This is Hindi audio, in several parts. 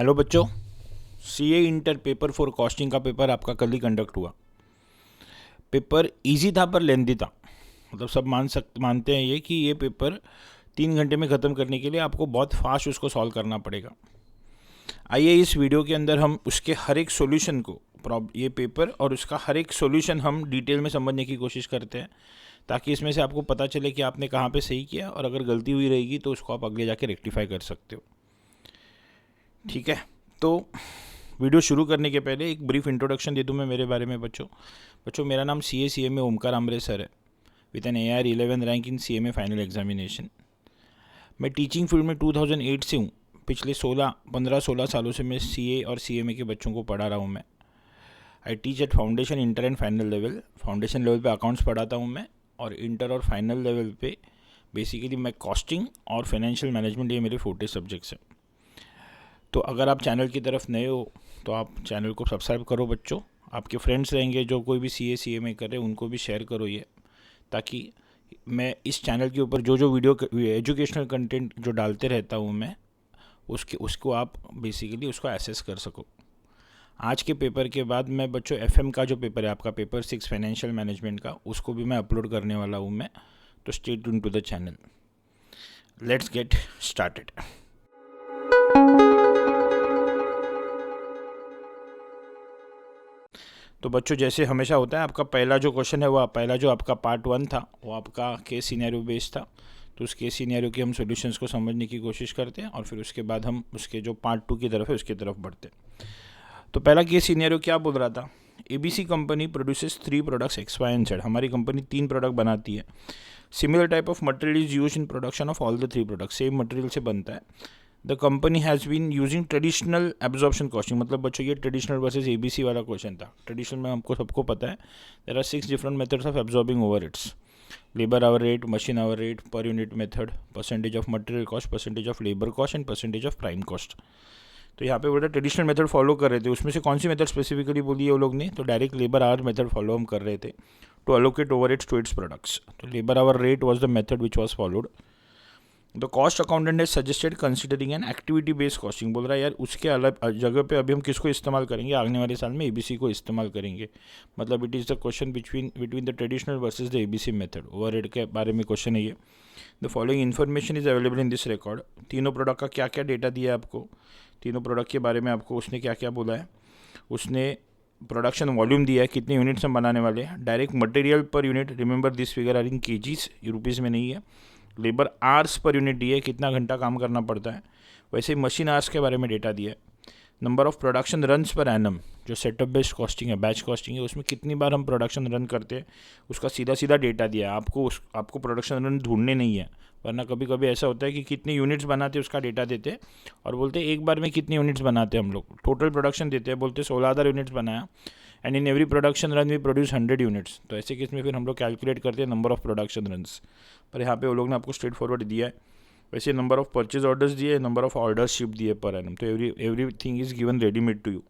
हेलो बच्चों, CA inter paper for costing का पेपर आपका कल ही कंडक्ट हुआ। पेपर इजी था पर लेंदी था। मतलब सब मानते हैं ये कि ये पेपर 3 घंटे में ख़त्म करने के लिए आपको बहुत फास्ट उसको सॉल्व करना पड़ेगा। आइए इस वीडियो के अंदर हम उसके हर एक सॉल्यूशन को ये पेपर और उसका हर एक सॉल्यूशन हम डिटेल में समझने की कोशिश करते हैं, ताकि इसमें से आपको पता चले कि आपने कहाँ पे सही किया और अगर गलती हुई रहेगी तो उसको आप आगे जाके रेक्टिफाई कर सकते हो। ठीक है, तो वीडियो शुरू करने के पहले एक ब्रीफ इंट्रोडक्शन दे दूं मैं मेरे बारे में। बच्चों मेरा नाम CA में ओमकार आमरे सर है, with an AR 11 rank in CMA final examination. मैं टीचिंग फील्ड में 2008 से हूँ। पिछले 15-16 सालों से मैं CA और CMA के बच्चों को पढ़ा रहा हूँ मैं। I teach at foundation, inter and final level. Foundation level पे अकाउंट्स पढ़ाता हूँ मैं, और इंटर और फाइनल लेवल पे बेसिकली मैं कॉस्टिंग और फाइनेंशियल मैनेजमेंट, ये मेरे 40 सब्जेक्ट्स हैं। तो अगर आप चैनल की तरफ नए हो तो आप चैनल को सब्सक्राइब करो बच्चों। आपके फ्रेंड्स रहेंगे जो कोई भी CA CMA करे, उनको भी शेयर करो ये, ताकि मैं इस चैनल के ऊपर जो वीडियो एजुकेशनल कंटेंट जो डालते रहता हूँ मैं, उसको आप बेसिकली उसको एसेस कर सको। आज के पेपर के बाद मैं बच्चों FM का जो पेपर है आपका, पेपर 6 फाइनेंशियल मैनेजमेंट का, उसको भी मैं अपलोड करने वाला हूँ मैं। तो stay tune to the channel. Let's get started. तो बच्चों जैसे हमेशा होता है, आपका पहला जो क्वेश्चन है वो पहला जो आपका पार्ट 1 था वो आपका केस सिनेरियो बेस्ड था। तो उस केस सिनेरियो के हम सॉल्यूशंस को समझने की कोशिश करते हैं और फिर उसके बाद हम उसके जो पार्ट 2 की तरफ है उसकी तरफ बढ़ते हैं। तो पहला केस सिनेरियो क्या बोल रहा था? ABC company produces 3 products X, Y and Z। हमारी कंपनी 3 प्रोडक्ट बनाती है। Similar type of material is use in production of all the 3 product. Same material से बनता है। The company has been using traditional absorption costing. मतलब बच्चों ये ट्रेडिशनल वर्सेज ABC वाला क्वेश्चन था। ट्रेडिशनल में हमको सबको पता है there are 6 different methods of absorbing overheads: labour hour rate, machine hour rate, per unit method, percentage of material cost, percentage of labour cost and percentage of prime cost. तो यहाँ पे बोला ट्रेडिशनल मेथड फॉलो कर रहे थे। उसमें से कौन सी मेथड स्पेसिफिकली बोली है वो लोग ने? तो direct labour hour method follow हम कर रहे थे to allocate overheads to its products. तो labour hour rate was the method which was followed. The cost accountant ने suggested considering an activity based costing. बोल रहा है यार उसके अलग जगह पे अभी हम किसको इस्तेमाल करेंगे? आने वाले साल में ABC को इस्तेमाल करेंगे। मतलब it is the question between the traditional versus the ABC method. Overhead के बारे में क्वेश्चन है ये। The following information is available in this record. तीनों प्रोडक्ट का क्या क्या डेटा दिया है आपको, तीनों प्रोडक्ट के बारे में आपको उसने क्या क्या बोला है। उसने प्रोडक्शन वॉल्यूम दिया है, कितने यूनिट्स हम बनाने वाले हैं। Direct material per unit, remember this figure are in kgs, rupees में नहीं है। लेबर आवर्स पर यूनिट दिए, कितना घंटा काम करना पड़ता है। वैसे ही मशीन आवर्स के बारे में डेटा दिया है। Number of production runs per annum, जो सेटअप बेस्ड कॉस्टिंग है, बैच कॉस्टिंग है, उसमें कितनी बार हम प्रोडक्शन रन करते हैं उसका सीधा सीधा डेटा दिया है आपको। आपको प्रोडक्शन रन ढूंढने नहीं है, वरना कभी कभी ऐसा होता है कि कितने यूनिट्स बनाते हैं उसका डेटा देते हैं और बोलते हैं एक बार में कितने यूनिट्स बनाते हैं हम लोग। टोटल प्रोडक्शन देते हैं, बोलते 16,000 यूनिट्स बनाया and in every production run we produce 100 units. तो ऐसे केस में फिर हम लोग कैलकुलेट करते हैं नंबर ऑफ प्रोडक्शन रन्स। पर यहाँ पे वो लोग ने आपको स्ट्रेट फॉरवर्ड दिया है। वैसे नंबर ऑफ परचेज ऑर्डर्स दिए, नंबर ऑफ ऑर्डर्स शिप दिए पर एनम। तो everything is given readymade to you.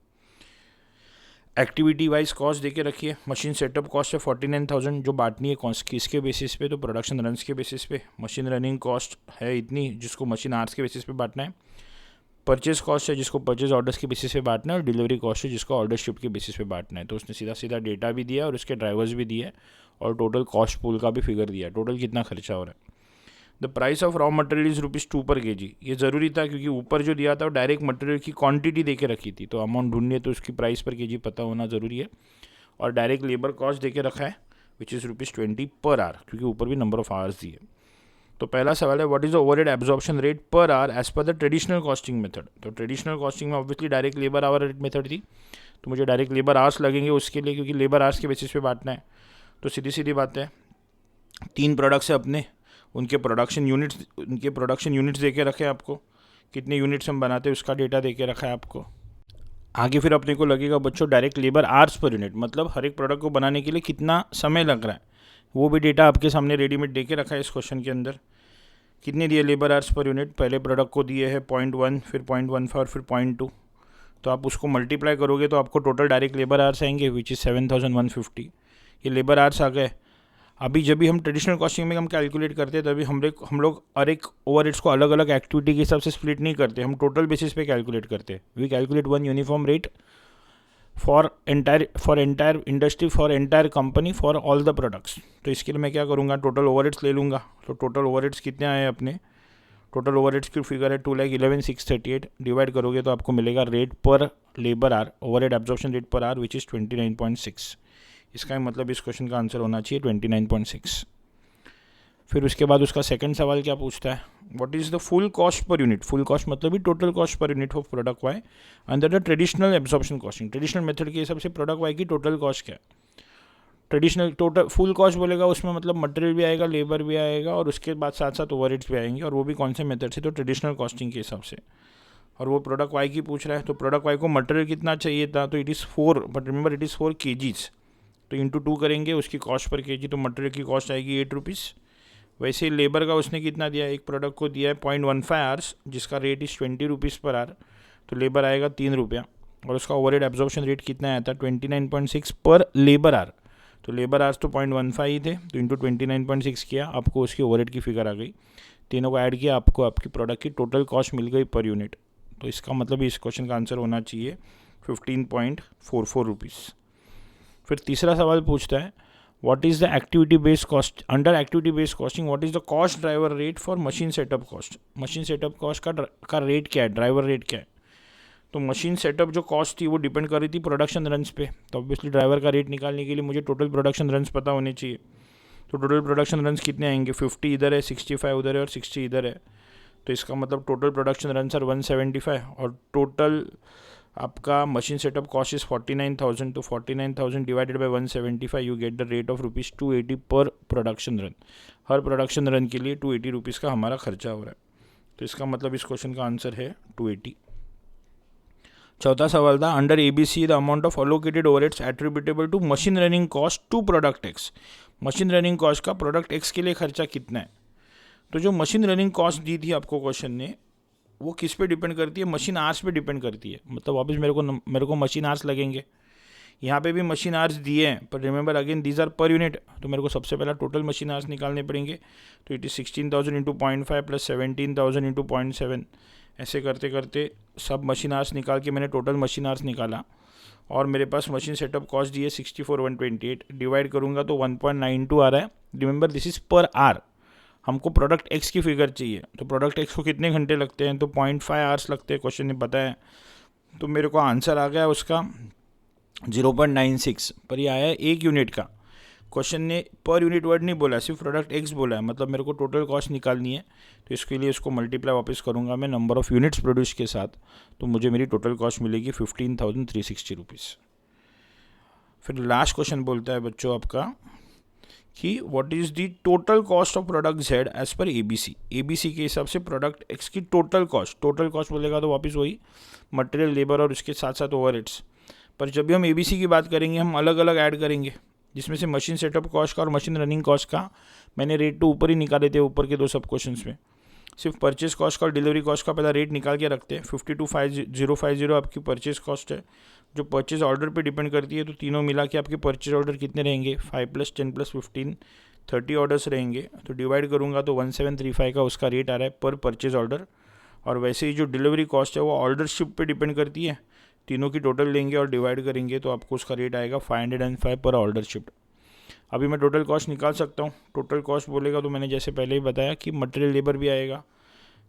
Activity wise cost देके रखिए। मशीन सेटअप कॉस्ट है 49,000, जो बांटनी है किसके बेसिस पे? तो प्रोडक्शन रन्स के बेसिस पे। मशीन रनिंग कॉस्ट है इतनी, जिसको मशीन आवर्स के बेसिस पे बांटना है। परचेज कॉस्ट है जिसको परचेज ऑर्डर्स के बेसिस पे बांटना है, और डिलीवरी कॉस्ट है जिसको ऑर्डर शिफ्ट के बेसिस पे बांटना है। तो उसने सीधा सीधा डेटा भी दिया और उसके ड्राइवर्स भी दिए और टोटल कॉस्ट पूल का भी फिगर दिया, टोटल कितना खर्चा हो रहा है। The price of raw material is ₹2 पर kg। ये ज़रूरी था क्योंकि ऊपर जो दिया था वो डायरेक्ट मटेरियल की क्वांटिटी दे के रखी थी, तो अमाउंट ढूंढनी है तो उसकी प्राइस पर kg पता होना ज़रूरी है। और डायरेक्ट लेबर कॉस्ट दे के रखा है विच इज़ ₹20 पर आवर, क्योंकि ऊपर भी नंबर ऑफ आवर्स दिए। तो पहला सवाल है what is the overhead absorption rate per hour as per the traditional costing method. तो ट्रेडिशनल कॉस्टिंग में obviously direct labour hour rate method थी, तो मुझे डायरेक्ट लेबर आवर्स लगेंगे उसके लिए, क्योंकि लेबर आवर्स के बेसिस पे बांटना है। तो सीधी सीधी बात है, 3 प्रोडक्ट्स है अपने, उनके प्रोडक्शन यूनिट्स दे के रखे आपको, कितने यूनिट्स हम बनाते हैं उसका डेटा दे के रखा है आपको। आगे फिर अपने को लगेगा बच्चों direct labour hours per unit, मतलब हर एक प्रोडक्ट को बनाने के लिए कितना समय लग रहा है, वो भी डेटा आपके सामने रेडीमेड दे के रखा है इस क्वेश्चन के अंदर। कितने दिए लेबर आवर्स पर यूनिट? पहले प्रोडक्ट को दिए है 0.1, फिर 0.15 और फिर 0.2। तो आप उसको मल्टीप्लाई करोगे तो आपको टोटल डायरेक्ट लेबर आवर्स आएंगे विच इज़ 7,150। ये लेबर आवर्स आ गए। अभी जब भी हम ट्रेडिशनल कॉस्टिंग में हम कैलकुलेट करते हैं तभी हम लोग हर एक ओवरहेड्स को अलग अलग एक्टिविटी के हिसाब से स्प्लिट नहीं करते, हम टोटल बेसिस पे कैलकुलेट करते हैं. We calculate one uniform rate for entire industry, for entire company, for all the products. तो इसके लिए मैं क्या करूँगा, टोटल ओवरहेड्स ले लूँगा. तो टोटल ओवरहेड्स कितने आए अपने, टोटल ओवरहेड्स की फिगर है 2,11,638. डिवाइड करोगे तो आपको मिलेगा rate per labour hour, overhead absorption rate per hour which is 29.6. इसका मतलब इस क्वेश्चन का आंसर होना चाहिए 29.6. फिर उसके बाद उसका सेकंड सवाल क्या पूछता है, what is the full cost per unit. Full cost मतलब ही total cost per unit of product Y under the traditional absorption costing. Traditional method के हिसाब से प्रोडक्ट वाई की टोटल कॉस्ट क्या है. ट्रेडिशनल टोटल फुल कॉस्ट बोलेगा उसमें मतलब मटेरियल भी आएगा, लेबर भी आएगा और उसके बाद साथ साथ ओवरहेड्स भी आएंगे, और वो भी कौन से मेथड से, तो ट्रेडिशनल कॉस्टिंग के हिसाब से. और वो प्रोडक्ट वाई की पूछ रहा है. तो प्रोडक्ट वाई को मटेरियल कितना चाहिए था, तो it is 4, but remember it is 4 kgs. तो इंटू 2 करेंगे उसकी कॉस्ट पर केजी, तो मटेरियल की कॉस्ट आएगी 8 रुपीज़. वैसे लेबर का उसने कितना दिया, एक प्रोडक्ट को दिया है 0.15 आवर्स जिसका rate is 20 rupees per hour, तो लेबर आएगा 3 रुपया. और उसका ओवरहेड एब्जॉर्प्शन रेट कितना आया था 29.6 पर लेबर आवर. तो लेबर आवर्स तो 0.15 ही थे, तो इंटू 29.6 किया, आपको उसकी ओवरहेड की फिगर आ गई. तीनों को ऐड किया, आपको आपकी प्रोडक्ट की टोटल कॉस्ट मिल गई पर यूनिट. तो इसका मतलब इस क्वेश्चन का आंसर होना चाहिए 15.44 रुपीज़. फिर तीसरा सवाल पूछता है, what is the activity based cost, under activity based costing what is the cost driver rate for machine setup cost. Machine setup cost का रेट क्या है, ड्राइवर रेट क्या है. तो मशीन सेटअप जो कॉस्ट थी वो डिपेंड कर रही थी प्रोडक्शन रन्स पे. तो ऑब्वियसली ड्राइवर का रेट निकालने के लिए मुझे टोटल प्रोडक्शन रन्स पता होने चाहिए. तो टोटल प्रोडक्शन रन्स कितने आएंगे, 50 इधर है, 65 उधर है और 60 इधर है. तो इसका मतलब टोटल प्रोडक्शन रन्स आर 175 और टोटल आपका मशीन सेटअप कॉस्ट इज़ 49,000. तो 49,000 divided by 175 you get the rate of ₹280 पर प्रोडक्शन रन. हर प्रोडक्शन रन के लिए 280 रुपीज़ का हमारा खर्चा हो रहा है. तो इसका मतलब इस क्वेश्चन का आंसर है 280. चौथा सवाल था, under ABC the amount of allocated overheads attributable to machine running cost to product X. Machine running cost का प्रोडक्ट एक्स के लिए खर्चा कितना है. तो जो मशीन रनिंग कॉस्ट दी थी आपको क्वेश्चन ने, वो किस पे डिपेंड करती है, मशीन आवर्स पे डिपेंड करती है. मतलब वापस मेरे को मशीन आवर्स लगेंगे. यहाँ पे भी मशीन आवर्स दिए हैं, पर remember again these are per unit. तो मेरे को सबसे पहला टोटल मशीन आवर्स निकालने पड़ेंगे. तो it is 16,000 into 0.5 plus 17,000 into 0.7. ऐसे करते करते सब मशीन आवर्स निकाल के मैंने टोटल मशीन आवर्स निकाला, और मेरे पास मशीन सेटअप कॉस्ट दी है 64,128. डिवाइड करूँगा तो 1.92 आ रहा है. Remember this is per hour. हमको प्रोडक्ट एक्स की फिगर चाहिए. तो प्रोडक्ट एक्स को कितने घंटे लगते हैं, तो 0.5 आवर्स लगते हैं, क्वेश्चन ने बताया. तो मेरे को आंसर आ गया उसका 0.96, पर ये आया है 1 यूनिट का. क्वेश्चन ने पर यूनिट वर्ड नहीं बोला, सिर्फ प्रोडक्ट एक्स बोला है. मतलब मेरे को टोटल कॉस्ट निकालनी है. तो इसके लिए इसको मल्टीप्लाई वापस करूँगा मैं नंबर ऑफ़ यूनिट्स प्रोड्यूस के साथ, तो मुझे मेरी टोटल कॉस्ट मिलेगी 15,360 रुपीज़. फिर लास्ट क्वेश्चन बोलता है बच्चों आपका कि what is the total cost of product Z as per ABC. ABC के हिसाब से प्रोडक्ट एक्स की टोटल कॉस्ट बोलेगा तो वापस वही मटेरियल, लेबर और उसके साथ साथ ओवरहेड्स. पर जब भी हम ABC की बात करेंगे हम अलग अलग ऐड करेंगे, जिसमें से मशीन सेटअप कॉस्ट का और मशीन रनिंग कॉस्ट का मैंने रेट तो ऊपर ही निकाले थे ऊपर के 2 सब क्वेश्चन में. सिर्फ परचेज कॉस्ट का और डिलीवरी कॉस्ट का पहला रेट निकाल के रखते हैं. 52,050 आपकी परचेज कॉस्ट है, जो परचेज ऑर्डर पे डिपेंड करती है. तो तीनों मिला के आपके परचेज ऑर्डर कितने रहेंगे, 5 + 10 + 15 30 ऑर्डर्स रहेंगे. तो डिवाइड करूँगा तो 1735 का उसका रेट आ रहा है पर परचेज ऑर्डर. और वैसे ही जो डिलीवरी कॉस्ट है वो ऑर्डर शिप पे डिपेंड करती है. तीनों की टोटल लेंगे और डिवाइड करेंगे तो आपको उसका रेट आएगा 505 पर ऑर्डर शिफ्ट. अभी मैं टोटल कॉस्ट निकाल सकता हूँ. टोटल कॉस्ट बोलेगा तो मैंने जैसे पहले ही बताया कि मटेरियल लेबर भी आएगा.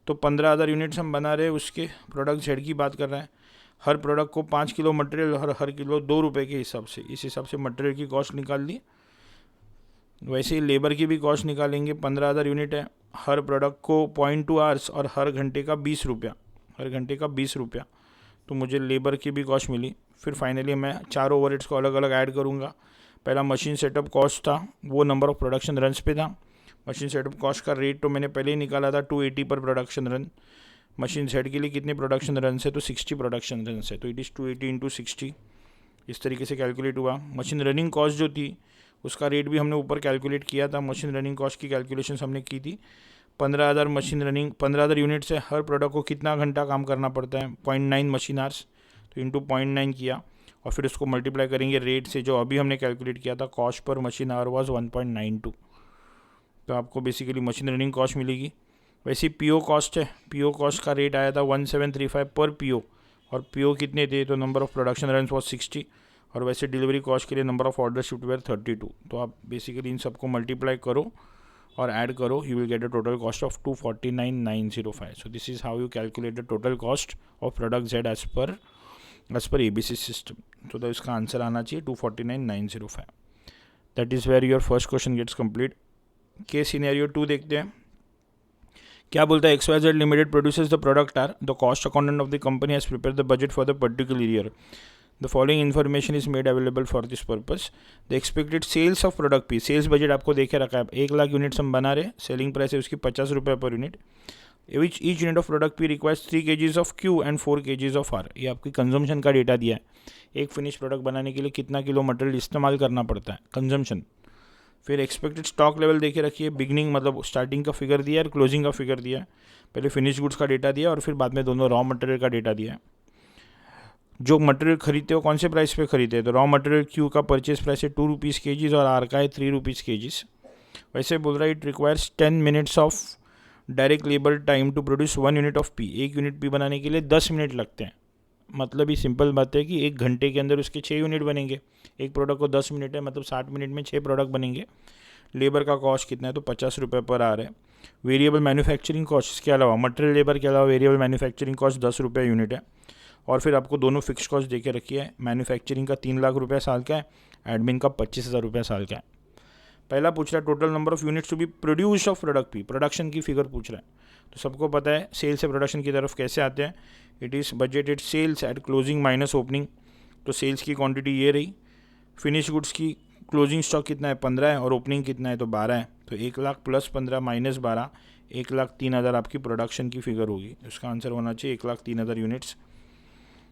तो 15,000 यूनिट्स हम बना रहे हैं उसके, प्रोडक्ट जेड की बात कर रहे हैं. हर प्रोडक्ट को 5 किलो मटेरियल, हर किलो 2 रुपये के हिसाब से, इस हिसाब से मटेरियल की कॉस्ट निकाल ली. वैसे ही लेबर की भी कॉस्ट निकालेंगे. 15,000 यूनिट है, हर प्रोडक्ट को 0.2 आवर्स और हर घंटे का 20 रुपया, हर घंटे का 20 रुपया. तो मुझे लेबर की भी कॉस्ट मिली. फिर फाइनली मैं 4 ओवरहेड्स को अलग अलग ऐड करूँगा. पहला मशीन सेटअप कॉस्ट था, वो नंबर ऑफ़ प्रोडक्शन रन्स पे था. मशीन सेटअप कॉस्ट का रेट तो मैंने पहले ही निकाला था 280 पर प्रोडक्शन रन. मशीन सेट के लिए कितने प्रोडक्शन रन है, तो 60 प्रोडक्शन रन है. तो इट इज़ 280 इंटू 60. इस तरीके से कैलकुलेट हुआ. मशीन रनिंग कॉस्ट जो थी उसका रेट भी हमने ऊपर कैलकुलेट किया था. मशीन रनिंग कॉस्ट की कैलकुलेशन हमने की थी. 15,000 यूनिट से हर प्रोडक्ट को कितना घंटा काम करना पड़ता है, 0.9 मशीन आवर्स. तो इंटू 0.9 किया. और फिर उसको मल्टीप्लाई करेंगे रेट से जो अभी हमने कैलकुलेट किया था, cost per machine our was 1.92, तो आपको बेसिकली मशीन रनिंग कॉस्ट मिलेगी। वैसे पीओ कॉस्ट है, पीओ कॉस्ट का रेट आया था 1735 पर पीओ, और पीओ कितने थे, तो number of production runs was 60, और वैसे डिलीवरी कॉस्ट के लिए number of order shift were 32। तो आप बेसिकली इन सबको मल्टीप्लाई करो और ऐड करो, you will get a total cost of 249,905। So this is how you calculate the total cost of product Z as per ABC system. तो इसका आंसर आना चाहिए 249,905। That is where your first question gets complete. Case scenario 2 देखते हैं, क्या बोलता है। XYZ limited produces the product R, the cost accountant of the company has prepare the budget for the particular year, the following information is made available for this purpose, the expected sales of product P, sales budget आपको देखे रखा है, 1 लाख यूनिट्स हम बना रहे, सेलिंग प्राइस है उसकी 50 रुपये per unit, which each unit of product P requires 3 kgs of Q and 4 kgs of R। ये आपकी कंजम्पशन का डेटा दिया है, एक फिनिश प्रोडक्ट बनाने के लिए कितना किलो मटेरियल इस्तेमाल करना पड़ता है, कंजम्पशन। फिर एक्सपेक्टेड स्टॉक लेवल देखे रखिए, बिगनिंग मतलब स्टार्टिंग का फिगर दिया है और क्लोजिंग का फिगर दिया है, पहले फिनिश गुड्स का डेटा दिया और फिर बाद में दोनों रॉ मटेरियल का डेटा दिया है। जो मटेरियल खरीदते हो कौन से प्राइस पे खरीदते हैं, तो रॉ मटेरियल क्यू का परचेज प्राइस है 2 रुपीज़ kgs और आर का है 3 रुपीज़ kgs। वैसे बोल रहा है it requires 10 minutes of direct labour time to produce 1 unit of P, 1 unit P बनाने के लिए 10 मिनट लगते हैं। मतलब ये सिंपल बात है कि 1 घंटे के अंदर उसके 6 यूनिट बनेंगे, एक प्रोडक्ट को 10 मिनट है, मतलब 60 मिनट में 6 प्रोडक्ट बनेंगे। लेबर का कॉस्ट कितना है, तो 50 रुपये पर आ रहा है। वेरिएबल मैन्युफैक्चरिंग कॉस्ट इसके अलावा, मटेरियल लेबर के अलावा वेरिएबल मैन्युफैक्चरिंग कॉस्ट 10 रुपये यूनिट है। और फिर आपको दोनों फिक्स कॉस्ट देके रखी है, मैन्युफैक्चरिंग का 3 लाख रुपये साल का है, एडमिन का 25,000 रुपये साल का है। पहला पूछ रहा है total number of units to be produced of product P, production की फिगर पूछ रहा है। तो सबको पता है सेल से प्रोडक्शन की तरफ कैसे आते हैं, it is budgeted sales at closing minus opening. तो सेल्स की क्वांटिटी ये रही, फिनिश गुड्स की क्लोजिंग स्टॉक कितना है 15 है और ओपनिंग कितना है तो 12 है, तो 1 लाख प्लस 15 माइनस 12, 1,03,000 आपकी प्रोडक्शन की फिगर होगी। इसका आंसर होना चाहिए 1,03,000 यूनिट्स।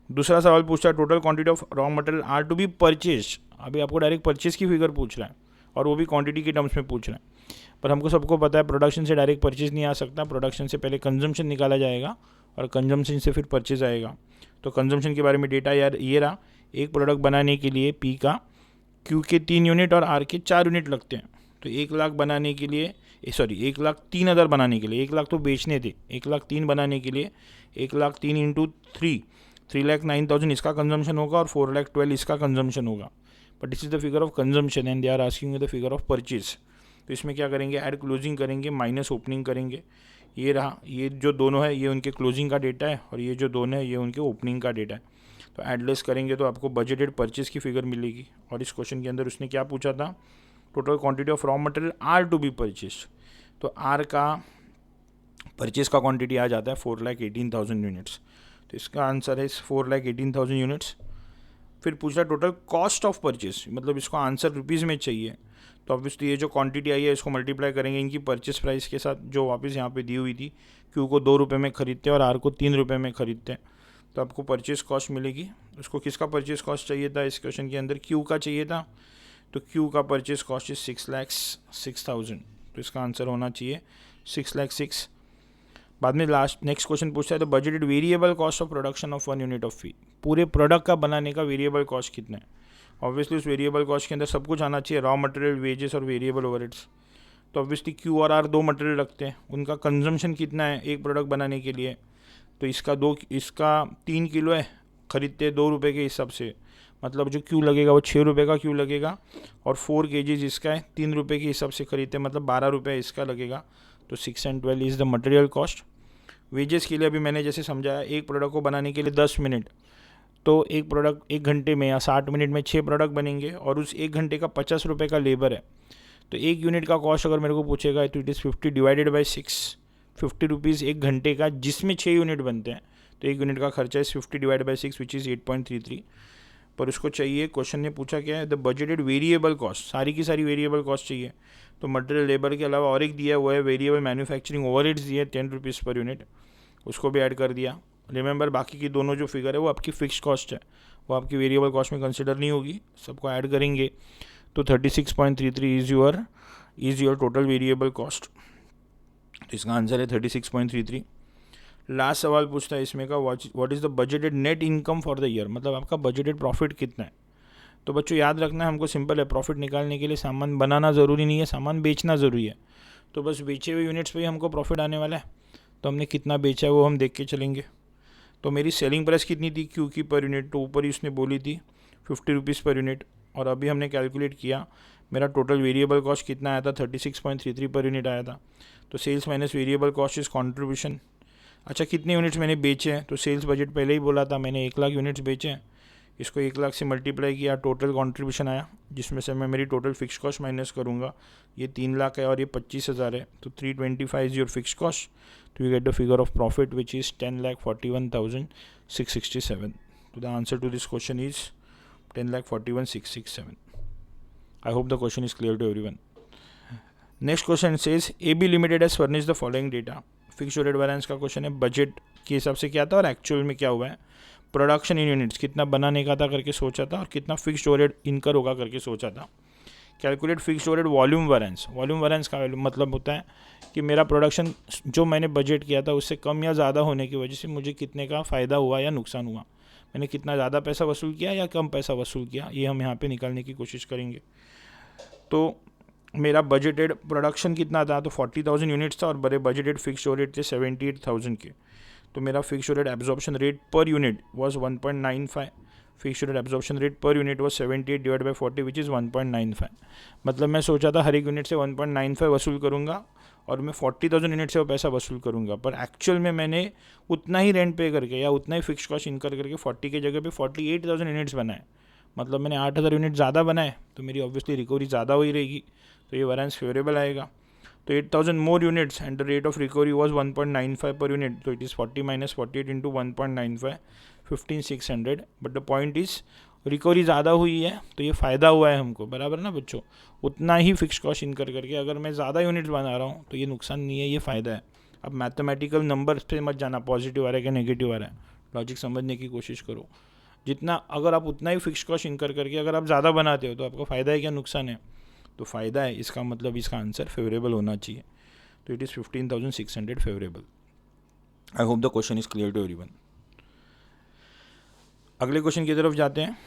दूसरा सवाल पूछता है total quantity of raw material R to be purchase. अभी आपको डायरेक्ट परचेज की फिगर पूछ रहा है और वो भी क्वांटिटी के टर्म्स में पूछ रहा है, पर हमको सबको पता है प्रोडक्शन से डायरेक्ट परचेज नहीं आ सकता, प्रोडक्शन से पहले कंजम्पशन निकाला जाएगा और कंजम्पशन से फिर परचेज आएगा। तो कंजम्पशन के बारे में डेटा यार ये रहा, एक प्रोडक्ट बनाने के लिए पी का क्यू के 3 यूनिट और आर के 4 यूनिट लगते हैं। तो 1 लाख बनाने के लिए 1,03,000 बनाने के लिए, 1 लाख तो बेचने थे, 1,03,000 बनाने के लिए 1,03,000 इंटू 3,09,000 इसका कंजम्पशन होगा और 4,12,000 इसका कंजम्पशन होगा। But this is the figure of consumption and they are asking the figure of purchase. तो इसमें क्या करेंगे, ऐड क्लोजिंग करेंगे, माइनस ओपनिंग करेंगे। ये रहा, ये जो दोनों है ये उनके क्लोजिंग का डेटा है और ये जो दोनों है ये उनके ओपनिंग का डेटा है। तो एडलेस करेंगे तो आपको बजटेड परचेज की फिगर मिलेगी। और इस क्वेश्चन के अंदर उसने क्या पूछा था, total quantity of raw material R to be purchase. तो आर का परचेज का क्वांटिटी आ जाता है 4,18,000 यूनिट्स। तो इसका आंसर है 4,18,000 यूनिट्स। फिर पूछ रहा टोटल कॉस्ट ऑफ परचेज, मतलब इसको आंसर रुपीज़ में चाहिए। तो ऑब्वियसली ये जो क्वांटिटी आई है इसको मल्टीप्लाई करेंगे इनकी परचेज प्राइस के साथ जो वापस यहाँ पे दी हुई थी, क्यू को 2 रुपये में खरीदते हैं और आर को 3 रुपये में खरीदते हैं। तो आपको परचेज कॉस्ट मिलेगी। उसको किसका परचेज कॉस्ट चाहिए था इस क्वेश्चन के अंदर, क्यू का चाहिए था। तो क्यू का परचेज कॉस्ट इज 6,06,000। तो इसका आंसर होना चाहिए 6,06,000। बाद में नेक्स्ट क्वेश्चन पूछता है the budgeted variable cost of production of 1 unit of fee. पूरे प्रोडक्ट का बनाने का वेरिएबल कॉस्ट कितना है। ऑब्वियसली उस वेरिएबल कॉस्ट के अंदर सब कुछ आना चाहिए, रॉ मटेरियल, वेजेस और वेरिएबल ओवरहेड्स। तो ऑब्वियसली क्यू और आर 2 मटेरियल रखते हैं, उनका कंजम्पशन कितना है एक प्रोडक्ट बनाने के लिए। तो इसका 3 किलो है, खरीदते हैं 2 रुपये के हिसाब से, मतलब जो क्यू लगेगा वो 6 रुपये का क्यू लगेगा। और 4 kg इसका है, 3 रुपये के हिसाब से खरीदते हैं, मतलब 12 रुपये इसका लगेगा। तो 6 and 12 is the material cost. Wages के लिए अभी मैंने जैसे समझाया, एक प्रोडक्ट को बनाने के लिए 10 मिनट, तो एक प्रोडक्ट 1 घंटे में या 60 मिनट में 6 प्रोडक्ट बनेंगे और उस 1 घंटे का 50 रुपये का लेबर है। तो 1 यूनिट का कॉस्ट अगर मेरे को पूछेगा तो it is 50 divided by 6, 50 rupees 1 घंटे का, जिसमें 6 यूनिट बनते हैं। तो 1 यूनिट का खर्चा इस 50 डिवाइड बाई 6 विच इज़ 8.33। पर उसको चाहिए, क्वेश्चन ने पूछा क्या है, द बजटेड वेरिएबल कॉस्ट, सारी की सारी वेरिएबल कॉस्ट चाहिए। तो मटेरियल लेबर के अलावा और एक दिया हुआ है वेरिएबल मैन्युफैक्चरिंग ओवरहेड्स दिए 10 रुपीज़ पर यूनिट, उसको भी ऐड कर दिया। रिमेंबर बाकी की दोनों जो फिगर है वो आपकी फिक्स कॉस्ट है, वो आपकी वेरिएबल कॉस्ट में कंसिडर नहीं होगी, सबको ऐड करेंगे। तो 36.33 is your total variable cost. तो इसका आंसर है 36.33। लास्ट सवाल पूछता है इसमें का, what is the budgeted net income for the year, मतलब आपका बजटेड प्रॉफिट कितना है। तो बच्चों याद रखना है हमको, सिंपल है, प्रॉफिट निकालने के लिए सामान बनाना ज़रूरी नहीं है, सामान बेचना ज़रूरी है। तो बस बेचे हुए यूनिट्स पे ही हमको प्रॉफिट आने वाला है। तो हमने कितना बेचा है वो हम देख के चलेंगे। तो मेरी सेलिंग प्राइस कितनी थी क्यू की पर यूनिट, तो ऊपर ही उसने बोली थी 50 रुपीज़ पर यूनिट। और अभी हमने कैलकुलेट किया, मेरा टोटल वेरिएबल कॉस्ट कितना आया था, 36.33 पर यूनिट आया था। तो sales minus variable cost is contribution. अच्छा कितने यूनिट्स मैंने बेचे हैं, तो सेल्स बजट पहले ही बोला था मैंने 1 लाख यूनिट्स बेचे हैं। इसको 1 लाख से मल्टीप्लाई किया, टोटल कंट्रीब्यूशन आया, जिसमें से मैं मेरी टोटल फिक्स कॉस्ट माइनस करूँगा। ये 3 लाख है और ये 25,000 है, तो 325 इज योर फिक्स कॉस्ट। तो you get the figure of profit which is 10,41,667। तो the answer to this question is 10,41,667. I hope the question is clear to everyone. Next question says AB Limited has furnished the following data. Fix overhead variance का क्वेश्चन है, बजट के हिसाब से क्या था और एक्चुअल में क्या हुआ है। प्रोडक्शन इन यूनिट्स कितना बनाने का था करके सोचा था, और कितना फिक्स ओवरहेड इनकर होगा करके सोचा था। Calculate fix overhead volume variance. Volume variance का मतलब होता है कि मेरा प्रोडक्शन जो मैंने बजट किया था उससे कम या ज़्यादा होने की वजह से मुझे कितने का फ़ायदा हुआ या नुकसान हुआ, मैंने कितना ज़्यादा पैसा वसूल किया या कम पैसा वसूल किया, ये हम यहाँ पे निकालने की कोशिश करेंगे। तो मेरा बजटेड प्रोडक्शन कितना था, तो 40,000 यूनिट्स था और बड़े बजटेड फिक्स ओवरहेड थे 78,000 के। तो मेरा fix overhead absorption rate per unit was 1.95। Fix overhead absorption rate per unit was 78 divide by 40 which is 1.95। मतलब मैं सोचा था हर एक यूनिट से 1.95 वसूल करूँगा और मैं 40,000 यूनिट से वो पैसा वसूल करूँगा, पर एक्चुअल में मैंने उतना ही रेंट पे करके या उतना ही फिक्स कॉस्ट इनकर करके 40 की जगह पे 48,000 यूनिट्स बनाए। मतलब मैंने 8,000 यूनिट ज़्यादा बनाए, तो मेरी ऑब्वियसली रिकवरी ज़्यादा हुई रहेगी, तो ये वैरिएंस फेवरेबल आएगा। तो 8,000 more units and the rate of recovery was 1.95 per unit, तो it is 40 minus 48 into 1.95, 15,600। But the point is recovery ज़्यादा हुई है तो ये फ़ायदा हुआ है हमको, बराबर ना बच्चों। उतना ही फिक्स कॉस्ट इनकर करके अगर मैं ज़्यादा यूनिट्स बना रहा हूँ तो ये नुकसान नहीं है, ये फ़ायदा है। अब मैथमेटिकल नंबर्स पे मत जाना, पॉजिटिव आ रहा है क्या नेगेटिव आ रहा है, लॉजिक समझने की कोशिश करो। जितना अगर आप उतना ही फिक्स कॉस्ट इनकर करके अगर आप ज़्यादा बनाते हो तो आपको फ़ायदा है क्या नुकसान है, तो फ़ायदा है। इसका मतलब इसका आंसर फेवरेबल होना चाहिए। तो it is 15,600 favourable. I hope the question is clear to everyone. अगले क्वेश्चन की तरफ जाते हैं।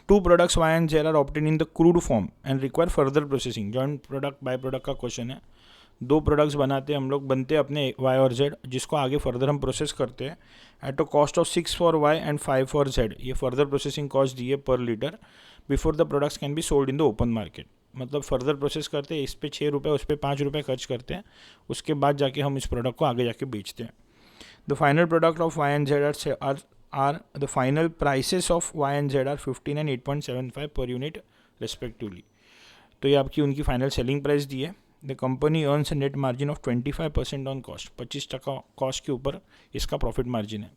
2 products Y and Z are obtained in the crude form and require further processing। Joint product by product का क्वेश्चन है। 2 प्रोडक्ट्स बनाते हैं हम लोग, बनते हैं अपने Y और Z, जिसको आगे फर्दर हम प्रोसेस करते हैं at a cost of 6 for Y and 5 for Z। ये फर्दर प्रोसेसिंग कॉस्ट दी है पर litre before the products can be sold in the open market. मतलब फर्दर प्रोसेस करते हैं, इस पे 6 रुपये उस पर 5 रुपये खर्च करते हैं, उसके बाद जाके हम इस प्रोडक्ट को आगे जाके बेचते हैं। The final product of Y and Z are the final prices of Y and Z are 15 and 8.75 per unit respectively। तो ये आपकी उनकी फाइनल सेलिंग प्राइस दी है। The company earns a net margin of 25% on cost. 25% cost के ऊपर इसका प्रॉफिट मार्जिन है।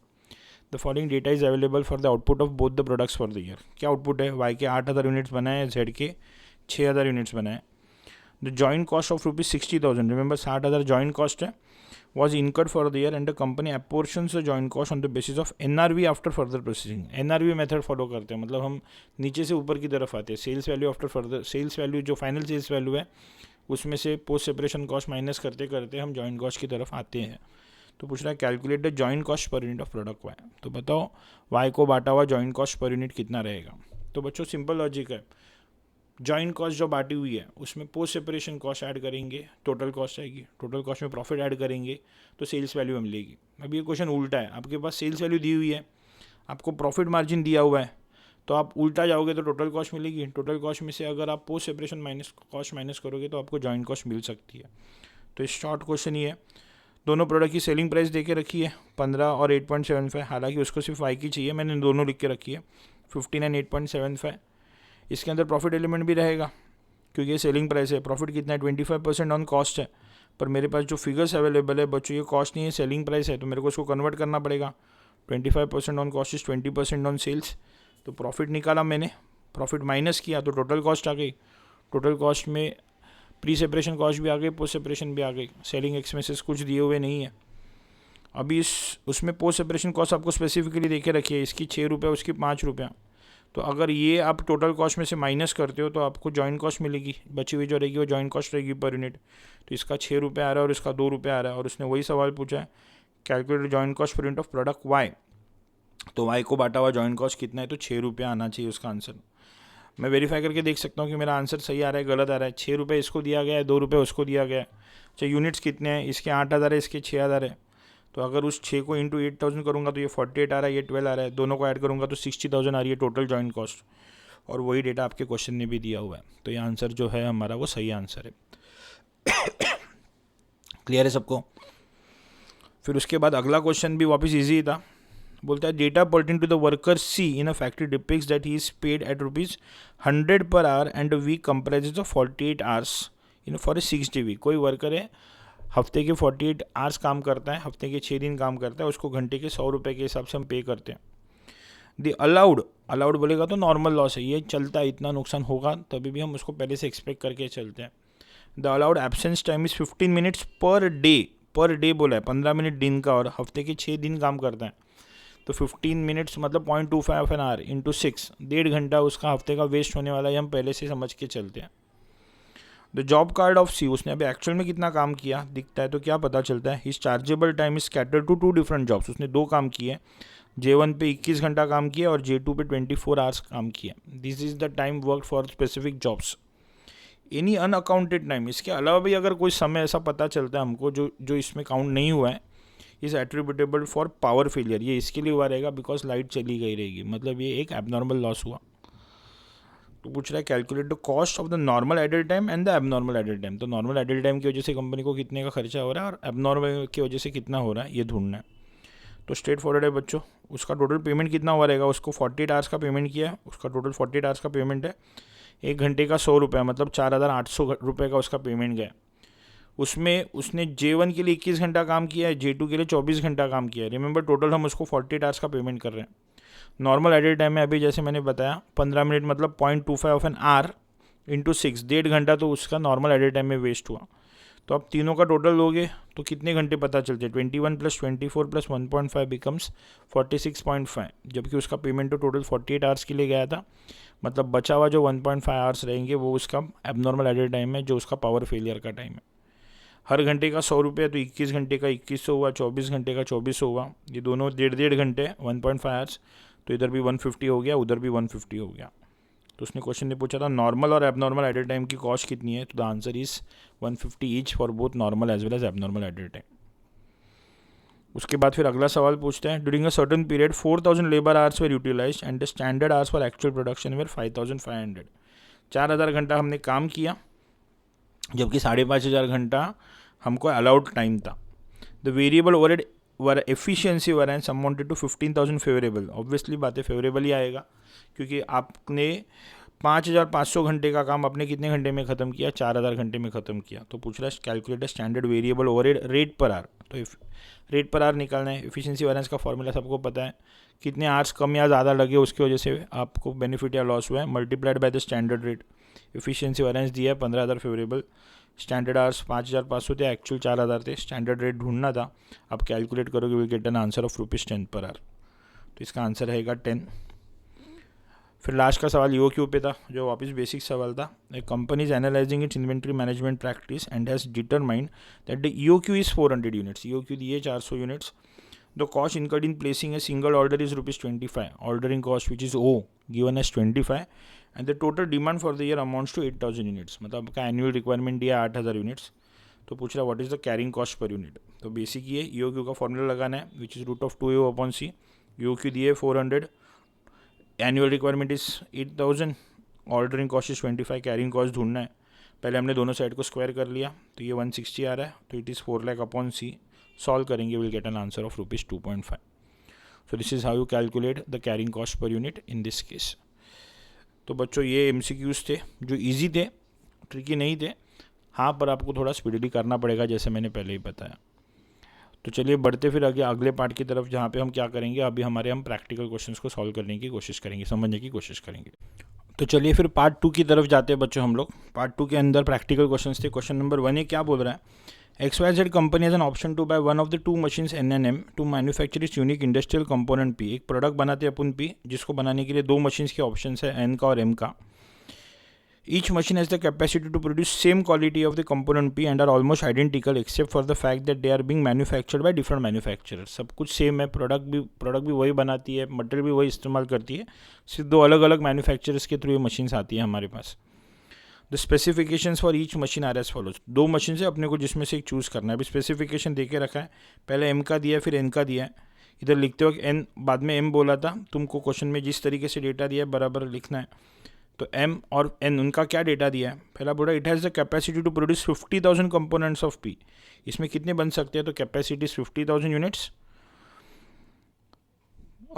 The following data is available for the output of both the products for the year. क्या आउटपुट है, Y के 8,000 यूनिट्स बनाए, Z के 6,000 यूनिट्स बनाए। The joint cost of ₹60,000, remember 60,000 joint cost है, was incurred for the year and the company apportions the joint cost on the basis of NRV after further processing। NRV method follow करते हैं, मतलब हम नीचे से ऊपर की तरफ आते हैं। Sales value after further, sales value जो फाइनल सेल्स वैल्यू है उसमें से पोस्ट सेपरेशन कॉस्ट माइनस करते करते हम जॉइंट कॉस्ट की तरफ आते हैं। तो पूछ रहा है calculate the joint cost per unit of product Y। तो बताओ Y को बांटा हुआ जॉइंट कॉस्ट पर यूनिट कितना रहेगा। तो बच्चों सिंपल लॉजिक है, जॉइंट कॉस्ट जो बांटी हुई है उसमें पोस्ट सेपरेशन कॉस्ट ऐड करेंगे, टोटल कॉस्ट आएगी, टोटल कॉस्ट में प्रॉफिट ऐड करेंगे तो सेल्स वैल्यू मिलेगी। अब ये क्वेश्चन उल्टा है, आपके पास सेल्स वैल्यू दी हुई है, आपको प्रॉफिट मार्जिन दिया हुआ है, तो आप उल्टा जाओगे तो टोटल कॉस्ट मिलेगी। टोटल कॉस्ट में से अगर आप पोस्ट सेपरेशन कॉस्ट माइनस करोगे तो आपको जॉइंट कॉस्ट मिल सकती है। तो इस शॉर्ट क्वेश्चन ही है। दोनों प्रोडक्ट की सेलिंग प्राइस दे के रखी है 15 और 8.75, हालांकि उसको सिर्फ Y की चाहिए, मैंने दोनों लिख के रखी है 15 एंड 8.75। इसके अंदर प्रॉफिट एलिमेंट भी रहेगा क्योंकि ये सेलिंग प्राइस है। प्रॉफिट कितना है, 25% ऑन कॉस्ट है, पर मेरे पास जो फिगर्स अवेलेबल है बच्चों ये कॉस्ट नहीं है, सेलिंग प्राइस है, तो मेरे को उसको कन्वर्ट करना पड़ेगा। 25% on cost is 20% on sales. तो प्रॉफिट निकाला मैंने, प्रॉफिट माइनस किया तो टोटल कॉस्ट आ गई। टोटल कॉस्ट में प्री सेपरेशन कॉस्ट भी आ गई, पोस्ट सेपरेशन भी आ गई, सेलिंग एक्सपेंसेस कुछ दिए हुए नहीं है। अभी उसमें पोस्ट सेपरेशन कॉस्ट आपको स्पेसिफिकली देखे रखी है, इसकी 6 रुपये, उसकी 5 रुपया। तो अगर ये आप टोटल कॉस्ट में से माइनस करते हो तो आपको जॉइंट कॉस्ट मिलेगी, बची हुई जो रहेगी वो जॉइंट कॉस्ट रहेगी पर यूनिट। तो इसका 6 रुपये आ रहा है और इसका 2 रुपये आ रहा है, और उसने वही सवाल पूछा है calculate joint cost per unit of product Y, तो वाई को बांटा हुआ जॉइंट कॉस्ट कितना है, तो 6 रुपये आना चाहिए उसका आंसर। मैं वेरीफाई करके देख सकता हूँ कि मेरा आंसर सही आ रहा है गलत आ रहा है। 6 रुपये इसको दिया गया है, 2 रुपये उसको दिया गया है। अच्छा, यूनिट्स कितने हैं, इसके 8,000 है, इसके 6,000 है। तो अगर उस 6 को इंटू 8,000 करूँगा तो ये 48 आ रहा है, ये 12 आ रहा है। दोनों को ऐड करूँगा तो 60,000 आ रही है टोटल जॉइंट कॉस्ट, और वही डेटा आपके क्वेश्चन ने भी दिया हुआ है। तो ये आंसर जो है हमारा वो सही आंसर है। क्लियर है सबको? फिर उसके बाद अगला क्वेश्चन भी वापस ईजी था। बोलता है data pertain to the worker C in a factory depicts that he is paid at ₹100 per hour and week comprises of 48 hours in for a 6 day week. कोई वर्कर है, हफ्ते के 48 आवर्स काम करता है, हफ्ते के 6 दिन काम करता है, उसको घंटे के 100 रुपये के हिसाब से हम पे करते हैं। दी अलाउड बोलेगा तो नॉर्मल लॉस है, ये चलता है, इतना नुकसान होगा तभी भी हम उसको पहले से एक्सपेक्ट करके चलते हैं। The allowed absence time is 15 minutes per day बोला है, 15 मिनट दिन का, और हफ्ते के 6 दिन काम करता है। तो 15 मिनट्स मतलब 0.25 एन आवर इंटू 6, 1.5 घंटा उसका हफ्ते का वेस्ट होने वाला है, हम पहले से समझ के चलते हैं। द जॉब कार्ड ऑफ सी, उसने अभी एक्चुअल में कितना काम किया दिखता है, तो क्या पता चलता है, his chargeable time is scattered to 2 different jobs. उसने 2 काम किए, J1 पे 21 घंटा काम किया और J2 पे 24 आवर्स काम किया। This is the time work for specific jobs. Any unaccounted time, इसके अलावा भी अगर कोई समय ऐसा पता चलता है हमको जो इसमें काउंट नहीं हुआ है, is attributable for power failure. ये इसके लिए हुआ रहेगा बिकॉज लाइट चली गई रहेगी, मतलब ये एक एबनॉर्मल लॉस हुआ। तो पूछ रहा है calculate the cost of the normal idle time and the abnormal idle time. तो नॉर्मल आइडल टाइम की वजह से कंपनी को कितने का खर्चा हो रहा है और एबनॉर्मल की वजह से कितना हो रहा है, ये ढूंढना है। तो स्ट्रेट फॉरवर्ड है बच्चों। उसका टोटल पेमेंट कितना हुआ रहेगा, उसको 48 आवर्स का पेमेंट किया है, उसका टोटल 48 आवर्स का पेमेंट है। 1 घंटे का 100 रुपये, मतलब 4,800 रुपये का उसका पेमेंट गया। उसमें उसने J1 के लिए 21 घंटा काम किया है, J2 के लिए 24 घंटा काम किया है। रिमेंबर टोटल हम उसको 48 आवर्स का पेमेंट कर रहे हैं। नॉर्मल आइडल टाइम में अभी जैसे मैंने बताया 15 मिनट मतलब 0.25 एन आवर इंटू 6, 1.5 घंटा तो उसका नॉर्मल आइडल टाइम में वेस्ट हुआ। तो आप तीनों का टोटल लोगे तो कितने घंटे पता चलते हैं, 21 + 24 + 1.5 बिकम्स 46.5, जबकि उसका पेमेंट तो टोटल 48 आवर्स के लिए गया था। मतलब बचा हुआ जो 1.5 आवर्स रहेंगे वो उसका एबनॉर्मल आइडल टाइम है, जो उसका पावर फेलियर का टाइम है। हर घंटे का 100 रुपये, तो 21 घंटे का 2100 हुआ, 24 घंटे का 2400 हुआ। ये दोनों 1.5 घंटे 1.5 आवर्स, तो इधर भी 150 हो गया, उधर भी 150 हो गया। तो उसने क्वेश्चन ने पूछा था नॉर्मल और एबनॉर्मल आइडल टाइम की कॉस्ट कितनी है, तो the answer is 150 each for both normal as well as abnormal idle time. उसके बाद फिर अगला सवाल पूछते हैं, during a certain period 4000 labour hours were utilised and the standard hours for actual production were 5500। 4000 घंटा हमने काम किया, जबकि 5500 घंटा हमको अलाउड टाइम था। The variable overhead efficiency variance amounted to 15,000 favourable. Obviously बात है फेवरेबल ही आएगा, क्योंकि आपने 5,500 घंटे का काम अपने कितने घंटे में ख़त्म किया, 4,000 घंटे में ख़त्म किया। तो पूछ रहा है calculate standard variable overhead rate per our. तो रेट पर आवर निकालना है। एफिशिएंसी वेरिएंस का फॉर्मूला सबको पता है, कितने आवर्स कम या ज़्यादा लगे उसकी वजह से आपको बेनिफिट या लॉस हुआ है, multiplied by the standard rate. Efficiency variance दिया है 15,000 फेवरेबल, स्टैंडर्ड आवर्स 5,500 थे, एक्चुअल 4,000 थे, स्टैंडर्ड रेट ढूंढना था। आप कैलकुलेट करोगे will get an answer of ₹10 per hour. तो इसका आंसर रहेगा 10। फिर लास्ट का सवाल EOQ पे था, जो वापस बेसिक सवाल था। A company is analysing its inventory management practice and has determined that the EOQ is 400 units. EOQ दिए 400 units. The cost incurred in placing a single order is ₹25। Ordering cost which is O given as 25 and the total demand for the year amounts to 8,000 units. मतलब आपका एनुअल रिक्वायरमेंट दिया 8,000 यूनिट्स। तो पूछ रहा what is the carrying cost per unit. तो बेसिक ये EOQ का फॉर्मूला लगाना है, विच इज √2AO/C। EOQ दिए 400, annual requirement is 8,000, ordering cost is 25, carrying cost ढूंढना है। पहले हमने दोनों साइड को स्क्वायर कर लिया, तो ये 160 आ रहा है, तो इट इज़ 4 लाख/C। सॉल्व करेंगे will get an answer of ₹2.5। So this is how you calculate the carrying cost per unit in this case. तो बच्चों ये MCQs थे जो ईजी थे, ट्रिकी नहीं थे। हाँ, पर आपको थोड़ा स्पीडली करना पड़ेगा, जैसे मैंने पहले ही बताया। तो चलिए बढ़ते फिर आगे अगले पार्ट की तरफ, जहाँ पे हम क्या करेंगे, अभी हम प्रैक्टिकल क्वेश्चंस को सॉल्व करने की कोशिश करेंगे, समझने की कोशिश करेंगे। तो चलिए फिर पार्ट 2 की तरफ जाते हैं बच्चों हम लोग। पार्ट 2 के अंदर प्रैक्टिकल क्वेश्चंस थे। क्वेश्चन नंबर 1 ये क्या बोल रहा है, XYZ company has an option to buy one of the 2 machines NNM to manufacture its unique industrial component P। एक प्रोडक्ट बनाते हैं अपन P, जिसको बनाने के लिए 2 मशीन्स के ऑप्शन है, N का और M का। Each machine has the capacity to produce same quality of the component P and are almost identical except for the fact that they are being manufactured by different manufacturers. सब कुछ सेम है, प्रोडक्ट भी वही बनाती है, मटेरियल भी वही इस्तेमाल करती है, सिर्फ दो अलग अलग मैन्युफैक्चरर्स के थ्रू ये मशीन्स आती है हमारे पास. The specifications for each machine are as follows. दो मशीन से अपने को जिसमें से एक चूज़ करना है. अभी स्पेसिफिकेशन दे के रखा है, पहले एम का दिया है फिर एन का दिया है. इधर लिखते वक्त एन बाद में एम बोला था, तुमको क्वेश्चन में जिस तरीके से डेटा दिया है बराबर लिखना है. तो एम और एन उनका क्या डेटा दिया है. पहला बोला it has the capacity to produce 50,000 components of P. इसमें कितने बन सकते हैं, तो capacity is 50,000 units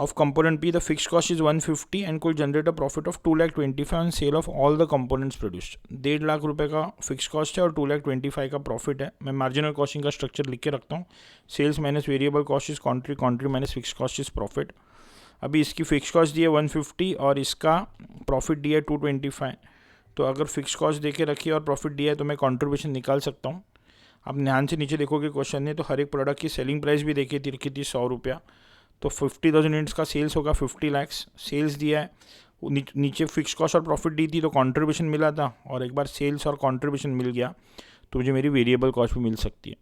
of component P. The fixed cost is 150 and could generate a profit of 2,25,000 on sale of all the components produced. 1.5 lakh रुपए का फिक्स कॉस्ट है और 2,25,000 का प्रॉफिट है. मैं मार्जिनल कॉस्टिंग का स्ट्रक्चर लिख के रखता हूँ. Sales minus variable cost is contribution minus fix cost is profit. अभी इसकी फिक्स कॉस्ट दी है 150 और इसका प्रॉफिट दिया है 225. तो अगर फिक्स कॉस्ट दे के रखी है और प्रॉफिट दिया है तो मैं कॉन्ट्रीब्यूशन निकाल सकता हूँ. आप ध्यान से नीचे देखोगे क्वेश्चन ने तो हर एक प्रोडक्ट की सेलिंग प्राइस भी देखी थी, रखी थी 100 रुपया. तो 50,000 यूनिट्स का सेल्स होगा 50 लाख्स. सेल्स दिया है, नीचे फिक्स कॉस्ट और प्रॉफिट दी थी तो कंट्रीब्यूशन मिला था, और एक बार सेल्स और कंट्रीब्यूशन मिल गया तो मुझे मेरी वेरिएबल कॉस्ट भी मिल सकती है.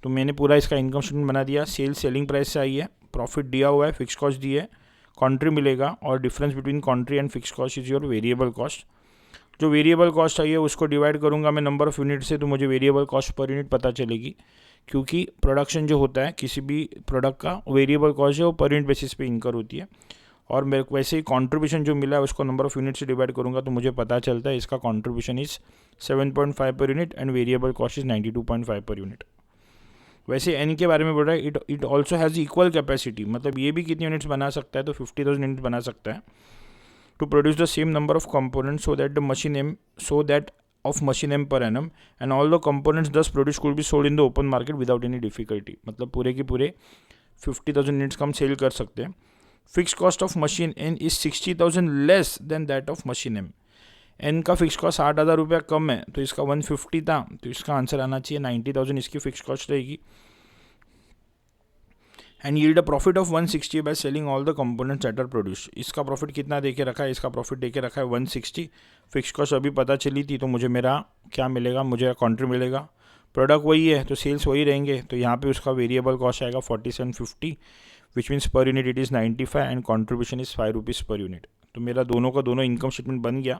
तो मैंने पूरा इसका इनकम स्टेटमेंट बना दिया. सेल्स सेलिंग प्राइस से आई है, प्रॉफिट दिया हुआ है, फिक्स कॉस्ट दी है, कंट्री मिलेगा और difference between country and fix cost is your variable cost. जो वेरिएबल कॉस्ट आई है उसको डिवाइड करूँगा मैं नंबर ऑफ़ यूनिट से, तो मुझे वेरिएबल कॉस्ट पर यूनिट पता चलेगी. क्योंकि प्रोडक्शन जो होता है किसी भी प्रोडक्ट का वेरिएबल कॉस्ट है वो पर यूनिट बेसिस पे इनकर होती है. और मेरे को वैसे ही कंट्रीब्यूशन जो मिला है उसको नंबर ऑफ़ यूनिट से डिवाइड करूँगा तो मुझे पता चलता है इसका contribution is 7.5 per unit and variable cost is 92.5 per unit. वैसे एन के बारे में बोल रहा है it also has equal capacity, मतलब ये भी कितनी यूनिट्स बना सकता है, तो 50,000 यूनिट्स बना सकता है. To produce the same number of components so that of machine M per annum and all the components thus produced could be sold in the open market without any difficulty. मतलब पूरे के पूरे 50,000 यूनिट्स का हम सेल कर सकते हैं. Fix cost of machine N is 60,000 less than that of machine M. N का फिक्स कॉस्ट 60,000 रुपया कम है तो इसका 150 था, तो इसका आंसर आना चाहिए 90,000 इसकी फिक्स कॉस्ट रहेगी. And yield a profit of 160 by selling all the components that are produce. इसका प्रॉफिट कितना देके रखा है, इसका प्रॉफिट देके रखा है 160. फिक्स कॉस्ट अभी पता चली थी तो मुझे मेरा क्या मिलेगा, मुझे कंट्री मिलेगा. प्रोडक्ट वही है तो सेल्स वही रहेंगे, तो यहाँ पे उसका वेरिएबल कॉस्ट आएगा 4750 which means per unit it is 95 and contribution is 5 rupees per unit. तो मेरा दोनों का दोनों इनकम स्टेटमेंट बन गया.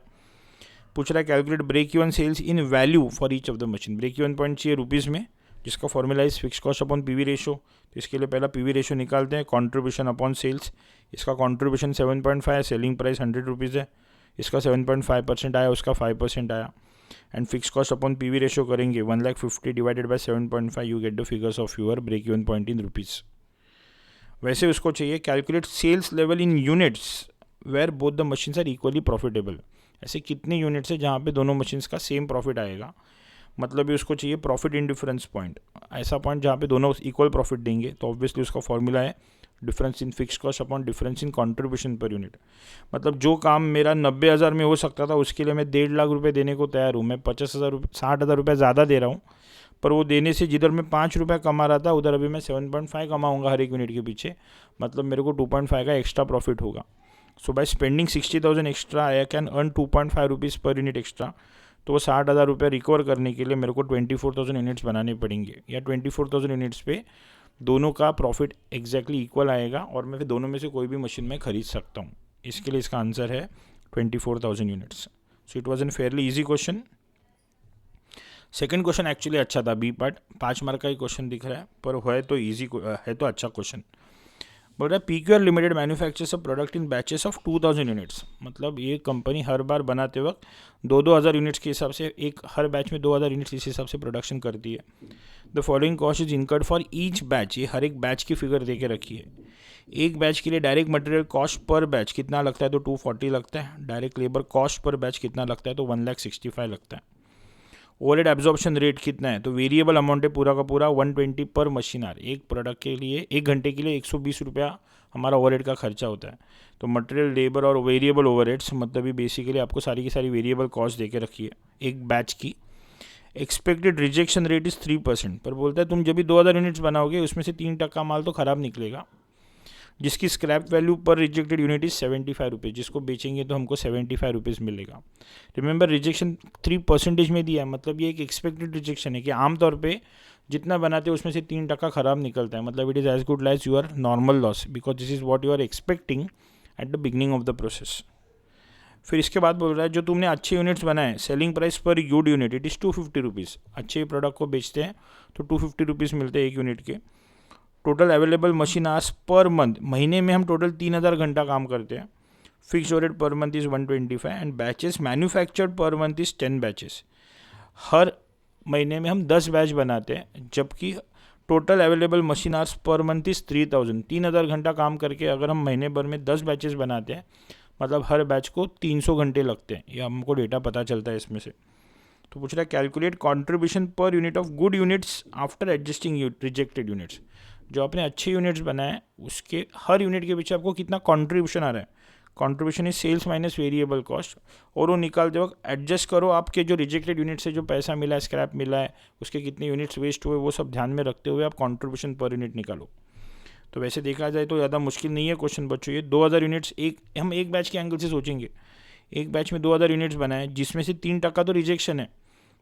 पूछ रहा है calculate break even sales in value for each of the machine. Break even point चाहिए रुपीज़ में, जिसका formula is fix cost upon PV ratio. तो इसके लिए पहला पीवी रेशो निकालते हैं. कंट्रीब्यूशन अपॉन सेल्स, इसका कंट्रीब्यूशन 7.5 है, सेलिंग प्राइस 100 रुपीज़ है, इसका 7.5% आया, उसका 5% आया. And fix cost upon PV ratio करेंगे 1,50,000 divided by 7.5 you get the figures of your break even point in rupees. वैसे उसको चाहिए calculate sales level in units where both the machines are equally profitable. ऐसे कितने यूनिट्स है जहाँ पे दोनों मशीन्स का सेम प्रॉफिट आएगा, मतलब ये उसको चाहिए प्रॉफिट इन डिफरेंस पॉइंट, ऐसा पॉइंट जहाँ पे दोनों इक्वल प्रॉफिट देंगे. तो ऑब्वियसली उसका फॉर्मूला है difference in fix cost upon difference in contribution per unit. मतलब जो काम मेरा 90,000 में हो सकता था उसके लिए मैं 1.5 लाख रुपये देने को तैयार हूँ. मैं 60,000 रुपये ज़्यादा दे रहा हूँ, पर वो देने से जिधर मैं 5 रुपये कमा रहा था उधर अभी मैं 7.5 कमाऊँगा हर एक यूनिट के पीछे, मतलब मेरे को 2.5 का एक्स्ट्रा प्रॉफिट होगा. So by spending 60,000 extra I can earn 2.5 rupees per unit extra. तो वो 60,000 रुपये रिकवर करने के लिए मेरे को 24,000 यूनिट्स बनाने पड़ेंगे, या 24,000 यूनिट्स पे दोनों का प्रॉफिट एग्जैक्टली इक्वल आएगा और मैं फिर दोनों में से कोई भी मशीन में खरीद सकता हूँ. इसके लिए इसका आंसर है 24,000 units. So it was an Fairlie easy question. Second question actually अच्छा था, बी पार्ट 5 मार्क का ही क्वेश्चन दिख रहा है, पर है तो ईजी है, तो अच्छा क्वेश्चन. बोल रहा है PQR limited manufactures a product in batches of 2,000 units. मतलब ये कंपनी हर बार बनाते वक्त 2,000 यूनिट्स के हिसाब से एक हर बैच में 2,000 यूनिट्स इस हिसाब से प्रोडक्शन करती है. The following cost is incurred for each batch. ये हर एक बैच की फिगर दे के रखी है. एक बैच के लिए direct material cost per batch कितना लगता है, तो 240 लगता है. डायरेक्ट लेबर कॉस्ट पर बैच कितना लगता है, तो 1,65,000 लगता है. ओवरहेड एब्जॉर्प्शन रेट कितना है, तो वेरिएबल अमाउंट है पूरा का पूरा 120 पर मशीन आर. एक प्रोडक्ट के लिए 1 घंटे के लिए 120 रुपया हमारा ओवरहेड का खर्चा होता है. तो मटेरियल लेबर और वेरिएबल ओवरहेड्स, मतलब ये बेसिकली आपको सारी की सारी वेरिएबल कॉस्ट दे के रखी है एक बैच की. एक्सपेक्टेड रिजेक्शन रेट इज़ 3%, पर बोलता है तुम जब भी 2,000 यूनिट्स बनाओगे उसमें से 3% माल तो ख़राब निकलेगा. जिसकी स्क्रैप वैल्यू पर रिजेक्टेड यूनिट इज 75 रुपीज़, जिसको बेचेंगे तो हमको 75 रुपीज़ मिलेगा। रिमेंबर रिजेक्शन 3% में दिया है, मतलब ये एक एक्सपेक्टेड रिजेक्शन है कि आमतौर पे जितना बनाते हैं उसमें से 3% खराब निकलता है, मतलब it is as good like your normal loss because this is what you are expecting at the beginning of the process. फिर इसके बाद बोल रहा है जो तुमने अच्छे यूनिट्स बनाए, सेलिंग प्राइस पर good unit it is 250 rupees. अच्छे प्रोडक्ट को बेचते हैं तो 250 रुपीज़ मिलते हैं एक यूनिट के। Total available machine hours per month, महीने में हम टोटल 3000 घंटा काम करते हैं। Fix overhead per month is 125 and batches manufactured per month is 10 batches. हर महीने में हम 10 बैच बनाते हैं, जबकि total available machine hours per month is 3000 घंटा काम करके अगर हम महीने भर में 10 बैचेस बनाते हैं, मतलब हर बैच को 300 घंटे लगते हैं। ये हमको डेटा पता चलता है इसमें से। तो पूछ रहा है calculate contribution per unit of good units after adjusting rejected units. जो आपने अच्छे यूनिट्स बनाए उसके हर यूनिट के पीछे आपको कितना कॉन्ट्रीब्यूशन आ रहा है। Contribution is sales minus variable cost, और वो निकालते वक्त एडजस्ट करो आपके जो रिजेक्टेड यूनिट से जो पैसा मिला है, स्क्रैप मिला है, उसके कितने यूनिट्स वेस्ट हुए, वो सब ध्यान में रखते हुए आप कॉन्ट्रीब्यूशन पर यूनिट निकालो। तो वैसे देखा जाए तो ज़्यादा मुश्किल नहीं है क्वेश्चन बच्चों। ये 2000 यूनिट्स हम एक बैच के एंगल से सोचेंगे। एक बैच में 2000 यूनिट्स बनाए जिसमें से 3% तो रिजेक्शन है,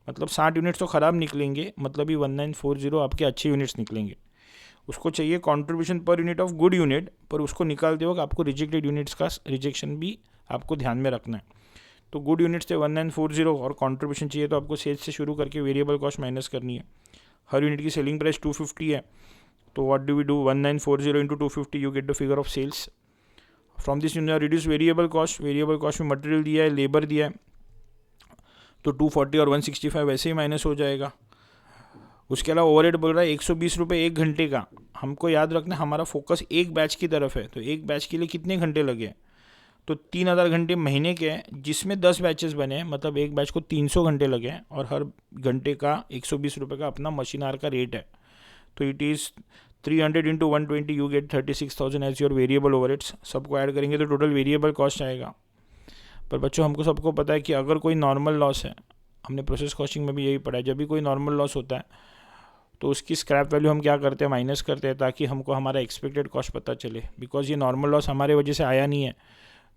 मतलब 60 यूनिट्स तो ख़राब निकलेंगे, मतलब ये 1940 आपके अच्छे यूनिट्स निकलेंगे। उसको चाहिए contribution per unit of good unit, पर उसको निकालते वक्त आपको रिजेक्टेड यूनिट्स का रिजेक्शन भी आपको ध्यान में रखना है। तो गुड यूनिट्स थे 1940 और कॉन्ट्रीब्यूशन चाहिए तो आपको सेल्स से शुरू करके वेरिएबल कॉस्ट माइनस करनी है। हर यूनिट की सेलिंग प्राइस 250 है, तो what do we do, 1940 into 250 you get the figure of sales. From this you reduce variable cost. Variable cost में मटेरियल दिया है, लेबर दिया है, तो 240 और 165 वैसे ही माइनस हो जाएगा। उसके अलावा ओवरहेड बोल रहा है 120 रुपये एक घंटे का। हमको याद रखना हमारा फोकस एक बैच की तरफ है, तो एक बैच के लिए कितने घंटे लगे, तो 3000 घंटे महीने के हैं जिसमें 10 बैचेस बने हैं, मतलब एक बैच को 300 घंटे लगे हैं और हर घंटे का 120 रुपये का अपना मशीन आवर का रेट है। तो it is 300 into 120 you get 36,000 as your variable overheads. सबको ऐड करेंगे तो टोटल वेरिएबल कॉस्ट आएगा। पर बच्चों हमको सबको पता है कि अगर कोई नॉर्मल लॉस है, हमने प्रोसेस कॉस्टिंग में भी यही पढ़ा है, जब भी कोई नॉर्मल लॉस होता है तो उसकी स्क्रैप वैल्यू हम क्या करते हैं, माइनस करते हैं, ताकि हमको हमारा एक्सपेक्टेड कॉस्ट पता चले। बिकॉज ये नॉर्मल लॉस हमारे वजह से आया नहीं है,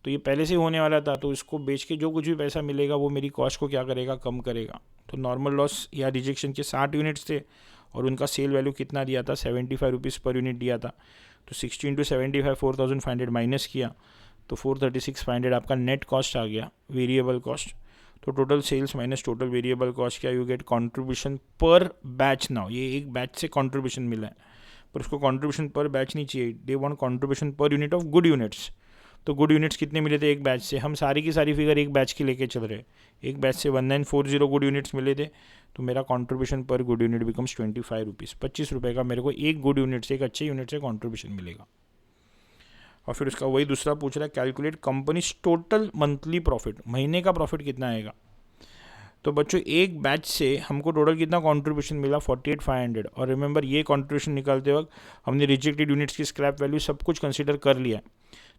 तो ये पहले से होने वाला था, तो इसको बेच के जो कुछ भी पैसा मिलेगा वो मेरी कॉस्ट को क्या करेगा, कम करेगा। तो नॉर्मल लॉस या रिजेक्शन के 60 यूनिट्स थे और उनका सेल वैल्यू कितना दिया था, 75 रुपीज़ पर यूनिट दिया था। तो 60 इंटू 75 4500 माइनस किया तो 436,500 आपका नेट कॉस्ट आ गया, वेरिएबल कॉस्ट। तो total sales minus total variable cost क्या, you get contribution per batch. Now ये एक बैच से कॉन्ट्रीब्यूशन मिला है, पर उसको कॉन्ट्रीब्यूशन पर बैच नहीं चाहिए, they want contribution per unit of good units. तो गुड यूनिट्स कितने मिले थे एक बैच से, हम सारी की सारी फिगर एक बैच की लेके चल रहे। एक बैच से 1940 गुड यूनिट्स मिले थे, तो मेरा कॉन्ट्रीब्यूशन पर गुड यूनिट बिकम्स 25 रुपीज़। 25 रुपये का मेरे को एक गुड यूनिट से, एक अच्छे यूनिट से कॉन्ट्रीब्यूशन मिलेगा। और फिर उसका वही दूसरा पूछ रहा है calculate company total monthly profit, महीने का प्रॉफिट कितना आएगा। तो बच्चों एक बैच से हमको टोटल कितना कंट्रीब्यूशन मिला, 48,500। और रिमेंबर ये कंट्रीब्यूशन निकालते वक्त हमने रिजेक्टेड यूनिट्स की स्क्रैप वैल्यू सब कुछ कंसीडर कर लिया।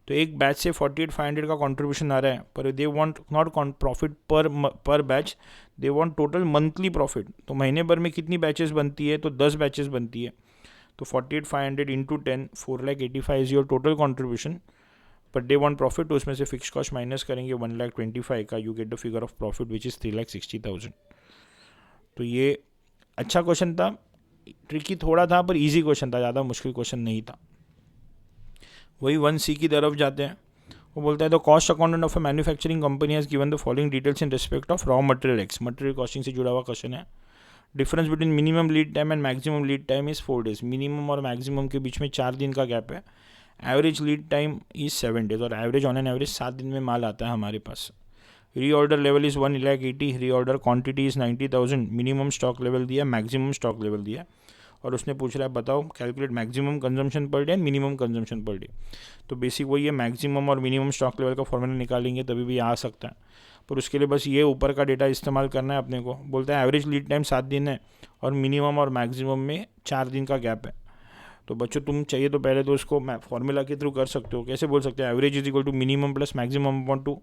तो एक बैच से 48,500 का कंट्रीब्यूशन आ रहा है, पर दे वांट नॉट प्रॉफिट पर batch, they want total monthly profit. तो महीने भर में कितनी बैचेस बनती है, तो 10 बैचेस बनती है। तो 48,500 into 10 4,85,000 is your total contribution, per day one profit, तो उसमें से फिक्स कॉस्ट माइनस करेंगे 1,25,000 का, you get the figure of profit which is 3,60,000। तो ये अच्छा क्वेश्चन था, ट्रिकी थोड़ा था पर इजी क्वेश्चन था, ज़्यादा मुश्किल क्वेश्चन नहीं था। वही 1C की तरफ जाते हैं। वो बोलता है the cost accountant of A manufacturing company has given the following details in respect of raw material x. Material costing से जुड़ा हुआ क्वेश्चन है। Difference between minimum lead time and maximum lead time is 4 days। Minimum और मैक्सिमम के बीच में 4 दिन का गैप है। Average lead time is 7 days, और एवरेज ऑन एन एवरेज 7 दिन में माल आता है हमारे पास। Reorder level is 1,80,000, reorder quantity is 90,000, minimum stock level दिया, मैक्सिमम स्टॉक लेवल दिया, और उसने पूछ रहा है बताओ calculate maximum consumption per day and minimum consumption per day. तो बेसिक वही है, मैक्सिमम और मिनिमम स्टॉक लेवल का फॉर्मूला निकालेंगे तभी भी आ सकता है, पर उसके लिए बस ये ऊपर का डेटा इस्तेमाल करना है अपने को। बोलता है एवरेज लीड टाइम 7 दिन है और मिनिमम और मैक्सिमम में 4 दिन का गैप है। तो बच्चों तुम चाहिए तो पहले तो उसको फॉर्मूला के थ्रू कर सकते हो। कैसे बोल सकते हैं, average is equal to minimum plus maximum upon 2,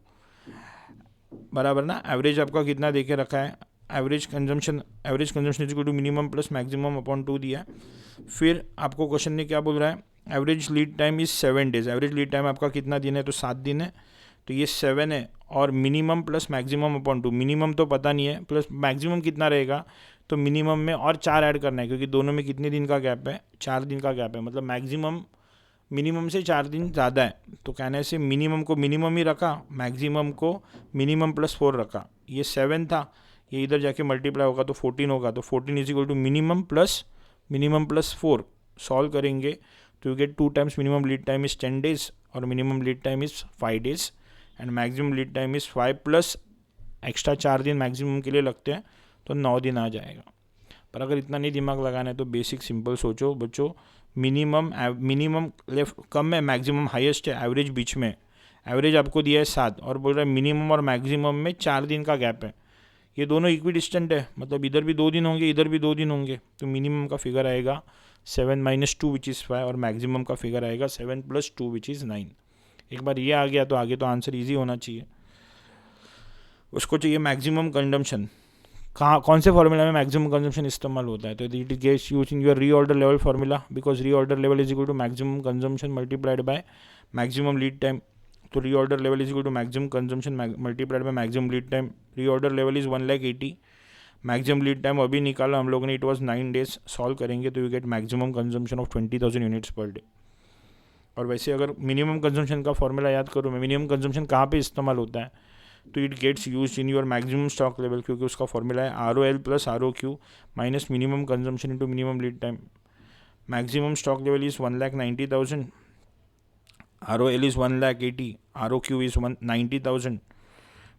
बराबर ना। एवरेज आपका कितना देके रखा है, average consumption is equal to minimum plus maximum upon 2 दिया है। फिर आपको क्वेश्चन ने क्या बोल रहा है, average lead time is 7 days. Average lead time आपका कितना दिन है, तो 7 दिन है, तो ये 7 है, और minimum plus maximum upon 2, minimum तो पता नहीं है, प्लस मैक्सिमम कितना रहेगा, तो मिनिमम में और 4 ऐड करना है, क्योंकि दोनों में कितने दिन का गैप है, 4 दिन का गैप है, मतलब मैक्सिमम मिनिमम से 4 दिन ज़्यादा है, तो कहने से मिनिमम को मिनिमम ही रखा, मैक्सिमम को मिनिमम प्लस 4 रखा। ये 7 था, ये इधर जाके मल्टीप्लाई होगा तो 14 होगा, तो 14 is equal to minimum plus 4। Solve करेंगे तो you get 2 times minimum lead time is 10 days और minimum lead time is 5 days and maximum lead time is 5 plus extra 4 दिन मैक्सिमम के लिए लगते हैं, तो 9 दिन आ जाएगा। पर अगर इतना नहीं दिमाग लगाना है तो बेसिक सिंपल सोचो बच्चों, मिनिमम लेफ्ट कम है, मैक्सिमम हाईएस्ट है, एवरेज बीच में, एवरेज आपको दिया है 7 और बोल रहा है मिनिमम और मैक्सिमम में 4 दिन का गैप है, ये दोनों इक्वी डिस्टेंट है, मतलब इधर भी 2 दिन होंगे, इधर भी 2 दिन होंगे, तो मिनिमम का फिगर आएगा 7 - 2 विच इज़ 5 और मैक्सिमम का फिगर आएगा 7 + 2 विच इज़ 9। एक बार ये आ गया तो आगे तो आंसर ईजी होना चाहिए। उसको चाहिए मैक्सिमम कंजम्पशन, कौन से फॉर्मूला में मैक्सिमम कंजम्पशन इस्तेमाल होता है, तो it gets use in your reorder level formula, because reorder level is equal to maximum consumption multiplied by maximum lead time. तो reorder level is equal to maximum consumption multiplied by maximum lead time. Reorder level is 180, maximum lead time अभी निकाला हम लोगों ने, इट वॉज 9 डेज। सॉल्व करेंगे तो you get maximum consumption of 20,000 units per day. और वैसे अगर मिनिमम कंजम्पशन का फॉर्मूला याद करूँ मैं, मिनिमम कंजम्पशन कहाँ पे इस्तेमाल होता है, तो it gets use in your maximum stock level, क्योंकि उसका फॉर्मूला है ROL + ROQ minus minimum consumption into minimum lead time. Maximum stock level is 1,90,000, ROL is 1,80,000, ROQ is 90,000।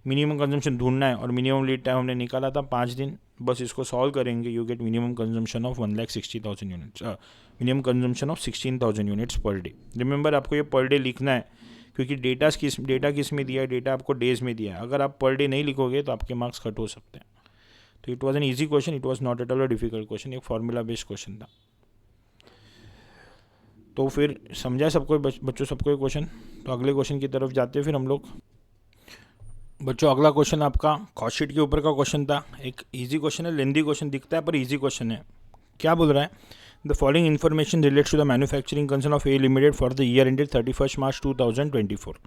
Minimum consumption ढूंढना है और मिनिमम लीड टाइम हमने निकाला था 5 दिन। बस इसको सॉल्व करेंगे, you gate minimum consumption of 1,60,000 units, minimum consumption of 16,000 units per day. Remember आपको ये पर डे लिखना है, क्योंकि डेटा किस में दिया है, डेटा आपको डेज में दिया है। अगर आप पर डे नहीं लिखोगे तो आपके मार्क्स कट हो सकते हैं। तो it was an easy question, it was not at all a difficult question, एक फॉर्मूला बेस्ड क्वेश्चन था। तो फिर समझा सबको बच्चों, सबको क्वेश्चन। तो अगले क्वेश्चन की तरफ जाते हैं फिर हम लोग। बच्चों अगला क्वेश्चन आपका कॉस्ट शीट के ऊपर का क्वेश्चन था। एक इजी क्वेश्चन है, लेंदी क्वेश्चन दिखता है पर इजी क्वेश्चन है। क्या बोल रहा है, the following information relates to the manufacturing concern of a limited for the year ended 31 March 2024।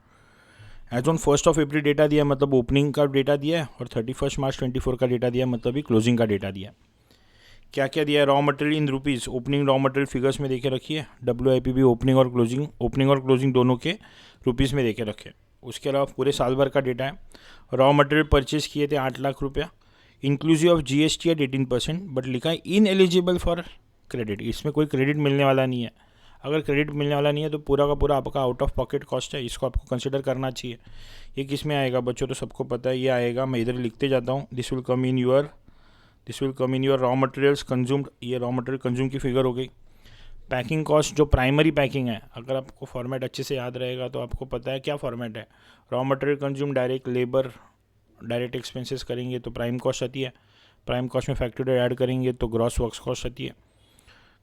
As on 1 April data दिया है, मतलब ओपनिंग का डेटा दिया है, और 31 मार्च 24 का डेटा दिया है, मतलब भी क्लोजिंग का डेटा दिया है। क्या क्या दिया है, raw material in rupees, opening raw material figures में देखे रखिए, WIP भी ओपनिंग और क्लोजिंग दोनों के रुपीज़ में देखे रखे। उसके अलावा पूरे साल भर का डेटा है। रॉ मटेरियल परचेज किए थे 8 लाख रुपया, inclusive of GST at 18%, but लिखा है इन एलिजिबल फॉर क्रेडिट, इसमें कोई क्रेडिट मिलने वाला नहीं है। अगर क्रेडिट मिलने वाला नहीं है तो पूरा का पूरा आपका आउट ऑफ पॉकेट कॉस्ट है, इसको आपको कंसिडर करना चाहिए। ये किस में आएगा बच्चों, तो सबको पता है ये आएगा, मैं इधर लिखते जाता हूँ, this will come in your raw materials consumed. ये रॉ मटेरियल कंज्यूम की फिगर हो गई। पैकिंग कॉस्ट जो प्राइमरी पैकिंग है, अगर आपको फॉर्मेट अच्छे से याद रहेगा तो आपको पता है क्या फॉर्मेट है। Raw material consume direct labour direct expenses करेंगे तो प्राइम कॉस्ट आती है, प्राइम कॉस्ट में फैक्टरी ऐड करेंगे तो ग्रॉस वर्क्स कॉस्ट आती है,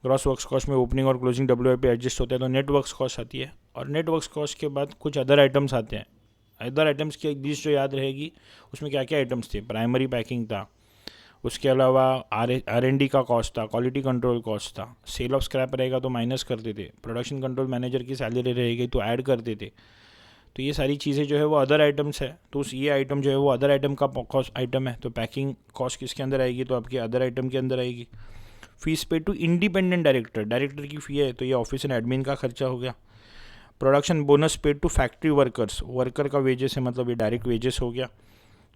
ग्रॉस वर्क्स कॉस्ट में ओपनिंग और क्लोजिंग WIP एडजस्ट होता है तो नेट वर्क्स कॉस्ट आती है, और नेट वर्क्स कॉस्ट के बाद कुछ अदर आइटम्स आते हैं। अदर आइटम्स की एक लिस्ट जो याद रहेगी, उसमें क्या क्या आइटम्स थे, प्राइमरी पैकिंग था, उसके अलावा R&D का कॉस्ट था, क्वालिटी कंट्रोल कॉस्ट था, सेल ऑफ स्क्रैप रहेगा तो माइनस करते थे, प्रोडक्शन कंट्रोल मैनेजर की सैलरी रहेगी तो ऐड करते थे। तो ये सारी चीज़ें जो है वो अदर आइटम्स है, तो ये आइटम जो है वो अदर आइटम का कॉस्ट आइटम है, तो पैकिंग कॉस्ट किसके अंदर आएगी, तो आपकी अदर आइटम के अंदर आएगी। फीस पे टू इंडिपेंडेंट डायरेक्टर की फ़ी है तो ये ऑफिस एंड एडमिन का खर्चा हो गया। Production bonus paid to factory worker का वेजेस है, मतलब ये डायरेक्ट वेजेस हो गया।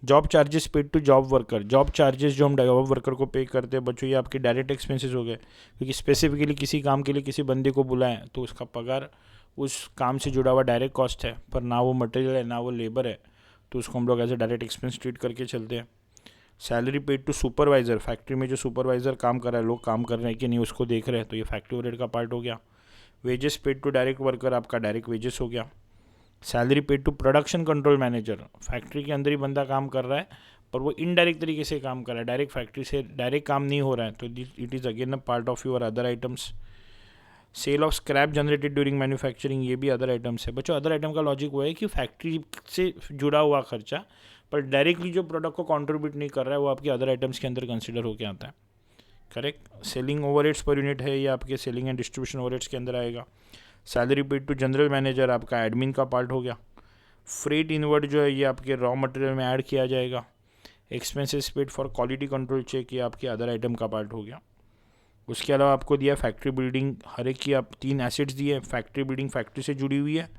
Job charges paid to job worker, job charges जो हम जॉब वर्कर को पे करते हैं बच्चों, ये आपके डायरेक्ट एक्सपेंसेस हो गए, क्योंकि स्पेसिफिकली किसी काम के लिए किसी बंदे को बुलाएं तो उसका पगार उस काम से जुड़ा हुआ डायरेक्ट कॉस्ट है, पर ना वो मटेरियल है ना वो लेबर है, तो उसको हम लोग as a direct expense treat करके चलते हैं। Salary paid to supervisor, factory में जो सुपरवाइज़र काम कर रहा है, लोग काम कर रहे हैं कि नहीं उसको देख रहे हैं, तो ये फैक्ट्री ओवरहेड का पार्ट हो गया। Wages paid to direct worker, आपका डायरेक्ट वेजेस हो गया। Salary paid to production control manager, factory के अंदर ही बंदा काम कर रहा है पर वो इनडायरेक्ट तरीके से काम कर रहा है, डायरेक्ट फैक्ट्री से डायरेक्ट काम नहीं हो रहा है, तो it is again a part of your other items. Sale of scrap generated during manufacturing, ये भी अदर आइटम्स है बच्चों। अदर आइटम का लॉजिक वो है कि फैक्ट्री से जुड़ा हुआ खर्चा पर डायरेक्टली जो प्रोडक्ट को कंट्रीब्यूट नहीं कर रहा है वो आपके अदर आइटम्स के अंदर कंसिडर होकर आता है। Correct. Selling overheads per unit है, ये आपके सेलिंग एंड डिस्ट्रीब्यूशन ओवरहेड्स के अंदर आएगा। Salary paid to general manager आपका एडमिन का पार्ट हो गया। फ्रेट इनवर्ड जो है ये आपके रॉ मटेरियल में ऐड किया जाएगा। Expenses paid for quality control check ये आपके अदर आइटम का पार्ट हो गया। उसके अलावा आपको दिया फैक्ट्री बिल्डिंग, हर एक की आप 3 एसेट्स दिए। फैक्ट्री बिल्डिंग फैक्ट्री से जुड़ी हुई है,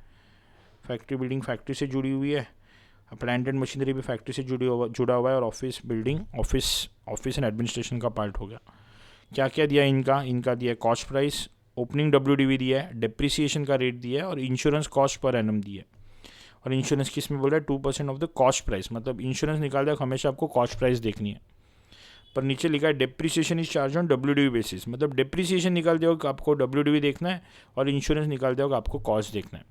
फैक्ट्री बिल्डिंग फैक्ट्री से जुड़ी हुई है, प्लांट एंड मशीनरी भी फैक्ट्री से जुड़ा हुआ है, और office building office and administration का पार्ट हो गया। क्या क्या दिया इनका दिया कॉस्ट प्राइस, ओपनिंग WDV दिया है, डेप्रिसिएशन का रेट दिया है, और इंश्योरेंस कॉस्ट पर एनम दिया है। और इंश्योरेंस किस में बोल रहा है 2% ऑफ द कॉस्ट प्राइस, मतलब इंश्योरेंस निकाल दिया, हमेशा आपको कॉस्ट प्राइस देखनी है। पर नीचे लिखा है depreciation is charge on WDV basis, मतलब डेप्रिसिएशन निकाल दिया होगा आपको WDV देखना है, और इंश्योरेंस निकाल दिया होगा आपको कॉस्ट देखना है।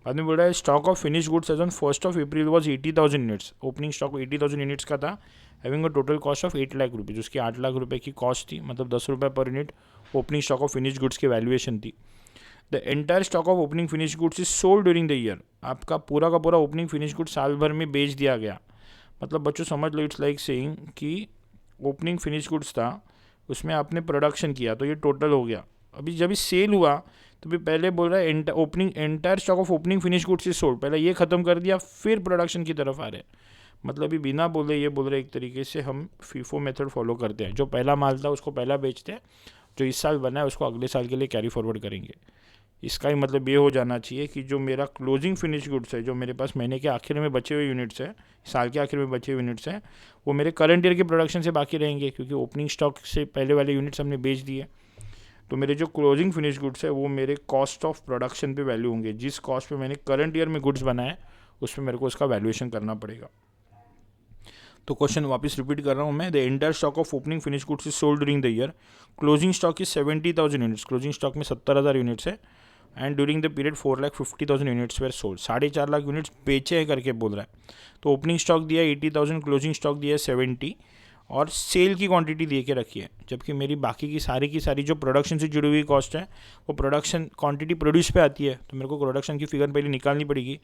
बाद में बोल रहा है stock of finish goods as on 1 April was 80,000 units, opening stock 80,000 units का था, having a total cost of 8 lakh rupees, उसकी 8 लाख रुपये की कॉस्ट थी, मतलब 10 रुपये per unit opening stock of finish goods की वैल्यूएशन थी। The entire stock of opening finish goods is sold during the year, आपका पूरा का पूरा ओपनिंग फिनिश गुड्स साल भर में बेच दिया गया। मतलब बच्चों समझ लो, इट्स लाइक सेइंग कि ओपनिंग फिनिश गुड्स था, उसमें आपने प्रोडक्शन किया तो ये टोटल हो गया। अभी जब सेल हुआ तो भी पहले बोल रहा है opening entire stock of opening finish goods is sold, पहले ये ख़त्म कर दिया फिर प्रोडक्शन की तरफ आ रहे। मतलब अभी बिना बोले ये बोल रहे एक तरीके से हम फीफो मेथड फॉलो करते हैं, जो पहला माल था उसको पहला बेचते हैं, जो इस साल बना है उसको अगले साल के लिए कैरी फॉरवर्ड करेंगे। इसका ही मतलब ये हो जाना चाहिए कि जो मेरा क्लोजिंग फिनिश गुड्स है, जो मेरे पास महीने के आखिर में बचे हुए यूनिट्स हैं, साल के आखिर में बचे हुए यूनिट्स हैं, वो मेरे करंट ईयर के प्रोडक्शन से बाकी रहेंगे, क्योंकि ओपनिंग स्टॉक से पहले वाले यूनिट्स हमने बेच दिए। तो मेरे जो क्लोजिंग फिनिश गुड्स है वो मेरे कॉस्ट ऑफ प्रोडक्शन पे वैल्यू होंगे, जिस कॉस्ट पे मैंने करंट ईयर में गुड्स बनाए उस पर मेरे को उसका वैल्यूएशन करना पड़ेगा। तो क्वेश्चन वापस रिपीट कर रहा हूँ मैं, the entire stock of opening finish goods is sold during the year, closing stock is 70,000 units, closing stock में 70,000 यूनिट्स है, and during the period 4,50,000 units were sold, 4.5 lakh units बेचे हैं करके बोल रहा है। तो ओपनिंग स्टॉक दिया है 80,000, क्लोजिंग स्टॉक दिया है 70, और सेल की क्वांटिटी दे के रखी है, जबकि मेरी बाकी की सारी जो प्रोडक्शन से जुड़ी हुई कॉस्ट है वो प्रोडक्शन क्वांटिटी प्रोड्यूस पे आती है, तो मेरे को प्रोडक्शन की फिगर पहले निकालनी पड़ेगी।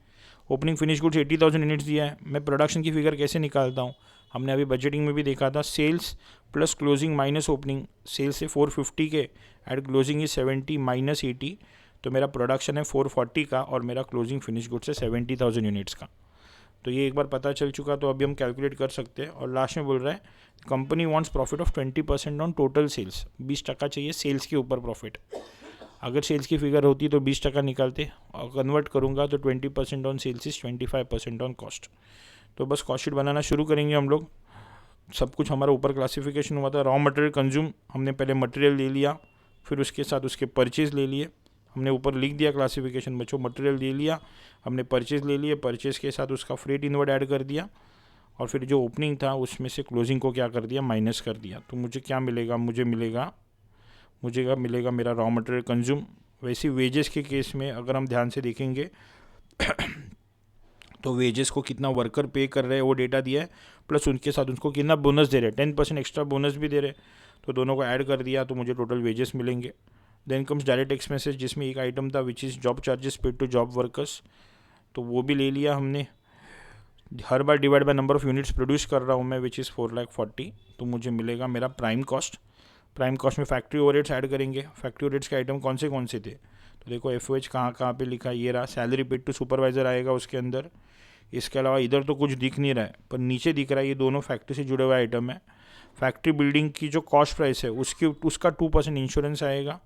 ओपनिंग फिनिश गुड्स 80,000 यूनिट्स दिया है, मैं प्रोडक्शन की फिगर कैसे निकालता हूँ, हमने अभी बजटिंग में भी देखा था, sales plus closing minus opening, sales से 450 के एड क्लोजिंग इज 70 माइनस 80, तो मेरा प्रोडक्शन है 440 का और मेरा क्लोजिंग फिनिश गुड्स है 70,000 यूनिट्स का। तो ये एक बार पता चल चुका, तो अभी हम कैलकुलेट कर सकते हैं। और लास्ट में बोल रहा है company wants profit of 20% on total sales, 20% चाहिए सेल्स के ऊपर प्रॉफिट। अगर सेल्स की फिगर होती तो 20% निकालते, और कन्वर्ट करूँगा तो 20% on sales is 25% on cost. तो बस कॉस्ट शीट बनाना शुरू करेंगे हम लोग। सब कुछ हमारा ऊपर क्लासिफिकेशन हुआ था, रॉ मटेरियल कंज्यूम, हमने पहले मटेरियल ले लिया, फिर उसके साथ उसके परचेज ले लिए, हमने ऊपर लिख दिया क्लासिफिकेशन बच्चों, मटेरियल ले लिया, हमने परचेज ले लिए, परचेज के साथ उसका फ्रेट इनवर्ड ऐड कर दिया, और फिर जो ओपनिंग था उसमें से क्लोजिंग को क्या कर दिया, माइनस कर दिया। तो मुझे क्या मिलेगा, मुझे मिलेगा मेरा रॉ मटेरियल कंज्यूम। वैसे वेजेस के केस में अगर हम ध्यान से देखेंगे तो वेजेस को कितना वर्कर पे कर रहे हैं वो डेटा दिया है, प्लस उनके साथ उनको कितना बोनस दे रहे हैं, 10% एक्स्ट्रा बोनस भी दे रहे हैं, तो दोनों को ऐड कर दिया तो मुझे टोटल वेजेस मिलेंगे। देन कम्स डायरेक्ट एक्सपेंसेस, जिसमें एक आइटम था which is job charges paid to job workers, तो वो भी ले लिया हमने। हर बार divide by number of units produce कर रहा हूँ मैं, विच इज़ 4,40,000, तो मुझे मिलेगा मेरा प्राइम कॉस्ट। प्राइम कॉस्ट में फैक्ट्री ओवरहेड्स ऐड करेंगे। फैक्ट्री ओवरहेड्स के आइटम कौन से थे, तो देखो FOH कहाँ पे लिखा है, ये रहा। सैलरी पेड टू सुपरवाइजर आएगा उसके अंदर। इसके अलावा इधर तो कुछ दिख नहीं रहा है, पर नीचे दिख रहा है, ये दोनों फैक्ट्री से जुड़े हुए आइटम है। फैक्ट्री बिल्डिंग की जो कॉस्ट प्राइस है उसका 2% इंश्योरेंस आएगा,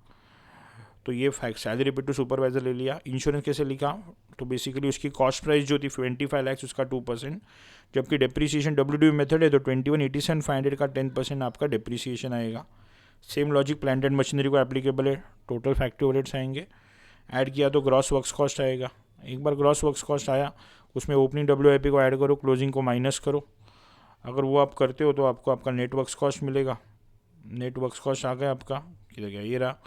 तो ये सैलरी पेड टू सुपरवाइजर ले लिया। इंश्योरेंस कैसे लिखा, तो बेसिकली उसकी कॉस्ट प्राइस जो थी 25 लाख, उसका 2%, जबकि डेप्रीसिएशन WDV मेथड है तो 21,87,500 का 10% आपका डेप्रीसिएशन आएगा। Same logic plant and machinery को एप्लीकेबल है, टोटल फैक्ट्री ओवरहेड्स आएंगे। ऐड किया तो ग्रॉस वर्क्स कॉस्ट आएगा। एक बार ग्रॉस वर्क्स कॉस्ट आया, उसमें ओपनिंग WIP को ऐड करो, क्लोजिंग को माइनस करो। अगर वो आप करते हो तो आपको आपका नेट वर्क्स कॉस्ट मिलेगा। नेट वर्क्स कॉस्ट आ गया आपका, किधर गया, ये रहा,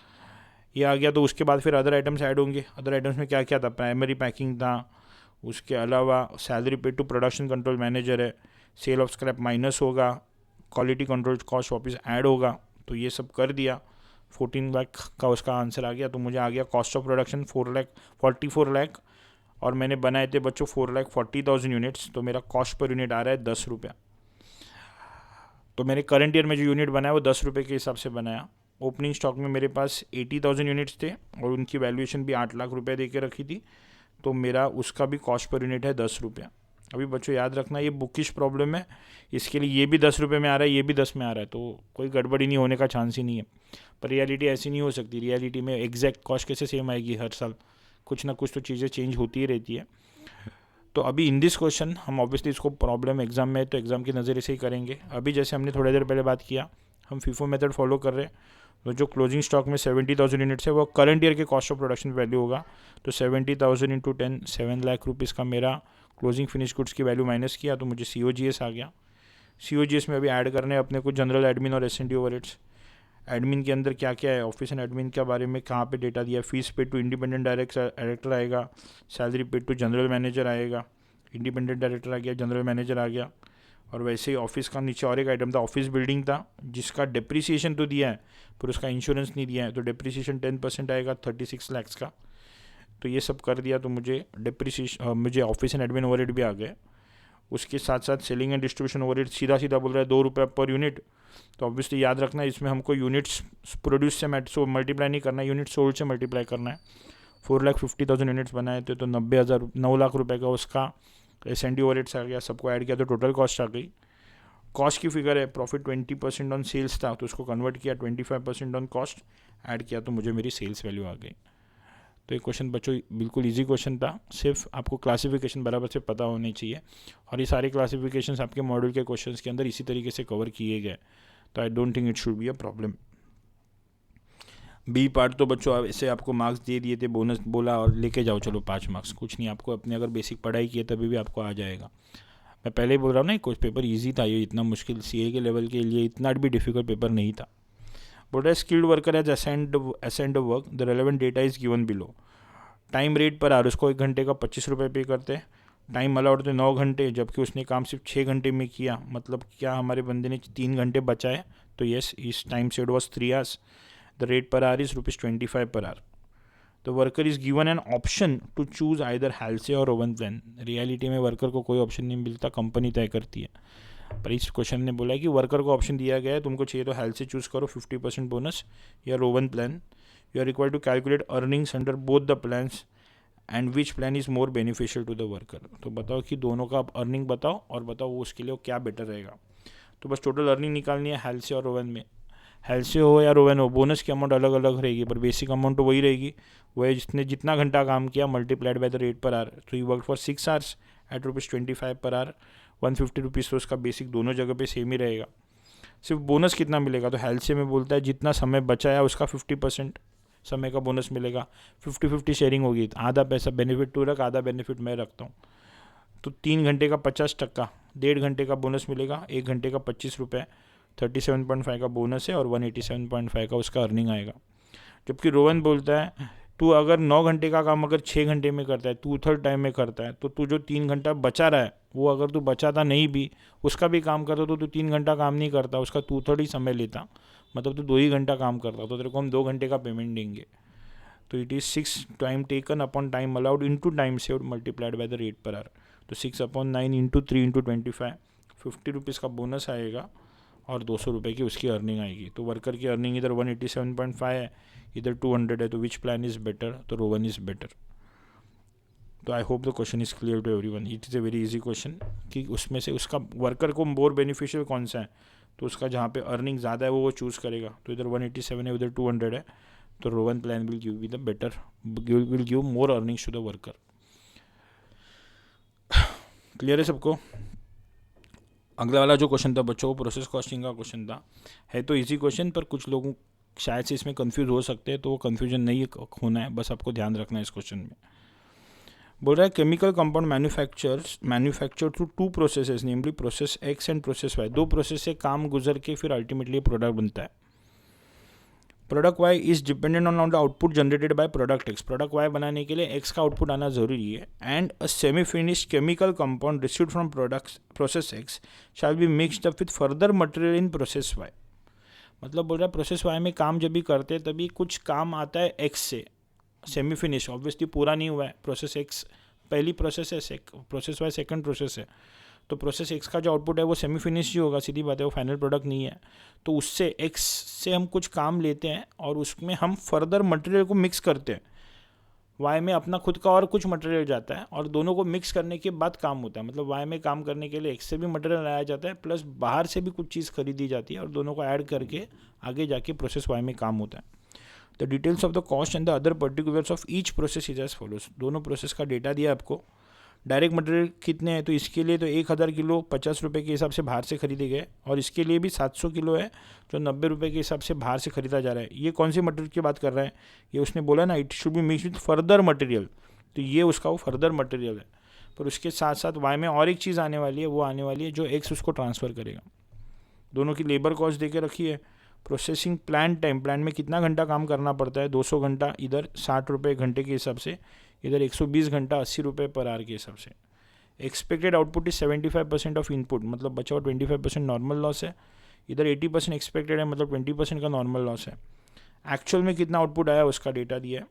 ये आ गया। तो उसके बाद फिर अदर आइटम्स ऐड होंगे। अदर आइटम्स में क्या क्या था, प्राइमरी पैकिंग था, उसके अलावा salary paid to production control manager है, सेल ऑफ स्क्रैप माइनस होगा, क्वालिटी कंट्रोल कॉस्ट वापस ऐड होगा। तो ये सब कर दिया, 14 लाख का उसका आंसर आ गया। तो मुझे आ गया कॉस्ट ऑफ प्रोडक्शन 44 लाख, और मैंने बनाए थे बच्चों 4,40,000 यूनिट्स, तो मेरा कॉस्ट पर यूनिट आ रहा है 10 रुपया। तो मैंने करंट ईयर में जो यूनिट बनाया वो 10 रुपये के हिसाब से बनाया। ओपनिंग स्टॉक में मेरे पास 80,000 यूनिट्स थे और उनकी वैल्यूएशन भी 8 लाख रुपये दे के रखी थी, तो मेरा उसका भी कॉस्ट पर यूनिट है 10 रुपया। अभी बच्चों याद रखना, ये बुकिश प्रॉब्लम है, इसके लिए ये भी 10 रुपये में आ रहा है, ये भी 10 में आ रहा है, तो कोई गड़बड़ी नहीं होने का चांस ही नहीं है। पर रियलिटी ऐसी नहीं हो सकती, रियलिटी में एग्जैक्ट कॉस्ट कैसे सेम आएगी, हर साल कुछ ना कुछ तो चीज़ें चेंज होती ही रहती है। तो अभी इन दिस क्वेश्चन हम ऑब्वियसली इसको प्रॉब्लम एग्जाम में है तो एग्जाम की नज़रिए से ही करेंगे। अभी जैसे हमने थोड़ी देर पहले बात किया, हम फीफो मेथड फॉलो कर रहे हैं, तो जो क्लोजिंग स्टॉक में 70,000 यूनिट्स है वो करंट ईयर के कॉस्ट ऑफ प्रोडक्शन वैल्यू होगा। तो 70,000 इंटू 10 7 लाख रुपीज़ का मेरा क्लोजिंग फिनिश गुड्स की वैल्यू माइनस किया तो मुझे COGS आ गया। COGS में अभी ऐड करने अपने को जनरल एडमिन और S&D ओवरहेड्स। एडमिन के अंदर क्या क्या है, ऑफिस एंड एडमिन के बारे में कहाँ पे डेटा दिया, fees paid to independent director आएगा, salary paid to general manager आएगा, इंडिपेंडेंट डायरेक्टर आ गया, जनरल मैनेजर आ गया। और वैसे ही ऑफिस का नीचे और एक आइटम था, ऑफिस बिल्डिंग था, जिसका डिप्रिसिएशन तो दिया है पर उसका इंश्योरेंस नहीं दिया है, तो डिप्रिसिएशन 10% आएगा 36 लाख का। तो ये सब कर दिया तो मुझे मुझे ऑफिस एंड एडमिन ओवरहेड भी आ गए। उसके साथ साथ सेलिंग एंड डिस्ट्रीब्यूशन ओवरहेड सीधा बोल रहा है 2 रुपये पर यूनिट। तो ऑब्वियसली याद रखना, इसमें हमको यूनिट्स प्रोड्यूस से मल्टीप्लाई नहीं करना है, यूनिट सोल्ड से मल्टीप्लाई करना है। 4,50,000 यूनिट्स बनाए थे तो 9 लाख रुपए का उसका S&D ओवरहेड्स आ गया, सबको ऐड किया तो टोटल कॉस्ट आ गई। कॉस्ट की फिगर है, प्रॉफिट 20% ऑन सेल्स था तो उसको कन्वर्ट किया 25% ऑन कॉस्ट, ऐड किया तो मुझे मेरी सेल्स वैल्यू आ गई। तो ये क्वेश्चन बच्चों बिल्कुल इजी क्वेश्चन था, सिर्फ आपको क्लासिफिकेशन बराबर से पता होनी चाहिए और ये सारे क्लासिफिकेशंस आपके मॉड्यूल के क्वेश्चंस के अंदर इसी तरीके से कवर किए गए, तो I don't think it should be a problem. B part तो बच्चों ऐसे आपको मार्क्स दे दिए थे, बोनस बोला और लेके जाओ चलो 5 मार्क्स, कुछ नहीं, आपको अपने अगर बेसिक पढ़ाई की है तभी भी आपको आ जाएगा। मैं पहले ही बोल रहा हूँ ना, कुछ पेपर ईजी था, ये इतना मुश्किल CA के लेवल के लिए इतना भी डिफिकल्ट पेपर नहीं था। बोल रहा है skilled worker as assigned work, the relevant data is given below. Time rate per hour उसको 1 घंटे का 25 रुपये पे करते हैं, टाइम अलाउड थे 9 घंटे, जबकि उसने काम सिर्फ 6 घंटे में किया, मतलब क्या हमारे बंदे ने 3 घंटे बचाए, तो येस इस time set was 3 hours. The rate per hour is ₹25 per hour. The worker is given an option to choose either Halsey और ओवन प्लान। रियलिटी में वर्कर को कोई ऑप्शन नहीं मिलता, कंपनी तय करती है, पर इस क्वेश्चन ने बोला है कि वर्कर को ऑप्शन दिया गया है, तुमको चाहिए तो हेल्से चूज करो 50% बोनस या Rowan plan. You are required to calculate earnings under both the plans and which plan is more beneficial to the worker. तो बताओ कि दोनों का अर्निंग बताओ और बताओ वो उसके लिए क्या बेटर रहेगा। तो बस टोटल अर्निंग निकालनी है हेल्से और रोवन में। हेल्से हो या रोवन हो, बोनस की अमाउंट अलग अलग रहेगी पर बेसिक अमाउंट तो वही रहेगी, वही जिसने जितना घंटा काम किया multiplied by the rate per hour. तो you work for 6 hours at ₹25 per our, 150 rupees, तो उसका बेसिक दोनों जगह पे सेम ही रहेगा। सिर्फ बोनस कितना मिलेगा, तो हेल्से में बोलता है जितना समय बचाया उसका 50% समय का बोनस मिलेगा, 50-50 शेयरिंग होगी, आधा पैसा बेनिफिट तू रख, आधा बेनिफिट मैं रखता हूँ। तो 3 घंटे का 50%, 1.5 घंटे का बोनस मिलेगा, 1 घंटे का 25 रुपये, 37.5 का बोनस है और 187.5 का उसका अर्निंग आएगा। जबकि रोहन बोलता है तू अगर 9 घंटे का काम अगर 6 घंटे में करता है, 2/3 टाइम में करता है, तो तू जो 3 घंटा बचा रहा है वो अगर तू बचाता नहीं भी उसका भी काम करता तो तू 3 घंटा काम नहीं करता, उसका 2/3 ही समय लेता, मतलब तू 2 ही घंटा काम करता, तो तेरे को हम 2 घंटे का पेमेंट देंगे। तो it is 6 time taken upon time allowed into time saved multiplied by the rate per our. तो 6/9 इंटू 3 इंटू 25, 50 रुपीज़ का बोनस आएगा और 200 रुपये की उसकी अर्निंग आएगी। तो वर्कर की अर्निंग इधर 187.5 है, इधर 200 है, तो विच प्लान इज़ बेटर, तो रोवन इज़ बेटर। तो I hope the question is clear to everyone. It is a very easy question कि उसमें से उसका वर्कर को मोर बेनिफिशियल कौन सा है, तो उसका जहाँ पे अर्निंग ज़्यादा है वो चूज़ करेगा। तो इधर 187 है, उधर 200 है, तो Rowan plan will give the better, will give more earnings to the worker. Clear है सबको? अगला वाला जो क्वेश्चन था बच्चों, प्रोसेस कॉस्टिंग का क्वेश्चन था, है तो इजी क्वेश्चन पर कुछ लोगों शायद से इसमें कंफ्यूज हो सकते हैं, तो वो कंफ्यूजन नहीं होना है, बस आपको ध्यान रखना है इस क्वेश्चन में। बोल रहा है chemical compound manufacture through 2 processes, namely process X and process Y. 2 process से काम गुजर के फिर अल्टीमेटली प्रोडक्ट बनता है। Product Y is dependent on the output generated by product X. Product Y बनाने के लिए एक्स का आउटपुट आना जरूरी है। And a semi finished chemical compound received from process X shall be mixed up with further material in process Y. मतलब बोल रहा है प्रोसेस वाई में काम जब भी करते हैं तभी कुछ काम आता है एक्स से, सेमी फिनिश ऑब्वियसली पूरा नहीं हुआ है, प्रोसेस एक्स पहली प्रोसेस है, प्रोसेस वाई सेकंड प्रोसेस है, तो प्रोसेस एक्स का जो आउटपुट है वो सेमी फिनिश ही होगा, सीधी बात है, वो फाइनल प्रोडक्ट नहीं है। तो उससे एक्स से हम कुछ काम लेते हैं और उसमें हम फर्दर मटेरियल को मिक्स करते हैं। वाई में अपना खुद का और कुछ मटेरियल जाता है और दोनों को मिक्स करने के बाद काम होता है। मतलब वाई में काम करने के लिए एक्स से भी मटेरियल लाया जाता है प्लस बाहर से भी कुछ चीज़ खरीदी जाती है और दोनों को ऐड करके आगे जाके प्रोसेस वाई में काम होता है। The details of the cost and the other particulars of each process is as follows. दोनों प्रोसेस का डेटा दिया आपको। डायरेक्ट मटेरियल कितने हैं, तो इसके लिए तो 1000 किलो 50 रुपये के हिसाब से बाहर से खरीदे गए और इसके लिए भी 700 किलो है जो 90 रुपये के हिसाब से बाहर से खरीदा जा रहा है। ये कौन सी मटेरियल की बात कर रहा है, ये उसने बोला ना it should B mix with further material, तो ये उसका वो फर्दर मटेरियल है। पर उसके साथ साथ वाई में और एक चीज़ आने वाली है, वो आने वाली है जो एक्स उसको ट्रांसफ़र करेगा। दोनों की लेबर कॉस्ट दे के रखी है। प्रोसेसिंग प्लांट टाइम, प्लांट में कितना घंटा काम करना पड़ता है, 200 घंटा, इधर 60 रुपये घंटे के हिसाब से, इधर 120 घंटा 80 रुपये पर आवर के हिसाब से। Expected output is 75% of input, मतलब बचा हुआ 25% नॉर्मल लॉस है। इधर 80% एक्सपेक्टेड है, मतलब 20% का नॉर्मल लॉस है। एक्चुअल में कितना आउटपुट आया उसका डेटा दिया है।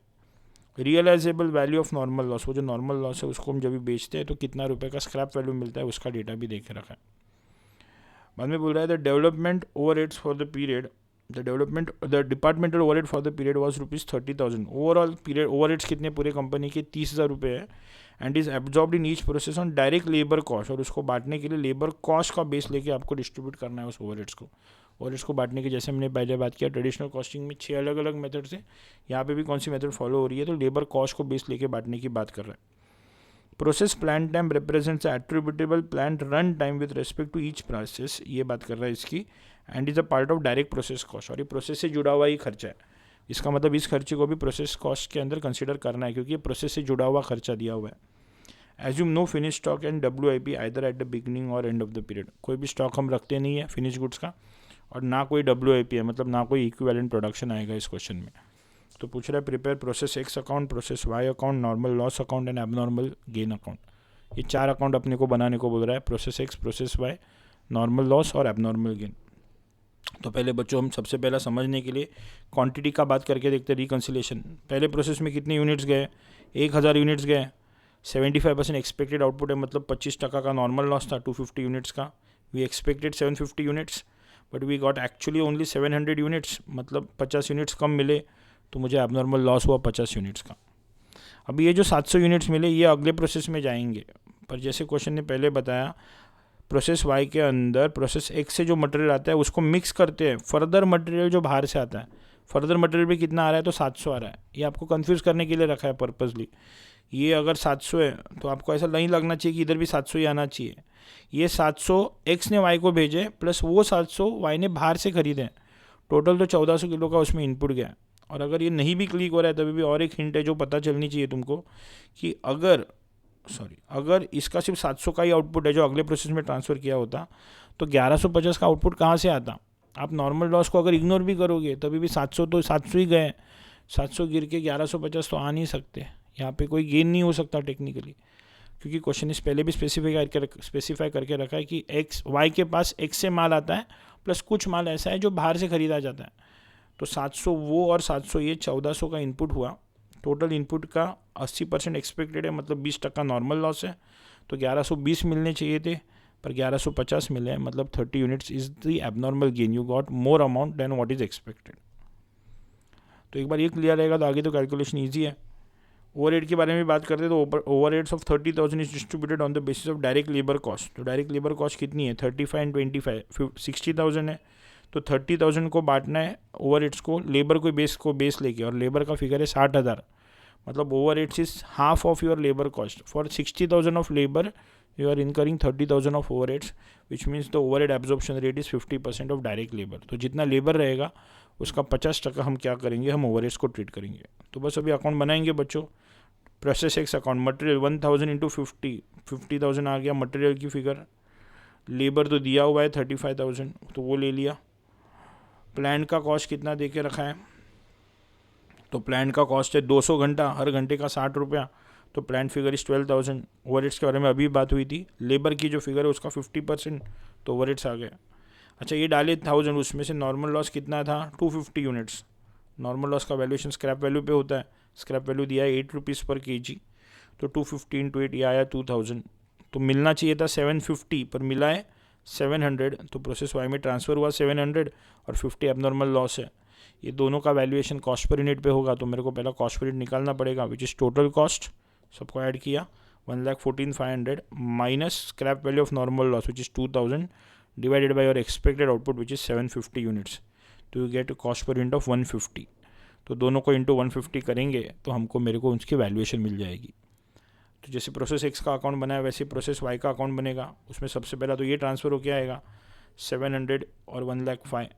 Realisable value of normal loss, वो जो नॉर्मल लॉस है उसको हम जब भी बेचते हैं तो कितना रुपये का स्क्रैप वैल्यू मिलता है उसका डेटा भी देखे रखा है। बाद में बोल रहा है the development overheads for the period, the departmental overhead for the period was ₹30,000। Overall period overheads कितने पूरे कंपनी के 30,000 रुपये है and is absorbed in each process on direct labour cost. और उसको बांटने के लिए लेबर कॉस्ट का बेस लेके आपको डिस्ट्रीब्यूट करना है उस ओवरहेड्स को। ओवरहेड्स को बांटने के जैसे हमने पहले बात किया ट्रेडिशनल कॉस्टिंग में 6 अलग अलग मेथड से, यहाँ पे भी कौन सी मेथड फॉलो हो रही है, तो लेबर कॉस्ट को बेस लेके बांटने की बात कर रहा है। Process plan time represents attributable plant run time with respect to each process, ये बात कर रहा है इसकी, and is a part of direct process cost. और ये प्रोसेस से जुड़ा हुआ ही खर्चा है, इसका मतलब इस खर्चे को भी प्रोसेस कॉस्ट के अंदर कंसिडर करना है क्योंकि ये प्रोसेस से जुड़ा हुआ खर्चा दिया हुआ है। Assume no finish stock and WIP either at the beginning or end of the period. कोई भी स्टॉक हम रखते नहीं है फिनिश गुड्स का और ना कोई WIP है, मतलब ना कोई इक्विवेलेंट प्रोडक्शन आएगा इस क्वेश्चन में। तो पूछ रहा है prepare process X account, process Y account, normal loss account and abnormal gain account. ये 4 अकाउंट अपने को बनाने को बोल रहा है, process X, process Y, normal loss और एबनॉर्मल गेन। तो पहले बच्चों हम सबसे पहला समझने के लिए क्वांटिटी का बात करके देखते हैं। रिकन्सिलेशन, पहले प्रोसेस में कितने यूनिट्स गए, 1000 यूनिट्स गए, 75% एक्सपेक्टेड आउटपुट है, मतलब 25% का नॉर्मल लॉस था 250 यूनिट्स का। We expected 750 units but we got actually only 700 units, मतलब 50 यूनिट्स कम मिले, तो मुझे एबनॉर्मल लॉस हुआ 50 यूनिट्स का। अभी ये जो 700 यूनिट्स मिले ये अगले प्रोसेस में जाएंगे, पर जैसे क्वेश्चन ने पहले बताया प्रोसेस वाई के अंदर प्रोसेस एक्स से जो मटेरियल आता है उसको मिक्स करते हैं फर्दर मटेरियल जो बाहर से आता है। फर्दर मटेरियल भी कितना आ रहा है, तो 700 आ रहा है। ये आपको कंफ्यूज करने के लिए रखा है पर्पसली। ये अगर 700 है तो आपको ऐसा नहीं लगना चाहिए कि इधर भी 700 ही आना चाहिए। ये 700 एक्स ने वाई को भेजे प्लस वो 700 वाई ने बाहर से खरीदे, टोटल तो 1400 किलो का उसमें इनपुट गया। और अगर ये नहीं भी क्लिक हो रहा है तभी भी और एक हिंट है जो पता चलनी चाहिए तुमको कि अगर इसका सिर्फ 700 का ही आउटपुट है जो अगले प्रोसेस में ट्रांसफ़र किया होता तो 1150 का आउटपुट कहाँ से आता। आप नॉर्मल लॉस को अगर इग्नोर भी करोगे तभी भी 700 तो 700 ही गए, 700 गिर के 1150 तो आ नहीं सकते। यहाँ पे कोई गेन नहीं हो सकता टेक्निकली, क्योंकि क्वेश्चन इस पहले भी स्पेसिफाई करके रखा है कि एक्स वाई के पास एक्स से माल आता है प्लस कुछ माल ऐसा है जो बाहर से खरीदा जाता है। तो 700 वो और 700 ये 1400 का इनपुट हुआ। टोटल इनपुट का 80% एक्सपेक्टेड है, मतलब 20% नॉर्मल लॉस है। तो 1120 मिलने चाहिए थे पर 1150 मिले हैं, मतलब 30 units is the abnormal gain. You got more amount than what is expected. तो एक बार ये क्लियर रहेगा तो आगे तो कैलकुलेशन ईजी है। ओवरहेड के बारे में बात करते हैं तो overheads of 30,000 is distributed on the basis of direct labour cost. तो डायरेक्ट लेबर कॉस्ट कितनी है, 35 एंड 25 60,000 है। तो 30,000 को बांटना है ओवरहेड्स को लेबर को बेस लेके, और लेबर का फिगर है 60,000, मतलब overheads is half of your labour cost. For 60,000 of labour you are incurring 30,000 of overheads, which means the overhead absorption rate is 50% of direct labour. तो जितना लेबर रहेगा उसका 50% हम क्या करेंगे, हम ओवरहेड्स को ट्रीट करेंगे। तो बस अभी अकाउंट बनाएंगे बच्चों। Process X account, material 1000 into 50,000 आ गया मटेरियल की फिगर। लेबर तो दिया हुआ है 35,000, तो वो ले लिया। प्लांट का कॉस्ट कितना दे के रखा है, तो प्लांट का कॉस्ट है 200 घंटा, हर घंटे का 60 रुपया, तो प्लांट फिगर इज 12,000। ओवरहेड्स के बारे में अभी बात हुई थी। लेबर की जो फिगर है उसका 50%, तो ओवरहेड्स आ गया। अच्छा ये डाले 1000, उसमें से नॉर्मल लॉस कितना था, 250 यूनिट्स। नॉर्मल लॉस का वैल्यूएशन स्क्रैप वैल्यू पे होता है। स्क्रैप वैल्यू दिया है 8 रुपीज़ पर kg, तो 250 इंटू 8 ये आया 2000। तो मिलना चाहिए था 750 पर मिला है 700, तो प्रोसेस वाई में ट्रांसफ़र हुआ 700 और 50 एबनॉर्मल लॉस है। ये दोनों का वैल्यूएशन कॉस्ट पर यूनिट पे होगा, तो मेरे को पहला कॉस्ट पर यूनिट निकालना पड़ेगा, विच इज़ टोटल कॉस्ट, सबको ऐड किया 1,14,500 minus scrap value of normal loss which is 2000 divided by your expected output which is 750 units, तो you get cost per unit of 150। तो दोनों को इंटू 150 करेंगे तो हमको मेरे को उसकी वैल्यूएशन मिल जाएगी। तो जैसे प्रोसेस एक्स का अकाउंट बनाया वैसे प्रोसेस वाई का अकाउंट बनेगा। उसमें सबसे पहला तो ये ट्रांसफ़र हो क्या आएगा 700 और 1,05,000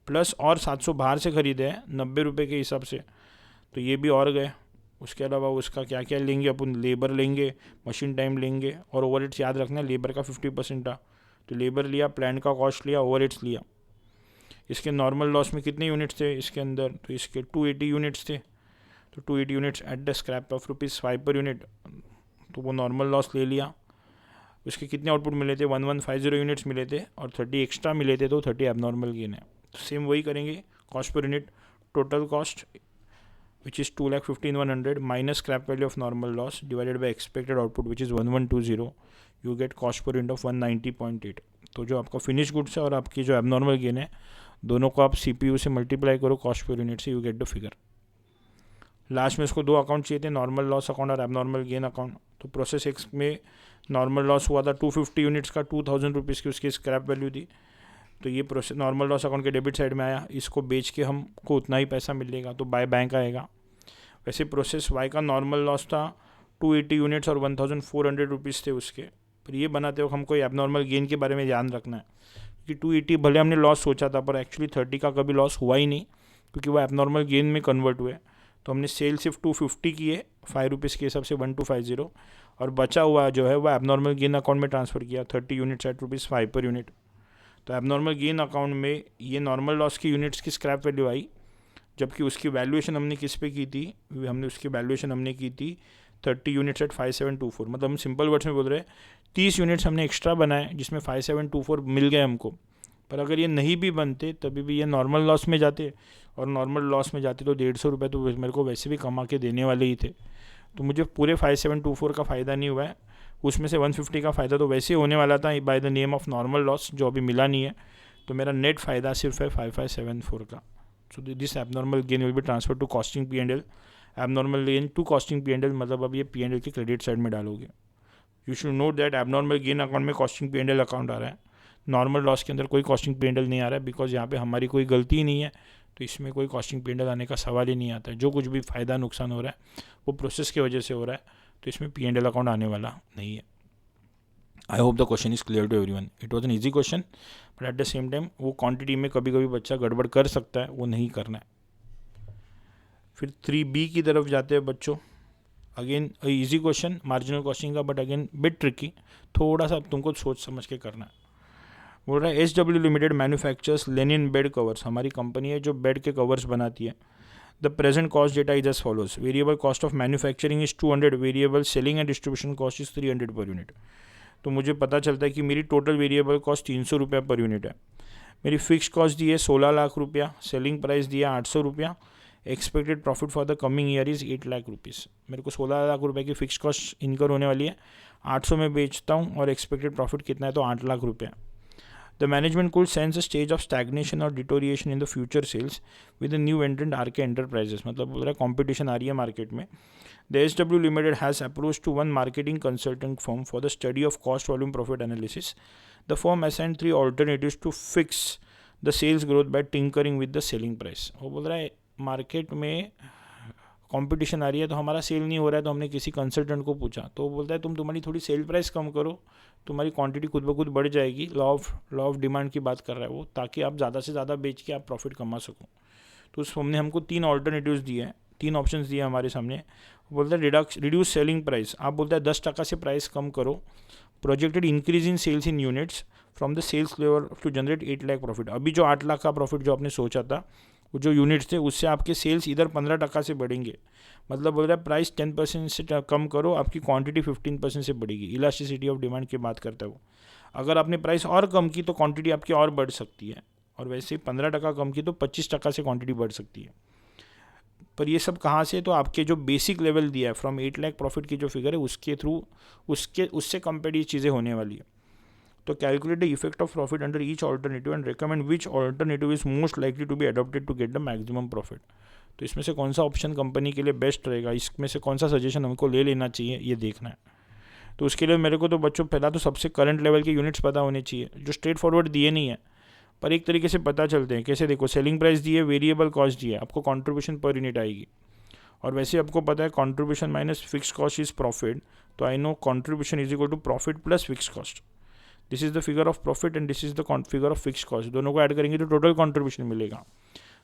प्लस और 700 बाहर से ख़रीदे हैं 90 रुपये के हिसाब से, तो ये भी और गए। उसके अलावा उसका क्या क्या लेंगे अपन, लेबर लेंगे, मशीन टाइम लेंगे और ओवरहेड्स याद रखना है, लेबर का 50% था तो लेबर लिया, प्लांट का कॉस्ट लिया, ओवरहेड्स लिया। इसके नॉर्मल लॉस में कितने यूनिट्स थे इसके अंदर, तो इसके 280 यूनिट्स थे, तो 280 units at the scrap of ₹5 पर यूनिट, तो वो नॉर्मल लॉस ले लिया। उसके कितने आउटपुट मिले थे 1150 यूनिट्स मिले थे और 30 एक्स्ट्रा मिले थे, तो 30 एबनॉर्मल गेन है। तो सेम वही करेंगे, cost per unit total cost which is 2,15,100 minus scrap value of normal loss divided by expected output which is 1120, you get cost per unit of 190.8। तो जो आपका फिनिश गुड्स है और आपकी जो एबनॉर्मल गेन है दोनों को आप CPU से मल्टीप्लाई करो कॉस्ट पर यूनिट से, you get the figure. Last में इसको दो अकाउंट चाहिए थे, नॉर्मल लॉस अकाउंट और एबनॉर्मल गेन अकाउंट। तो प्रोसेस एक्स में नॉर्मल लॉस हुआ था 250 यूनिट्स का, 2,000 रुपीज़ की उसकी स्क्रैप वैल्यू थी, तो ये प्रोसेस नॉर्मल लॉस अकाउंट के डेबिट साइड में आया, इसको बेच के हमको उतना ही पैसा मिलेगा, तो बाय बैंक आएगा। वैसे प्रोसेस वाई का नॉर्मल लॉस था 280 यूनिट्स और 1,400 रुपीज़ थे उसके, पर ये बनाते हो हमको एबनॉर्मल गेन के बारे में ध्यान रखना है कि 280 भले हमने लॉस सोचा था पर एक्चुअली 30 का कभी लॉस हुआ ही नहीं, क्योंकि वो एबनॉर्मल गेन में कन्वर्ट हुए। तो हमने सेल सिर्फ 250 की है ₹5 के हिसाब से 1250, और बचा हुआ जो है वो एबनॉर्मल गेन अकाउंट में ट्रांसफ़र किया 30 यूनिट्स एट ₹5 पर यूनिट। तो एबनॉर्मल गेन अकाउंट में ये नॉर्मल लॉस की यूनिट्स की स्क्रैप वैल्यू आई, जबकि उसकी वैल्यूएशन हमने किस पे की थी, उसकी वैल्यूएशन हमने की थी 30 यूनिट्स एट 5724, मतलब हम सिंपल वर्ड्स में बोल रहे हैं 30 यूनिट्स हमने एक्स्ट्रा बनाए जिसमें 5724 मिल गए हमको। पर अगर ये नहीं भी बनते तभी भी ये नॉर्मल लॉस में जाते, और नॉर्मल लॉस में जाते तो 150 रुपये तो मेरे को वैसे भी कमा के देने वाले ही थे, तो मुझे पूरे 5724 का फ़ायदा नहीं हुआ है, उसमें से 150 का फ़ायदा तो वैसे ही होने वाला था by the name of normal loss, जो अभी मिला नहीं है। तो मेरा नेट फ़ायदा सिर्फ है 5574 का। So this abnormal gain will be transfer to costing P&L, abnormal gain to costing P&L, मतलब अब ये P&L के क्रेडिट साइड में डालोगे। You should note that abnormal gain account में कॉस्टिंग P&L अकाउंट आ रहा है, नॉर्मल लॉस के अंदर कोई कॉस्टिंग P&L नहीं आ रहा है, बिकॉज यहाँ पे हमारी कोई गलती ही नहीं है, तो इसमें कोई कॉस्टिंग P&L आने का सवाल ही नहीं आता है। जो कुछ भी फ़ायदा नुकसान हो रहा है वो प्रोसेस की वजह से हो रहा है, तो इसमें P&L अकाउंट आने वाला नहीं है। I hope the question is clear to everyone. It was an easy question, but at the same time वो क्वांटिटी में कभी कभी बच्चा गड़बड़ कर सकता है, वो नहीं करना है। फिर 3B की तरफ जाते हैं बच्चों। Again easy question marginal costing का, बट अगेन बिट ट्रिकी, थोड़ा सा तुमको सोच समझ के करना है। बोल रहा है SW limited manufactures linen bed covers, हमारी कंपनी है जो बेड के कवर्स बनाती है। The present cost data is as follows, variable cost of manufacturing is 200, variable selling and distribution cost is 300 per unit. तो मुझे पता चलता है कि मेरी टोटल वेरिएबल कॉस्ट 300 रुपया पर यूनिट है। मेरी फिक्स कॉस्ट दी है 16 लाख रुपया, सेलिंग प्राइस दिया 800 रुपया, expected profit for the coming year is 8 lakh rupees. मेरे को 16 लाख रुपए की फिक्स कॉस्ट इनकर होने वाली है, 800 में बेचता हूँ और एक्सपेक्टेड प्रॉफिट कितना है तो 8 लाख रुपया। The management could sense a stage of stagnation और deterioration in the future sales with the new entrant RK Enterprises, मतलब बोल रहा है कॉम्पिटिशन आ रही है मार्केट में। The SW limited has approach to one marketing consultant firm for the study of cost volume profit analysis. The firm assigned 3 alternatives to fix the sales growth by tinkering with the selling price. वो बोल रहा है मार्केट में कंपटीशन आ रही है तो हमारा सेल नहीं हो रहा है, तो हमने किसी कंसल्टेंट को पूछा, तो वो बोलता है तुम्हारी थोड़ी सेल प्राइस कम करो, तुम्हारी क्वांटिटी खुद ब खुद बढ़ जाएगी। लॉ ऑफ डिमांड की बात कर रहा है वो, ताकि आप ज़्यादा से ज़्यादा बेच के आप प्रॉफिट कमा सको। तो उस हमने हमको 3 ऑल्टरनेटिव्स दिए हैं, 3 ऑप्शंस दिए हमारे सामने। बोलता है रिड्यूस सेलिंग प्राइस, आप बोलता है 10% से प्राइस कम करो। Projected increase in sales in units from the sales level to generate 8 lakh profit. अभी जो 8 लाख का प्रॉफिट जो आपने सोचा था, वो जो यूनिट्स थे उससे आपके सेल्स इधर 15% से बढ़ेंगे। मतलब बोल रहा है प्राइस 10% से कम करो, आपकी क्वांटिटी 15% से बढ़ेगी। इलास्टिसिटी ऑफ डिमांड की बात करता है वो। अगर आपने प्राइस और कम की तो क्वांटिटी आपकी और बढ़ सकती है, और वैसे 15% कम की तो 25% से क्वांटिटी बढ़ सकती है। पर ये सब कहाँ से, तो आपके जो बेसिक लेवल दिया है फ्रॉम 8 लाख प्रॉफिट की जो फिगर है उसके थ्रू उससे कंपेयर ये चीज़ें होने वाली है। तो calculate the effect of profit under each alternative and recommend which alternative is most likely to be adopted to get the maximum profit. तो इसमें से कौन सा ऑप्शन कंपनी के लिए बेस्ट रहेगा, इसमें से कौन सा सजेशन हमको ले लेना चाहिए, ये देखना है। तो उसके लिए मेरे को तो बच्चों पहला तो सबसे करंट लेवल के यूनिट्स पता होने चाहिए, जो स्ट्रेट फॉरवर्ड दिए नहीं है पर एक तरीके से पता चलते हैं। कैसे, देखो सेलिंग प्राइस दी है, वेरिएबल कॉस्ट दी है, आपको कॉन्ट्रीब्यूशन पर यूनिट आएगी। और वैसे आपको पता है contribution minus fix cost is profit, तो I know contribution is equal to profit plus fix cost. This is the figure of profit and this is the figure of fix cost. दोनों को ऐड करेंगे तो टोटल कॉन्ट्रीब्यूशन मिलेगा।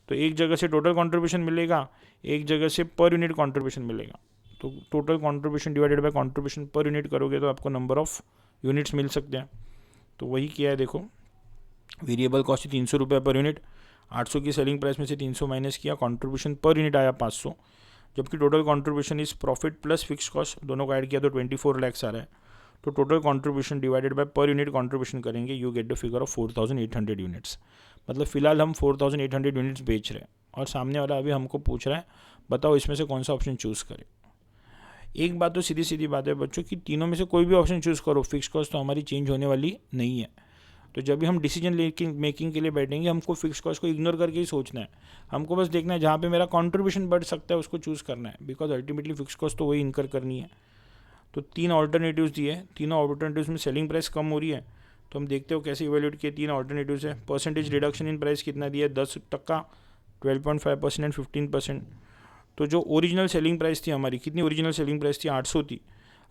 तो एक जगह से टोटल कॉन्ट्रीब्यूशन मिलेगा, एक जगह से पर यूनिट कॉन्ट्रीब्यूशन मिलेगा। तो total contribution divided bye contribution per unit करोगे तो आपको नंबर ऑफ यूनिट्स मिल सकते हैं। तो वही किया है, देखो वेरिएबल कॉस्ट 300 रुपये पर यूनिट, 800 की सेलिंग प्राइस में से 300 माइनस किया, कॉन्ट्रीब्यूशन पर यूनिट आया 500, जबकि total contribution is profit plus fix cost, दोनों को ऐड किया तो 24 लाख आ रहा है। तो total contribution divided by per unit contribution करेंगे, you get the figure of 4800 units. मतलब फिलहाल हम 4800 यूनिट्स बेच रहे हैं और सामने वाला अभी हमको पूछ रहा है बताओ इसमें से कौन सा ऑप्शन चूज़ करें। एक बात तो सीधी सीधी बात है बच्चों कि तीनों में से कोई भी ऑप्शन चूज़ करो, फिक्स कॉस्ट तो हमारी चेंज होने वाली नहीं है। तो जब भी हम डिसीजन मेकिंग के लिए बैठेंगे हमको फिक्स कॉस्ट को इग्नोर करके ही सोचना है। हमको बस देखना है जहाँ पे मेरा कॉन्ट्रीब्यूशन बढ़ सकता है उसको चूज़ करना है, बिकॉज अल्टीमेटली फिक्स कॉस्ट तो वही इनकर करनी है। तो 3 ऑल्टरनेटिव्स दिए, तीनों ऑल्टरनेटिव्स में सेलिंग प्राइस कम हो रही है, तो हम देखते हो कैसे इवेल्यूएट किए। 3 ऑल्टरनेटिव्स है। परसेंटेज रिडक्शन इन प्राइस कितना दिया है, 10%, 12.5% एंड 15%। तो जो ओरिजिनल सेलिंग प्राइस थी हमारी, कितनी ओरिजिनल सेलिंग प्राइस थी, 800 थी,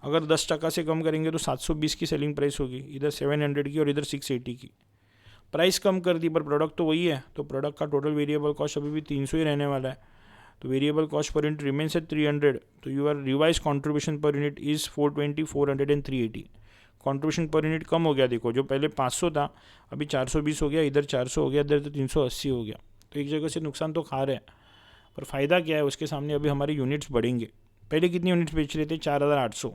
अगर 10% से कम करेंगे तो 720 की सेलिंग प्राइस होगी, इधर 700 की और इधर 680 की। प्राइस कम कर दी पर प्रोडक्ट तो वही है, तो प्रोडक्ट का टोटल वेरिएबल कॉस्ट अभी भी 300 ही रहने वाला है। तो variable cost per unit remains at 300, तो your revise contribution per unit is 420, 400 and 380। Contribution per unit कम हो गया, देखो जो पहले 500 था अभी 420 हो गया, इधर 400 हो गया, इधर तो 380 हो गया। तो एक जगह से नुकसान तो खा रहे हैं, पर फ़ायदा क्या है, उसके सामने अभी हमारे यूनिट्स बढ़ेंगे। पहले कितनी यूनिट्स बेच रहे थे, 4800।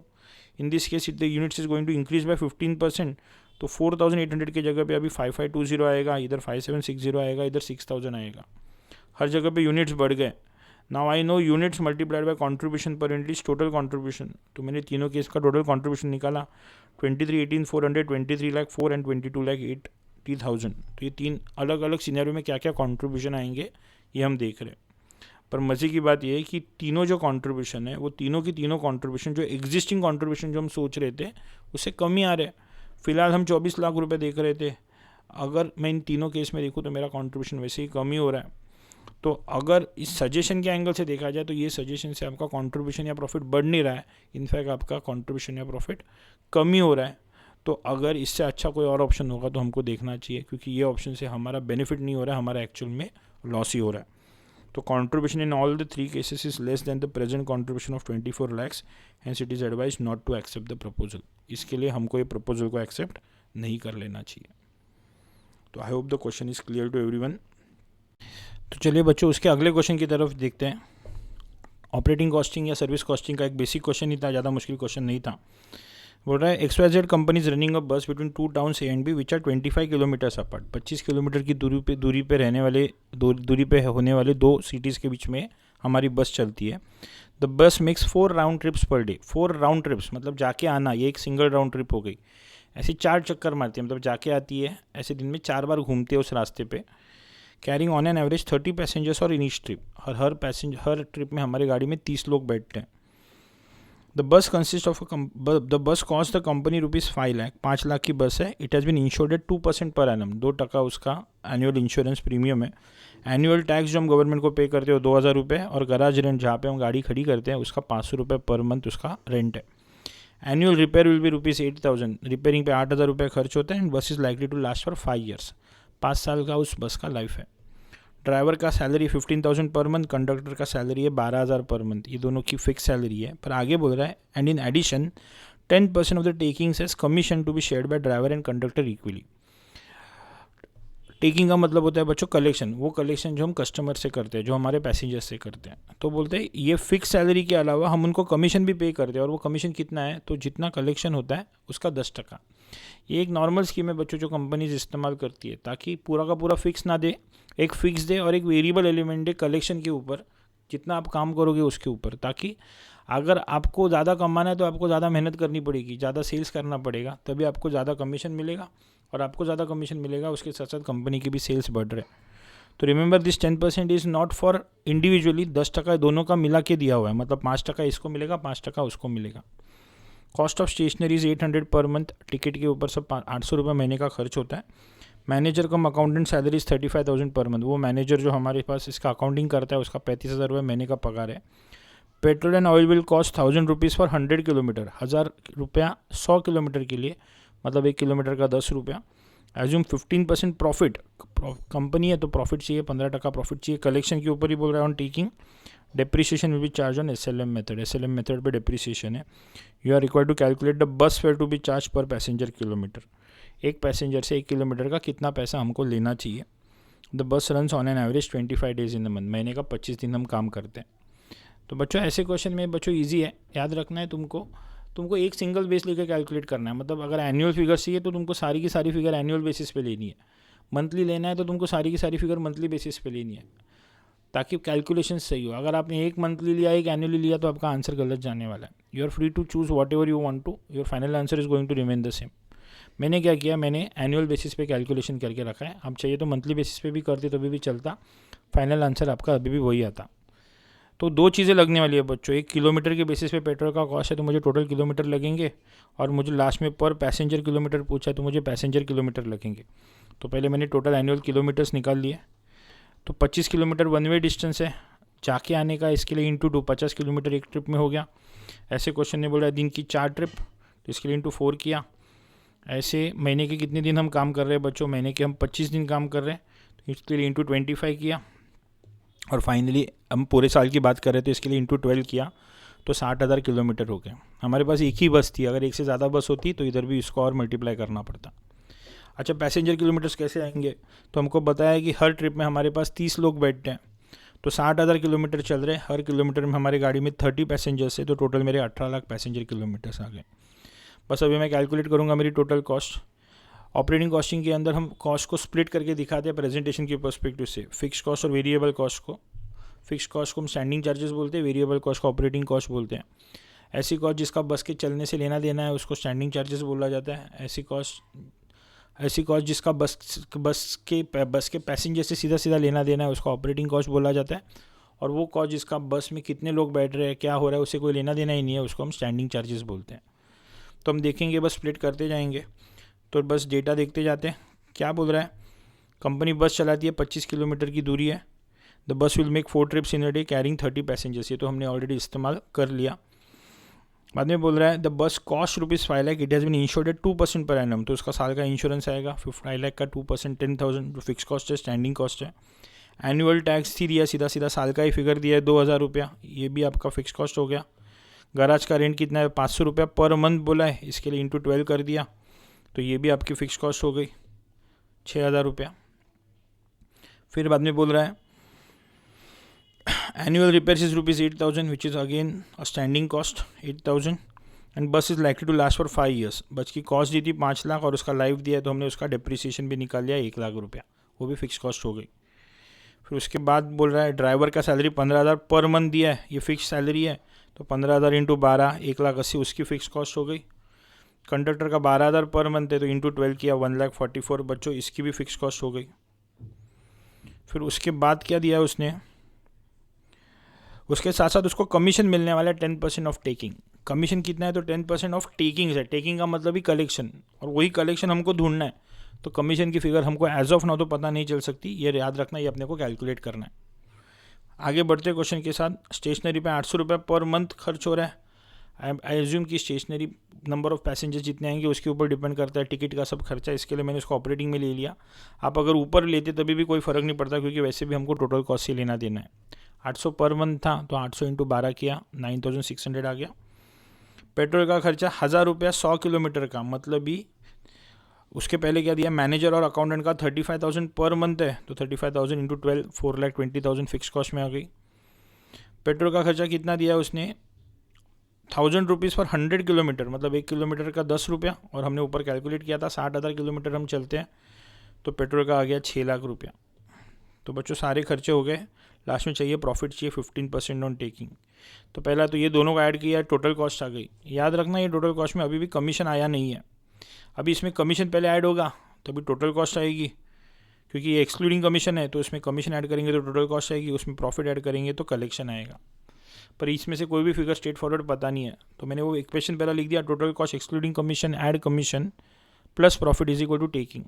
In this case the units is going to increase by 15%, तो 4800 की जगह पे अभी 5520 आएगा, इधर 5760 आएगा, इधर 6000 आएगा। हर जगह पे यूनिट्स बढ़ गए। Now I know units multiplied by contribution per unit is total contribution. तो मैंने तीनों केस का टोटल कॉन्ट्रीब्यूशन निकाला, 23,18,400, 23 लाख 4 एंड 22 लाख 80,000। तो ये 3 अलग अलग सिनेरियो में क्या क्या कॉन्ट्रीब्यूशन आएंगे ये हम देख रहे हैं। पर मज़े की बात यह है कि तीनों जो कॉन्ट्रीब्यूशन है वो तीनों की तीनों कॉन्ट्रीब्यूशन जो एग्जिस्टिंग कॉन्ट्रीब्यूशन जो हम सोच रहे थे उससे कम ही आ रहे हैं। फिलहाल हम 24 लाख रुपए देख रहे थे, अगर मैं इन तीनों केस में देखूँ तो मेरा कॉन्ट्रीब्यूशन वैसे ही कम ही हो रहा है। तो अगर इस सजेशन के एंगल से देखा जाए तो ये सजेशन से आपका कॉन्ट्रीब्यूशन या प्रॉफिट बढ़ नहीं रहा है, इनफैक्ट आपका कॉन्ट्रीब्यूशन या प्रॉफिट कम ही हो रहा है। तो अगर इससे अच्छा कोई और ऑप्शन होगा तो हमको देखना चाहिए, क्योंकि ये ऑप्शन से हमारा बेनिफिट नहीं हो रहा है, हमारा एक्चुअल में लॉस ही हो रहा है। तो contribution in all the 3 cases is less than the present contribution of 24 lakhs, hence it is advised not to accept the proposal। इसके लिए हमको ये प्रपोजल को एक्सेप्ट नहीं कर लेना चाहिए। तो I hope the question is clear to everyone. तो चलिए बच्चों उसके अगले क्वेश्चन की तरफ देखते हैं। ऑपरेटिंग कॉस्टिंग या सर्विस कॉस्टिंग का एक बेसिक क्वेश्चन ही था, ज़्यादा मुश्किल क्वेश्चन नहीं था। बोल रहा है XYZ company is running a bus between 2 towns A and B which are 25 kilometres apart. 25 kilometre की दूरी पे रहने वाले दूरी पे होने वाले 2 सिटीज़ के बीच में हमारी बस चलती है। द बस makes 4 round trips per day. 4 round trips मतलब जाके आना, ये एक सिंगल राउंड ट्रिप हो गई। ऐसे 4 चक्कर मारती है, मतलब जाके आती है, ऐसे दिन में 4 बार घूमते हैं उस रास्ते पे। Carrying on an average 30 passengers और इन ईच ट्रिप। हर ट्रिप में हमारी गाड़ी में 30 लोग बैठते हैं। The bus consist of the bus cost the company ₹5 lakh. 5 lakh की बस है। It has been insured at 2% per annum. 2% उसका एनुअल इंश्योरेंस प्रीमियम है। एनुअल टैक्स जो हम गवर्नमेंट को पे करते हो 2,000 रुपये, और गराज रेंट जहाँ पे हम गाड़ी खड़ी करते हैं उसका 500 रुपये पर मंथ उसका रेंट है। Annual repair will be ₹8,000। Repairing पे 8,000 रुपये खर्च होता है and bus is likely to last for 5 years. 5 साल का उस बस का लाइफ है। ड्राइवर का सैलरी 15,000 पर मंथ, कंडक्टर का सैलरी है 12,000 पर मंथ। ये दोनों की फिक्स सैलरी है। पर आगे बोल रहा है and in addition 10% of the takings as commission to be shared by driver and conductor equally. Taking का मतलब होता है बच्चों कलेक्शन। वो कलेक्शन जो हम कस्टमर से करते हैं, जो हमारे पैसेंजर से करते हैं। तो बोलते हैं ये फिक्स सैलरी के अलावा हम उनको कमीशन भी पे करते हैं, और वो कमीशन कितना है, तो जितना कलेक्शन होता है उसका 10%। ये एक नॉर्मल स्कीम है बच्चों जो कंपनीज इस्तेमाल करती है, ताकि पूरा का पूरा फिक्स ना दे, एक फिक्स दे और एक वेरिएबल एलिमेंट दे कलेक्शन के ऊपर, जितना आप काम करोगे उसके ऊपर, ताकि अगर आपको ज़्यादा कमाना है तो आपको ज़्यादा मेहनत करनी पड़ेगी, ज़्यादा सेल्स करना पड़ेगा, तभी आपको ज़्यादा कमीशन मिलेगा, और आपको ज़्यादा कमीशन मिलेगा उसके साथ साथ कंपनी की भी सेल्स बढ़ रहे। तो remember this 10% is not for individually, 10% दोनों का मिला के दिया हुआ है, मतलब 5% इसको मिलेगा, 5% उसको मिलेगा। Cost of stationery is 800 per month, ticket के ऊपर सब 800 रुपये महीने का खर्च होता है। Manager come accountant salary is 35,000 per month, वो मैनेजर जो हमारे पास इसका अकाउंटिंग करता है उसका 35,000 रुपये महीने का पगार है। Petrol and oil will cost 1000 rupees for 100 kilometre, 1000 रुपया 100 किलोमीटर के लिए, मतलब 1 किलोमीटर का 10 रुपया। एज्यूम 15% प्रॉफिट, कंपनी है तो प्रॉफिट चाहिए, 15% प्रॉफिट चाहिए। कलेक्शन के ऊपर ही बोल रहा है on taking. Depreciation will be charge on SLM method, SLM method पे डेप्रिसिएशन है। You are required to calculate the bus fare to be charge per passenger kilometre, एक पैसेंजर से 1 किलोमीटर का कितना पैसा हमको लेना चाहिए। The bus runs on an average 25 days in the month, महीने का 25 दिन हम काम करते हैं। तो बच्चों ऐसे क्वेश्चन में बच्चों ईजी है, याद रखना है तुमको एक सिंगल बेस लेकर कैलकुलेट करना है। मतलब अगर एनुअल फिगर चाहिए तो तुमको सारी की सारी फिगर एनुअल बेसिस पे लेनी है, मंथली लेना है तो तुमको सारी की सारी फिगर मंथली बेसिस पे लेनी है, ताकि कैलकुलेशन सही हो। अगर आपने एक मंथली लिया एक एनुअली लिया तो आपका आंसर गलत जाने वाला है। You are free to choose whatever you want to, your final answer is going to remain the same. मैंने क्या किया, मैंने एनुअल बेसिस पे कैलकुलेशन करके रखा है, आप चाहिए तो मंथली बेसिस पे भी करते तभी भी चलता, फाइनल आंसर आपका अभी भी वही आता। तो दो चीज़ें लगने वाली है बच्चों, एक किलोमीटर के बेसिस पे पेट्रोल का कॉस्ट है तो मुझे टोटल किलोमीटर लगेंगे, और मुझे लास्ट में पर पैसेंजर किलोमीटर पूछा है तो मुझे पैसेंजर किलोमीटर लगेंगे। तो पहले मैंने टोटल एनुअल किलोमीटर्स निकाल लिए। तो 25 किलोमीटर वन वे डिस्टेंस है जाके आने का, इसके लिए इंटू 2 50 किलोमीटर एक ट्रिप में हो गया। ऐसे क्वेश्चन ने बोला दिन की 4 ट्रिप, तो इसके लिए इंटू 4 किया। ऐसे महीने के कितने दिन हम काम कर रहे हैं बच्चों, महीने के हम 25 दिन काम कर रहे हैं, तो इसके लिए इंटू 25 किया। और फाइनली हम पूरे साल की बात कर रहे थे, इसके लिए इंटू 12 किया, तो 60,000 किलोमीटर हो गए। हमारे पास एक ही बस थी, अगर एक से ज़्यादा बस होती तो इधर भी इसको और मल्टीप्लाई करना पड़ता। अच्छा, पैसेंजर किलोमीटर्स कैसे आएंगे, तो हमको बताया कि हर ट्रिप में हमारे पास 30 लोग बैठते हैं, तो 60,000 किलोमीटर चल रहे हैं, हर किलोमीटर में हमारी गाड़ी में 30 पैसेंजर्स है, तो टोटल मेरे 18 लाख पैसेंजर किलोमीटर्स आ गए। बस अभी मैं कैलकुलेट करूँगा मेरी टोटल कॉस्ट। ऑपरेटिंग कॉस्टिंग के अंदर हम कॉस्ट को स्प्लिट करके दिखाते हैं प्रेजेंटेशन के पर्सपेक्टिव से, फिक्स कॉस्ट और वेरिएबल कॉस्ट को। फिक्स कॉस्ट को हम स्टैंडिंग चार्जेस बोलते हैं, वेरिएबल कॉस्ट को ऑपरेटिंग कॉस्ट बोलते हैं। ऐसी कॉस्ट जिसका बस के चलने से लेना देना है उसको स्टैंडिंग चार्जेस बोला जाता है। ऐसी कॉस्ट जिसका बस के पैसेंजर से सीधा सीधा लेना देना है उसको ऑपरेटिंग कॉस्ट बोला जाता है। और वो कॉस्ट जिसका बस में कितने लोग बैठ रहे हैं, क्या हो रहा है, उससे कोई लेना देना ही नहीं है, उसको हम स्टैंडिंग चार्जेस बोलते हैं। तो हम देखेंगे, बस स्प्लिट करते जाएंगे, तो बस डेटा देखते जाते हैं। क्या बोल रहा है, कंपनी बस चलाती है, 25 किलोमीटर की दूरी है। द बस will make 4 trips in a day carrying 30 passengers, ये तो हमने ऑलरेडी इस्तेमाल कर लिया। बाद में बोल रहा है the bus cost ₹5 lakh, it has been insured at 2% per annum, तो उसका साल का इंश्योरेंस आएगा 5 लाख का 2%, 10,000 जो फिक्स कॉस्ट है, स्टैंडिंग कॉस्ट है। एनुअल टैक्स ही दिया, सीधा सीधा साल का ही फिगर दिया है 2,000 रुपया, ये भी आपका फिक्स कॉस्ट हो गया। गराज का रेंट कितना है, 500 रुपया पर मंथ बोला है, इसके लिए इंटू 12 कर दिया, तो ये भी आपकी फ़िक्स कॉस्ट हो गई 6,000 रुपया। फिर बाद में बोल रहा है annual repairs is ₹8,000 which is again a standing cost 8,000 and bus is likely to last for 5 years. Bus की कॉस्ट दी थी 5 लाख और उसका लाइफ दिया तो हमने उसका डिप्रिसिएशन भी निकाल लिया 1 लाख रुपया, वो भी फिक्स कॉस्ट हो गई। फिर उसके बाद बोल रहा है ड्राइवर का सैलरी 15,000 पर मंथ दिया है, ये फिक्स सैलरी है, तो 15,000 इंटू 12 1,80,000 उसकी फ़िक्स कॉस्ट हो गई। कंडक्टर का 12,000 पर मंथ है तो इंटू 12 किया 1,44,000 बच्चों, इसकी भी फिक्स कॉस्ट हो गई। फिर उसके बाद क्या दिया उसने, उसके साथ साथ उसको कमीशन मिलने वाला है 10% ऑफ टेकिंग। कमीशन कितना है, तो 10% ऑफ टेकिंग है, टेकिंग का मतलब ही कलेक्शन, और वही कलेक्शन हमको ढूंढना है, तो कमीशन की फिगर हमको एज ऑफ नाउ तो पता नहीं चल सकती, ये याद रखना, ये अपने को कैलकुलेट करना है। आगे बढ़ते क्वेश्चन के साथ, स्टेशनरी पे 800 रुपये पर मंथ खर्च हो रहा है। आई एज्यूम कि स्टेशनरी नंबर ऑफ पैसेंजर्स जितने आएंगे उसके ऊपर डिपेंड करता है, टिकट का सब खर्चा, इसके लिए मैंने उसको ऑपरेटिंग में ले लिया। आप अगर ऊपर लेते तभी भी कोई फ़र्क नहीं पड़ता, क्योंकि वैसे भी हमको टोटल कॉस्ट ही लेना देना है। 800 पर मंथ था तो 800 इंटू 12 किया 9,600 आ गया। पेट्रोल का खर्चा 1,000 रुपया 100 किलोमीटर का, मतलब भी उसके पहले क्या दिया, मैनेजर और अकाउंटेंट का 35,000 पर मंथ है, तो 35,000 इंटू 12 4,20,000 फिक्स कॉस्ट में आ गई। पेट्रोल का खर्चा कितना दिया उसने, 1,000 रुपीज़ फॉर 100 किलोमीटर, मतलब 1 किलोमीटर का 10 रुपया, और हमने ऊपर कैलकुलेट किया था 60,000 किलोमीटर हम चलते हैं, तो पेट्रोल का आ गया 6 लाख रुपया। तो बच्चों सारे खर्चे हो गए। लास्ट में चाहिए प्रॉफिट चाहिए 15% ऑन टेकिंग। तो पहला तो ये दोनों को ऐड किया, टोटल कॉस्ट आ गई। याद रखना ये टोटल कॉस्ट में अभी भी कमीशन आया नहीं है, अभी इसमें कमीशन पहले ऐड होगा तभी टोटल कॉस्ट आएगी, क्योंकि ये एक्सक्लूडिंग कमीशन है तो इसमें कमीशन ऐड करेंगे तो टोटल कॉस्ट आएगी, उसमें प्रॉफिट ऐड करेंगे तो कलेक्शन आएगा। पर इसमें से कोई भी फिगर स्ट्रेट फॉरवर्ड पता नहीं है, तो मैंने वो इक्वेशन पहला लिख दिया, total cost excluding commission add commission plus profit is equal to taking.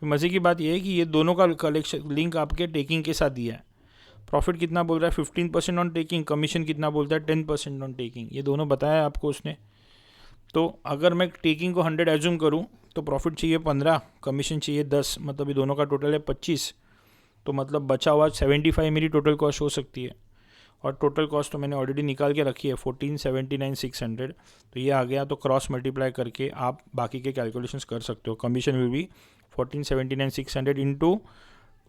मज़े की बात यह है कि ये दोनों का कलेक्शन लिंक आपके टेकिंग के साथ दिया है। प्रॉफिट कितना बोल रहा है 15% ऑन टेकिंग, कमीशन कितना बोलता है 10% ऑन टेकिंग, ये दोनों बताया आपको उसने। तो अगर मैं टेकिंग को 100 एज्यूम करूँ तो प्रॉफिट चाहिए 15, कमीशन चाहिए 10, मतलब ये दोनों का टोटल है 25, तो मतलब बचा हुआ 75 मेरी टोटल कॉस्ट हो सकती है। और टोटल कॉस्ट तो मैंने ऑलरेडी निकाल के रखी है 1479,600, तो ये आ गया। तो क्रॉस मल्टीप्लाई करके आप बाकी के कैलकुलेशंस कर सकते हो। Commission will be 1479,600 into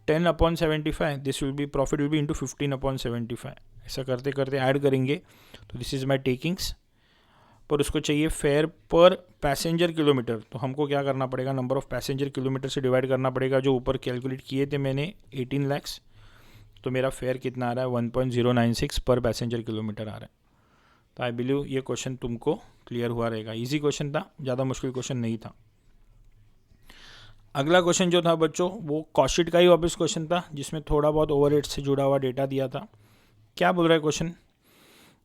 10/75, this will be profit will be into 15/75। ऐसा करते करते ऐड करेंगे तो दिस इज़ माई टेकिंग्स। पर उसको चाहिए फेयर पर पैसेंजर किलोमीटर, तो हमको क्या करना पड़ेगा, नंबर ऑफ़ पैसेंजर किलोमीटर से डिवाइड करना पड़ेगा, जो ऊपर कैलकुलेट किए थे मैंने 18 lakhs। तो मेरा फेयर कितना आ रहा है 1.096 पर पैसेंजर किलोमीटर आ रहा है। तो आई बिलीव ये क्वेश्चन तुमको क्लियर हुआ रहेगा। इजी क्वेश्चन था, ज़्यादा मुश्किल क्वेश्चन नहीं था। अगला क्वेश्चन जो था बच्चों वो कॉस्ट शीट का ही वापस क्वेश्चन था, जिसमें थोड़ा बहुत ओवरहेड से जुड़ा हुआ डेटा दिया था। क्या बोल रहा है question,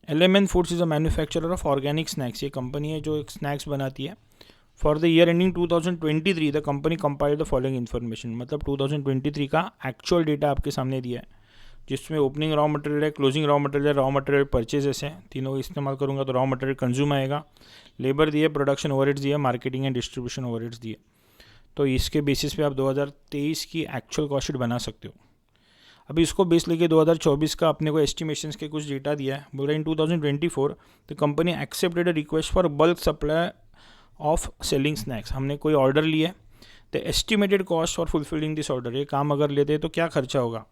LMN foods is a manufacturer of organic snacks, ये कंपनी है जो एक स्नैक्स बनाती है। For the year ending 2023 the company compiled the following information, मतलब 2023 का एक्चुअल डेटा आपके सामने दिया है, जिसमें ओपनिंग रॉ मटेरियल है, क्लोजिंग रॉ मटेरियल है, रॉ मटेरियल परचेजेस है, तीनों इस्तेमाल करूंगा तो रॉ मटेरियल कंज्यूम आएगा, लेबर दिए, प्रोडक्शन ओवरहेड्स दिए, मार्केटिंग एंड डिस्ट्रीब्यूशन ओवरहेड्स दिए। तो इसके बेसिस पे आप 2023 की एक्चुअल कॉस्ट शीट बना सकते हो। अभी इसको बेस लेके 2024 का अपने को एस्टिमेशंस के कुछ डेटा दिया है। बोल रहे इन 2024 the company accepted a request for bulk supply of selling snacks, हमने कोई ऑर्डर लिया, the estimated cost for fulfilling this order, ये काम अगर लेते हैं तो क्या खर्चा होगा।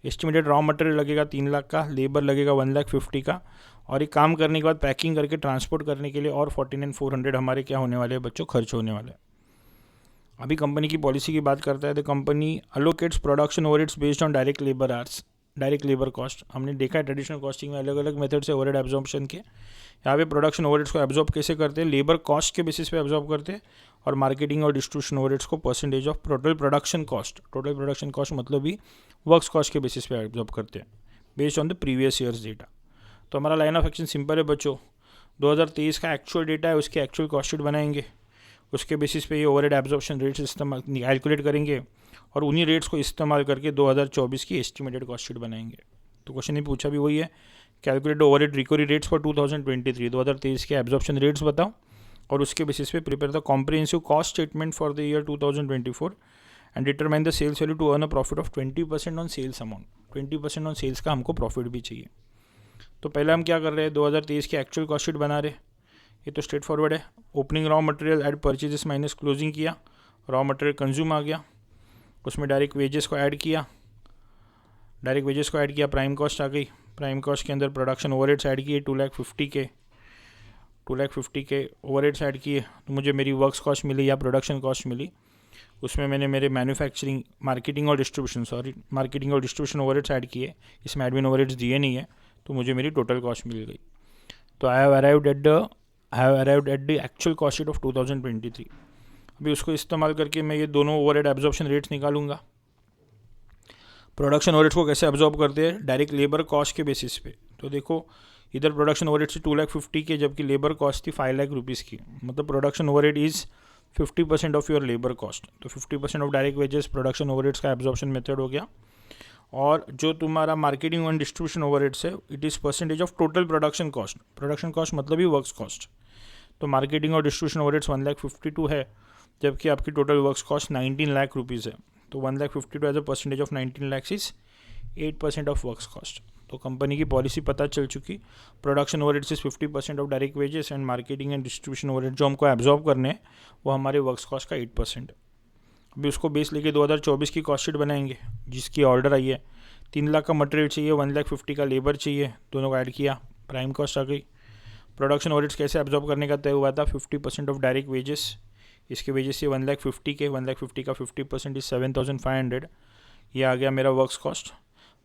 एस्टिमेटेड रॉ मटेरियल लगेगा 3 लाख का, लेबर लगेगा 1,50,000 का, और ये काम करने के बाद पैकिंग करके ट्रांसपोर्ट करने के लिए और 49,400 हमारे क्या होने वाले हैं बच्चों, खर्च होने वाले हैं। अभी कंपनी की पॉलिसी की बात करता है, the company allocates production overheads based on direct labour hours, direct labour cost. हमने देखा है ट्रेडिशनल कॉस्टिंग में अलग अलग मेथड से ओवरहेड एब्जॉर्प्शन के, यहाँ पे प्रोडक्शन ओवरहेड्स को एब्जॉर्ब कैसे करते हैं, लेबर कॉस्ट के बेसिस पे एब्जॉर्ब करते हैं, और मार्केटिंग और डिस्ट्रीब्यूशन ओवरहेड्स को percentage of total production cost मतलब भी वर्क्स कॉस्ट के बेसिस पे एब्जॉर्ब करते हैं based on the previous years data. तो हमारा लाइन ऑफ एक्शन सिंपल है बच्चों, 2023 का एक्चुअल डेटा है, उसकी एक्चुअल कॉस्ट शीट बनाएंगे, उसके बेसिस पे ये ओवरहेड एब्जॉर्प्शन रेट्स इस्तेमाल कैलकुलेट करेंगे, और उन्हीं रेट्स को इस्तेमाल करके 2024 की एस्टिमेटेड कॉस्ट शीट बनाएंगे। तो क्वेश्चन ही पूछा भी वही है, calculate overhead recovery rates for 2023 के एब्जॉर्प्शन रेट्स बताओ, और उसके बेसिस पे prepare the comprehensive cost statement for the year 2024 and determine the sales value to earn a profit of 20% on sales amount. 20% on sales का हमको प्रॉफिट भी चाहिए। तो पहले हम क्या कर रहे हैं, 2023 की एक्चुअल कॉस्ट शीट बना रहे, ये तो स्ट्रेट फॉरवर्ड है। Opening raw material add purchases minus closing किया, रॉ मटेरियल कंज्यूम आ गया, उसमें डायरेक्ट वेजेस को ऐड किया, प्राइम कॉस्ट आ गई, प्राइम कॉस्ट के अंदर प्रोडक्शन ओवरहेड्स ऐड किए 2,50,000 के ओवरहेड्स ऐड किए, तो मुझे मेरी वर्क्स कॉस्ट मिली या प्रोडक्शन कॉस्ट मिली। उसमें मैंने मेरे मैन्युफैक्चरिंग मार्केटिंग और डिस्ट्रीब्यूशन ओवरहेड्स ऐड किए, इसमें एडमिन ओवरहेड्स दिए नहीं है, तो मुझे मेरी टोटल कॉस्ट मिल गई। तो I have arrived at the actual cost sheet of 2023। अभी उसको इस्तेमाल करके मैं ये दोनों ओवरहेड एब्जॉर्प्शन रेट्स निकालूंगा। प्रोडक्शन ओवरहेड्स को कैसे एब्जॉर्ब करते हैं, डायरेक्ट लेबर कॉस्ट के बेसिस पे। तो देखो इधर प्रोडक्शन ओवरहेड से 2,50,000 के, जबकि लेबर कॉस्ट थी 5 लाख रुपीज़ की, मतलब production overhead is 50% of your labour cost. तो 50% of direct wages production overheads का एब्जॉर्प्शन मेथड हो गया। और जो तुम्हारा मार्केटिंग एंड डिस्ट्रीब्यूशन ओवरहेड्स है, it is percentage of total production cost मतलब ही वर्क्स कॉस्ट। तो मार्केटिंग और डिस्ट्रीब्यूशन ओवरहेड्स 1,52,000 है, जबकि आपकी total works cost 19 lakh rupees है। तो 1,52,000 as a percentage of 19 lakhs is 8% of works cost. तो कंपनी की पॉलिसी पता चल चुकी, production overheads is 50% of direct wages and marketing and distribution overhead जो हमको एब्जॉर्ब करने हैं वो हमारे वर्क्स कॉस्ट का 8%। अभी उसको बेस लेके 2024 की कॉस्ट शीट बनाएंगे, जिसकी ऑर्डर आई है 3 लाख का मटेरियल चाहिए, 1,50,000 का लेबर चाहिए, दोनों को ऐड किया, प्राइम कॉस्ट आ गई। प्रोडक्शन ओवरहेड्स कैसे एब्जॉर्ब करने का तय हुआ था, 50% ऑफ डायरेक्ट वेजेस, इसके वजह से 1,50,000 का 50% इज 7,500, ये आ गया मेरा वर्क्स कॉस्ट।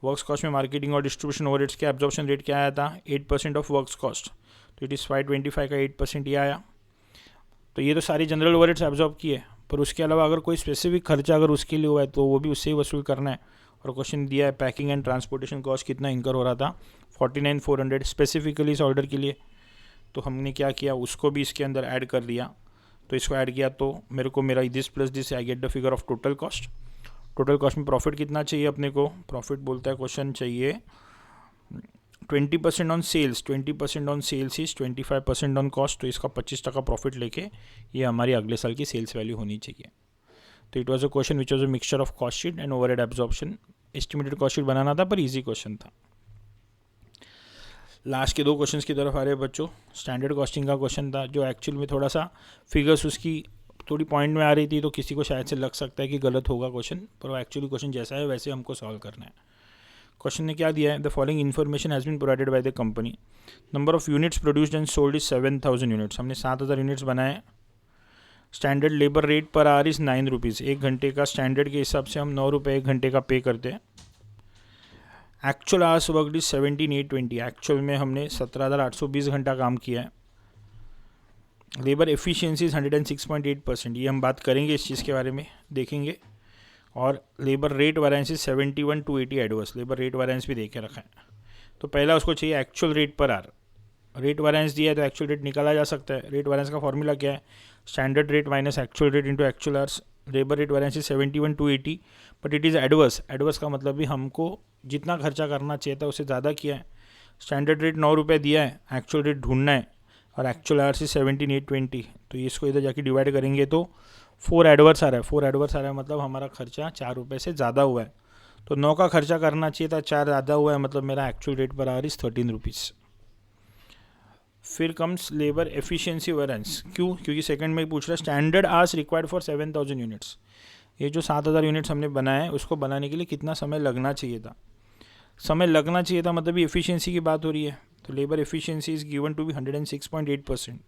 वर्क्स कॉस्ट में मार्केटिंग और डिस्ट्रीब्यूशन ओवरहेड्स के एब्जॉर्प्शन रेट क्या आया था 8% ऑफ वर्क्स कॉस्ट, तो इट इज़ 525 का 8% ये आया। तो ये तो सारी जनरल ओवरहेड्स एब्जॉर्ब किए, पर उसके अलावा अगर कोई स्पेसिफिक खर्चा अगर उसके लिए हुआ है तो वो भी उससे ही वसूल करना है। और क्वेश्चन दिया है पैकिंग एंड ट्रांसपोर्टेशन कॉस्ट कितना इंकर हो रहा था 49,400 स्पेसिफिकली इस ऑर्डर के लिए। तो हमने क्या किया, उसको भी इसके अंदर ऐड कर दिया। तो इसको ऐड किया तो मेरे को मेरा this plus this I get the figure of total cost. Total cost में प्रॉफिट कितना चाहिए अपने को, प्रॉफिट बोलता है क्वेश्चन चाहिए 20% on sales, 20% on sales is 25% on cost. तो इसका 25% प्रॉफिट लेके ये हमारी अगले साल की सेल्स वैल्यू होनी चाहिए। तो it was a question which was a mixture of cost sheet and overhead absorption. Estimated cost sheet बनाना था पर इजी क्वेश्चन था। लास्ट के 2 क्वेश्चंस की तरफ आ रहे हैं बच्चों। स्टैंडर्ड कॉस्टिंग का क्वेश्चन था जो एक्चुअल में थोड़ा सा फिगर्स उसकी थोड़ी पॉइंट में आ रही थी, तो किसी को शायद से लग सकता है कि गलत होगा क्वेश्चन, पर वो एक्चुअली क्वेश्चन जैसा है वैसे हमको सॉल्व करना है। क्वेश्चन ने क्या दिया है, the following information has been provided by the company. Number of units produced and sold is 7,000 units, हमने 7,000 यूनिट्स बनाए। Standard labour rate per hour is 9 rupees, 1 घंटे का स्टैंडर्ड के हिसाब से हम 9 रुपये 1 घंटे का पे करते हैं। Actual hours worked is 17,820, actual में हमने 17,820 घंटा काम किया है। लेबर एफिशिएंसी इज 106.8%, ये हम बात करेंगे इस चीज़ के बारे में देखेंगे। और labour rate variance is 71,280 adverse, labour rate variance भी दे के रखा है। तो पहला उसको चाहिए actual rate per hour, rate variance दिया है तो एक्चुअल रेट निकाला जा सकता है। रेट वायरेंस का फॉर्मूला क्या है, standard rate minus actual rate into actual hours. Labour rate variance is 71,280 but it is adverse, adverse का मतलब भी हमको जितना खर्चा करना चाहिए था उससे ज़्यादा किया है। स्टैंडर्ड रेट 9 रुपये दिया है, एक्चुअल रेट ढूंढना है और एक्चुअल आवर्स इज 17,820, तो इसको इधर जाके डिवाइड करेंगे तो 4 एडवर्स आ रहा है। 4 एडवर्स आ रहा है मतलब हमारा खर्चा 4 रुपये से ज़्यादा हुआ है। तो 9 का खर्चा करना चाहिए था, 4 ज़्यादा हुआ है, मतलब मेरा actual rate per our is 13 rupees. फिर कम्स लेबर एफिशिएंसी वेरिएंस, क्यों, क्योंकि सेकंड में पूछ रहा है standard hours required for 7,000 units. ये जो 7,000 यूनिट्स हमने बनाया है उसको बनाने के लिए कितना समय लगना चाहिए था, समय लगना चाहिए था मतलब ये एफिशिएंसी की बात हो रही है। तो labour efficiency is given to be 106.8%।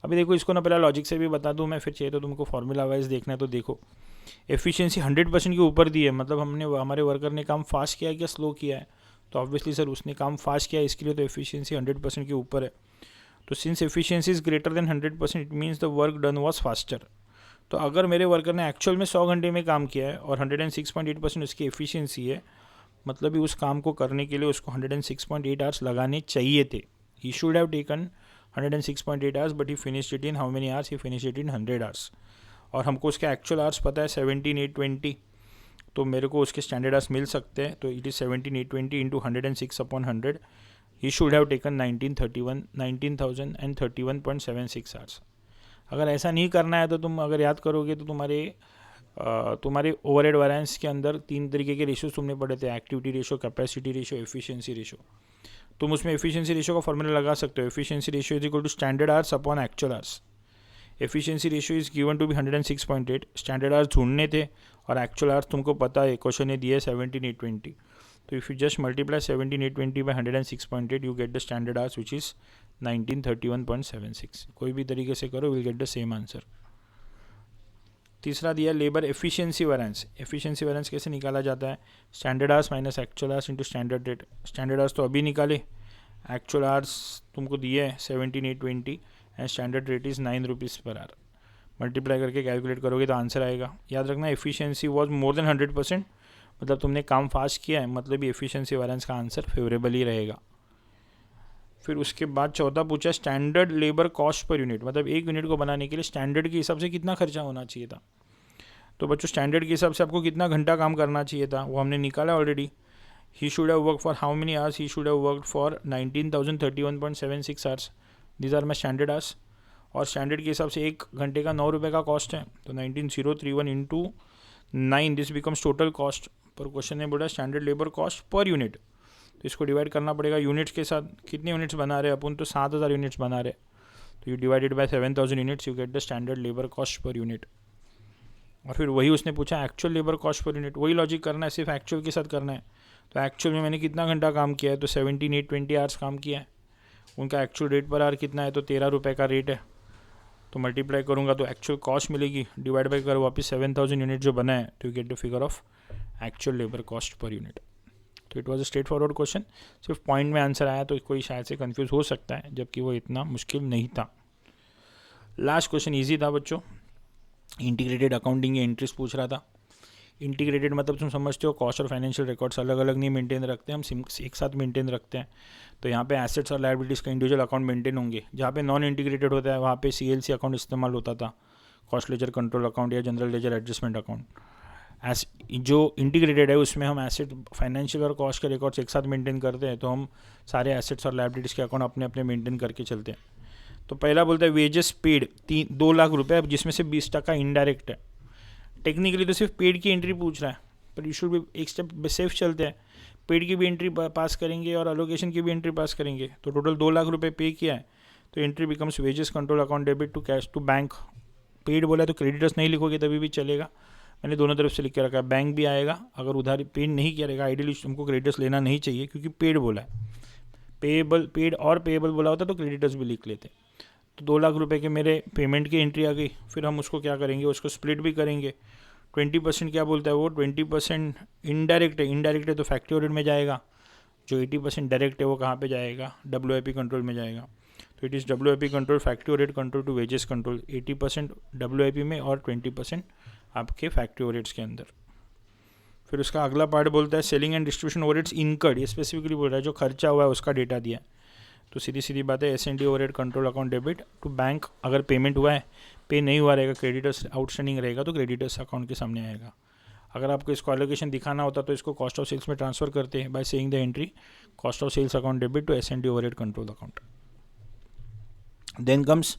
अभी देखो इसको ना पहला लॉजिक से भी बता दूं मैं, फिर चाहिए तो तुमको फॉर्मूला वाइज देखना है। तो देखो एफिशिएंसी 100% के ऊपर दी है, मतलब हमने हमारे वर्कर ने काम फास्ट किया है क्या स्लो किया है, तो ऑब्वियसली सर उसने काम फास्ट किया है, इसके लिए तो एफिशिएंसी 100% के ऊपर है। तो since efficiency is greater than 100% it means the work done was faster. तो अगर मेरे वर्कर ने एक्चुअल में 100 घंटे में काम किया है और 106.8% उसकी एफिशिएंसी है, मतलब भी उस काम को करने के लिए उसको 106.8 आवर्स लगाने चाहिए थे। ही should have taken 106.8 hours but he finished it in how many hours, he finished it in 100 hours. और हमको उसके एक्चुअल आवर्स पता है 17,820, तो मेरे को उसके स्टैंडर्ड आवर्स मिल सकते हैं। तो it is 17,820 into 106/100, he should have taken 19,031.76 hours. अगर ऐसा नहीं करना है तो तुम अगर याद करोगे तो तुम्हारे ओवरहेड वेरिएंस के अंदर 3 तरीके के रेशियोज तुमने पढ़े थे, activity ratio, capacity ratio, efficiency ratio. तुम उसमें एफिशिएंसी रेशियो का फॉर्मूला लगा सकते हो, efficiency ratio is equal to standard hours upon actual hours. Efficiency ratio is given to be 106.8, standard hours ढूंढने थे और एक्चुअल आवर्स तुमको पता है क्वेश्चन ने दिया है 17,820। तो if you just multiply 17,820 by 106.8 you get the standard hours which is 1931.76। कोई भी तरीके से करो will get the same answer. तीसरा दिया labour efficiency variance. Efficiency variance कैसे निकाला जाता है, standard hours minus actual hours into standard rate. Standard hours तो अभी निकाले, एक्चुअल आवर्स तुमको दिए है 17,820 and standard rate is 9 rupees per hour. Multiply करके कैलकुलेट करोगे तो आंसर आएगा। याद रखना एफिशिएंसी वॉज मोर देन 100%, मतलब तुमने काम फास्ट किया है, मतलब ये एफिशिएंसी वेरिएंस का आंसर फेवरेबल ही रहेगा। फिर उसके बाद चौथा पूछा standard labour cost per unit, मतलब 1 यूनिट को बनाने के लिए स्टैंडर्ड के हिसाब से कितना खर्चा होना चाहिए था। तो बच्चों स्टैंडर्ड के हिसाब से आपको कितना घंटा काम करना चाहिए था वो हमने निकाला already. He should have work for how many hours, he should have worked for 19,031.76 hours, these are my standard hours. और स्टैंडर्ड के हिसाब से 1 घंटे का 9 रुपये का कॉस्ट है, तो 19,031 into 9 this becomes total cost. पर क्वेश्चन ने बोला standard labour cost per unit, तो इसको डिवाइड करना पड़ेगा यूनिट्स के साथ। कितने यूनिट्स बना रहे अपन, तो 7,000 यूनिट्स बना रहे, तो you divided by 7,000 units you get the standard labour cost per unit. और फिर वही उसने पूछा actual labour cost per unit, वही लॉजिक करना है, सिर्फ एक्चुअल के साथ करना है। तो एक्चुअल में मैंने कितना घंटा काम किया है, तो 17,820 आवर्स काम किया है। उनका एक्चुअल रेट पर आवर कितना है, तो 13 रुपये का रेट है। तो मल्टीप्लाई करूँगा तो एक्चुअल कॉस्ट मिलेगी, डिवाइड बाई कर वापस 7,000 यूनिट जो बना है, तो you get the figure of actual labour cost per unit. तो it was a straightforward question, सिर्फ पॉइंट में आंसर आया तो कोई शायद से कंफ्यूज हो सकता है, जबकि वो इतना मुश्किल नहीं था। लास्ट क्वेश्चन ईजी था बच्चों, इंटीग्रेटेड अकाउंटिंग या एंट्रीज पूछ रहा था। इंटीग्रेटेड मतलब तुम समझते हो कॉस्ट और फाइनेंशियल रिकॉर्ड्स अलग अलग नहीं मेंटेन रखते, हम एक साथ मेंटेन रखते हैं। तो यहाँ पे एसेट्स और लायबिलिटीज़ का इंडिविजुअल अकाउंट मेंटेन होंगे। जहाँ पे नॉन इंटीग्रेटेड होता है वहाँ पे CLC अकाउंट इस्तेमाल होता था, कॉस्ट लेजर कंट्रोल अकाउंट या जनरल लेजर एडजस्टमेंट अकाउंट। जो इंटीग्रेटेड है उसमें हम एसेट, फाइनेंशियल और कॉस्ट के रिकॉर्ड्स एक साथ मेंटेन करते हैं, तो हम सारे एसेट्स और लायबिलिटीज़ के अकाउंट अपने अपने मेंटेन करके चलते हैं। तो पहला बोलता है वेजेस पेड 2 लाख रुपये, जिसमें से 20% इनडायरेक्ट है। टेक्निकली तो सिर्फ पेड की एंट्री पूछ रहा है, पर यू शुड भी एक स्टेप सेफ चलते हैं, पेड की भी एंट्री पास करेंगे और अलोकेशन की भी एंट्री पास करेंगे। तो टोटल 2 लाख रुपये पे किया है, तो entry becomes wages control account debit to cash to bank. Paid बोला है तो क्रेडिटर्स नहीं लिखोगे तभी भी चलेगा, मैंने दोनों तरफ से लिख के रखा है। बैंक भी आएगा, अगर उधार पेड नहीं किया रहेगा, आइडियली हमको क्रेडिटर्स लेना नहीं चाहिए क्योंकि पेड बोला है। पेड और पेएबल बोला होता तो क्रेडिटर्स भी लिख लेते। तो 2 लाख रुपए के मेरे पेमेंट की एंट्री आ गई, फिर हम उसको क्या करेंगे, उसको स्प्लिट भी करेंगे। 20% क्या बोलता है वो, 20% इनडायरेक्ट है तो फैक्ट्री ऑडिट में जाएगा। जो 80% डायरेक्ट है वो कहाँ पे जाएगा, WIP कंट्रोल में जाएगा। तो it is WIP control, factory audit control to wages control, 80% WIP में और 20% आपके फैक्ट्री ओवरहेड्स के अंदर। फिर उसका अगला पार्ट बोलता है selling and distribution overheads incurred, ये स्पेसिफिकली बोल रहा है जो खर्चा हुआ है उसका डेटा दिया है। तो सीधी बात है, S&D overhead control account debit to bank. अगर पेमेंट हुआ है, पे नहीं हुआ रहेगा, क्रेडिटर्स आउटस्टैंडिंग रहेगा तो क्रेडिटर्स अकाउंट के सामने आएगा। अगर आपको इसको एलोकेशन दिखाना होता तो इसको कॉस्ट ऑफ सेल्स में ट्रांसफर करते हैं by saying the entry cost of sales account debit to S&D overhead control account. Then comes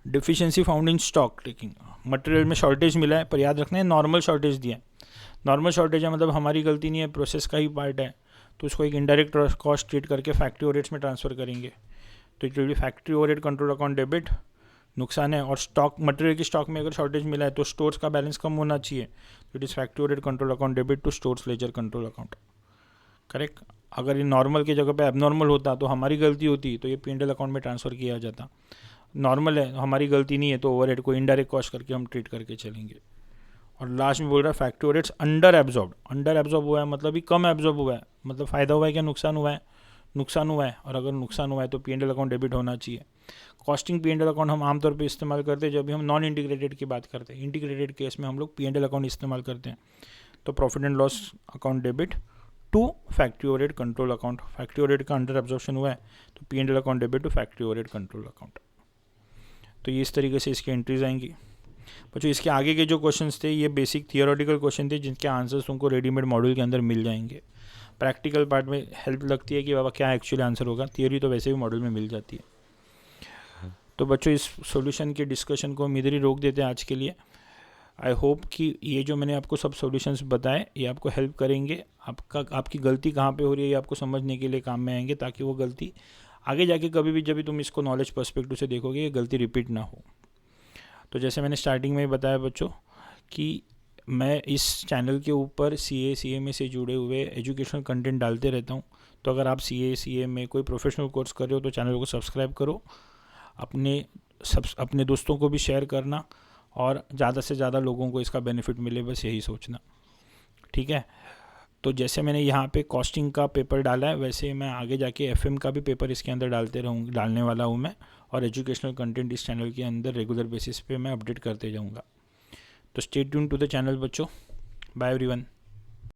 deficiency found in stock taking, material में शॉर्टेज मिला है, पर याद रखना है नॉर्मल शॉर्टेज दिया है। नॉर्मल शॉर्टेज है मतलब हमारी गलती नहीं है, प्रोसेस का ही पार्ट है, तो उसको एक इनडायरेक्ट कॉस्ट ट्रीट करके फैक्ट्री ओवरहेड्स में ट्रांसफर करेंगे। तो it will be factory overhead control account debit, नुकसान है। और स्टॉक, मटेरियल की स्टॉक में अगर शॉर्टेज मिला है तो स्टोर्स का बैलेंस कम होना चाहिए, तो it is factory overhead control account debit to stores ledger control account. Correct. अगर ये नॉर्मल की जगह पे एबनॉर्मल होता तो हमारी गलती होती, तो ये P&L अकाउंट में ट्रांसफ़र किया जाता। नॉर्मल है, हमारी गलती नहीं है, तो ओवरहेड को इनडायरेक्ट कॉस्ट करके हम ट्रीट करके चलेंगे। और लास्ट में बोल रहा है फैक्ट्री ओवरहेड्स अंडर एब्जॉर्ब हुआ है, मतलब भी कम एब्जॉर्ब हुआ है, मतलब फ़ायदा हुआ है क्या नुकसान हुआ है, नुकसान हुआ है। और अगर नुकसान हुआ है तो P&L अकाउंट डेबिट होना चाहिए। कॉस्टिंग P&L अकाउंट हम आमतौर पे इस्तेमाल करते हैं जब भी हम नॉन इंटीग्रेटेड की बात करते हैं। इंटीग्रेटेड केस में हम लोग P&L अकाउंट इस्तेमाल करते हैं। तो profit and loss account debit to factory overhead control account, factory overhead का अंडर एब्जॉर्प्शन हुआ है तो P&L account debit to factory overhead control account. तो ये इस तरीके से इसकी एंट्रीज आएंगी। बच्चों इसके आगे के जो क्वेश्चंस थे ये बेसिक थियोरेटिकल क्वेश्चन थे जिनके आंसर्स तुमको रेडीमेड मॉड्यूल के अंदर मिल जाएंगे। प्रैक्टिकल पार्ट में हेल्प लगती है कि बाबा क्या एक्चुअली आंसर होगा, थियोरी तो वैसे भी मॉड्यूल में मिल जाती है। तो बच्चों इस सॉल्यूशन के डिस्कशन को हम इधर ही रोक देते हैं आज के लिए। आई होप कि ये जो मैंने आपको सब सॉल्यूशंस बताए ये आपको हेल्प करेंगे, आपकी गलती कहाँ पे हो रही है ये आपको समझने के लिए काम में आएंगे, ताकि वो गलती आगे जाके कभी भी जब भी तुम इसको नॉलेज पर्सपेक्टिव से देखोगे ये गलती रिपीट ना हो। तो जैसे मैंने स्टार्टिंग में ही बताया बच्चों कि मैं इस चैनल के ऊपर CA से जुड़े हुए एजुकेशनल कंटेंट डालते रहता हूँ। तो अगर आप CA में कोई प्रोफेशनल कोर्स कर रहे हो तो चैनल को सब्सक्राइब करो, अपने दोस्तों को भी शेयर करना और ज़्यादा से ज़्यादा लोगों को इसका बेनिफिट मिले, बस यही सोचना। ठीक है। तो जैसे मैंने यहाँ पे कॉस्टिंग का पेपर डाला है वैसे मैं आगे जाके FM का भी पेपर इसके अंदर डालने वाला हूँ मैं, और एजुकेशनल कंटेंट इस चैनल के अंदर रेगुलर बेसिस पे मैं अपडेट करते जाऊँगा। तो stay tune to the channel बच्चों। Bye everyone.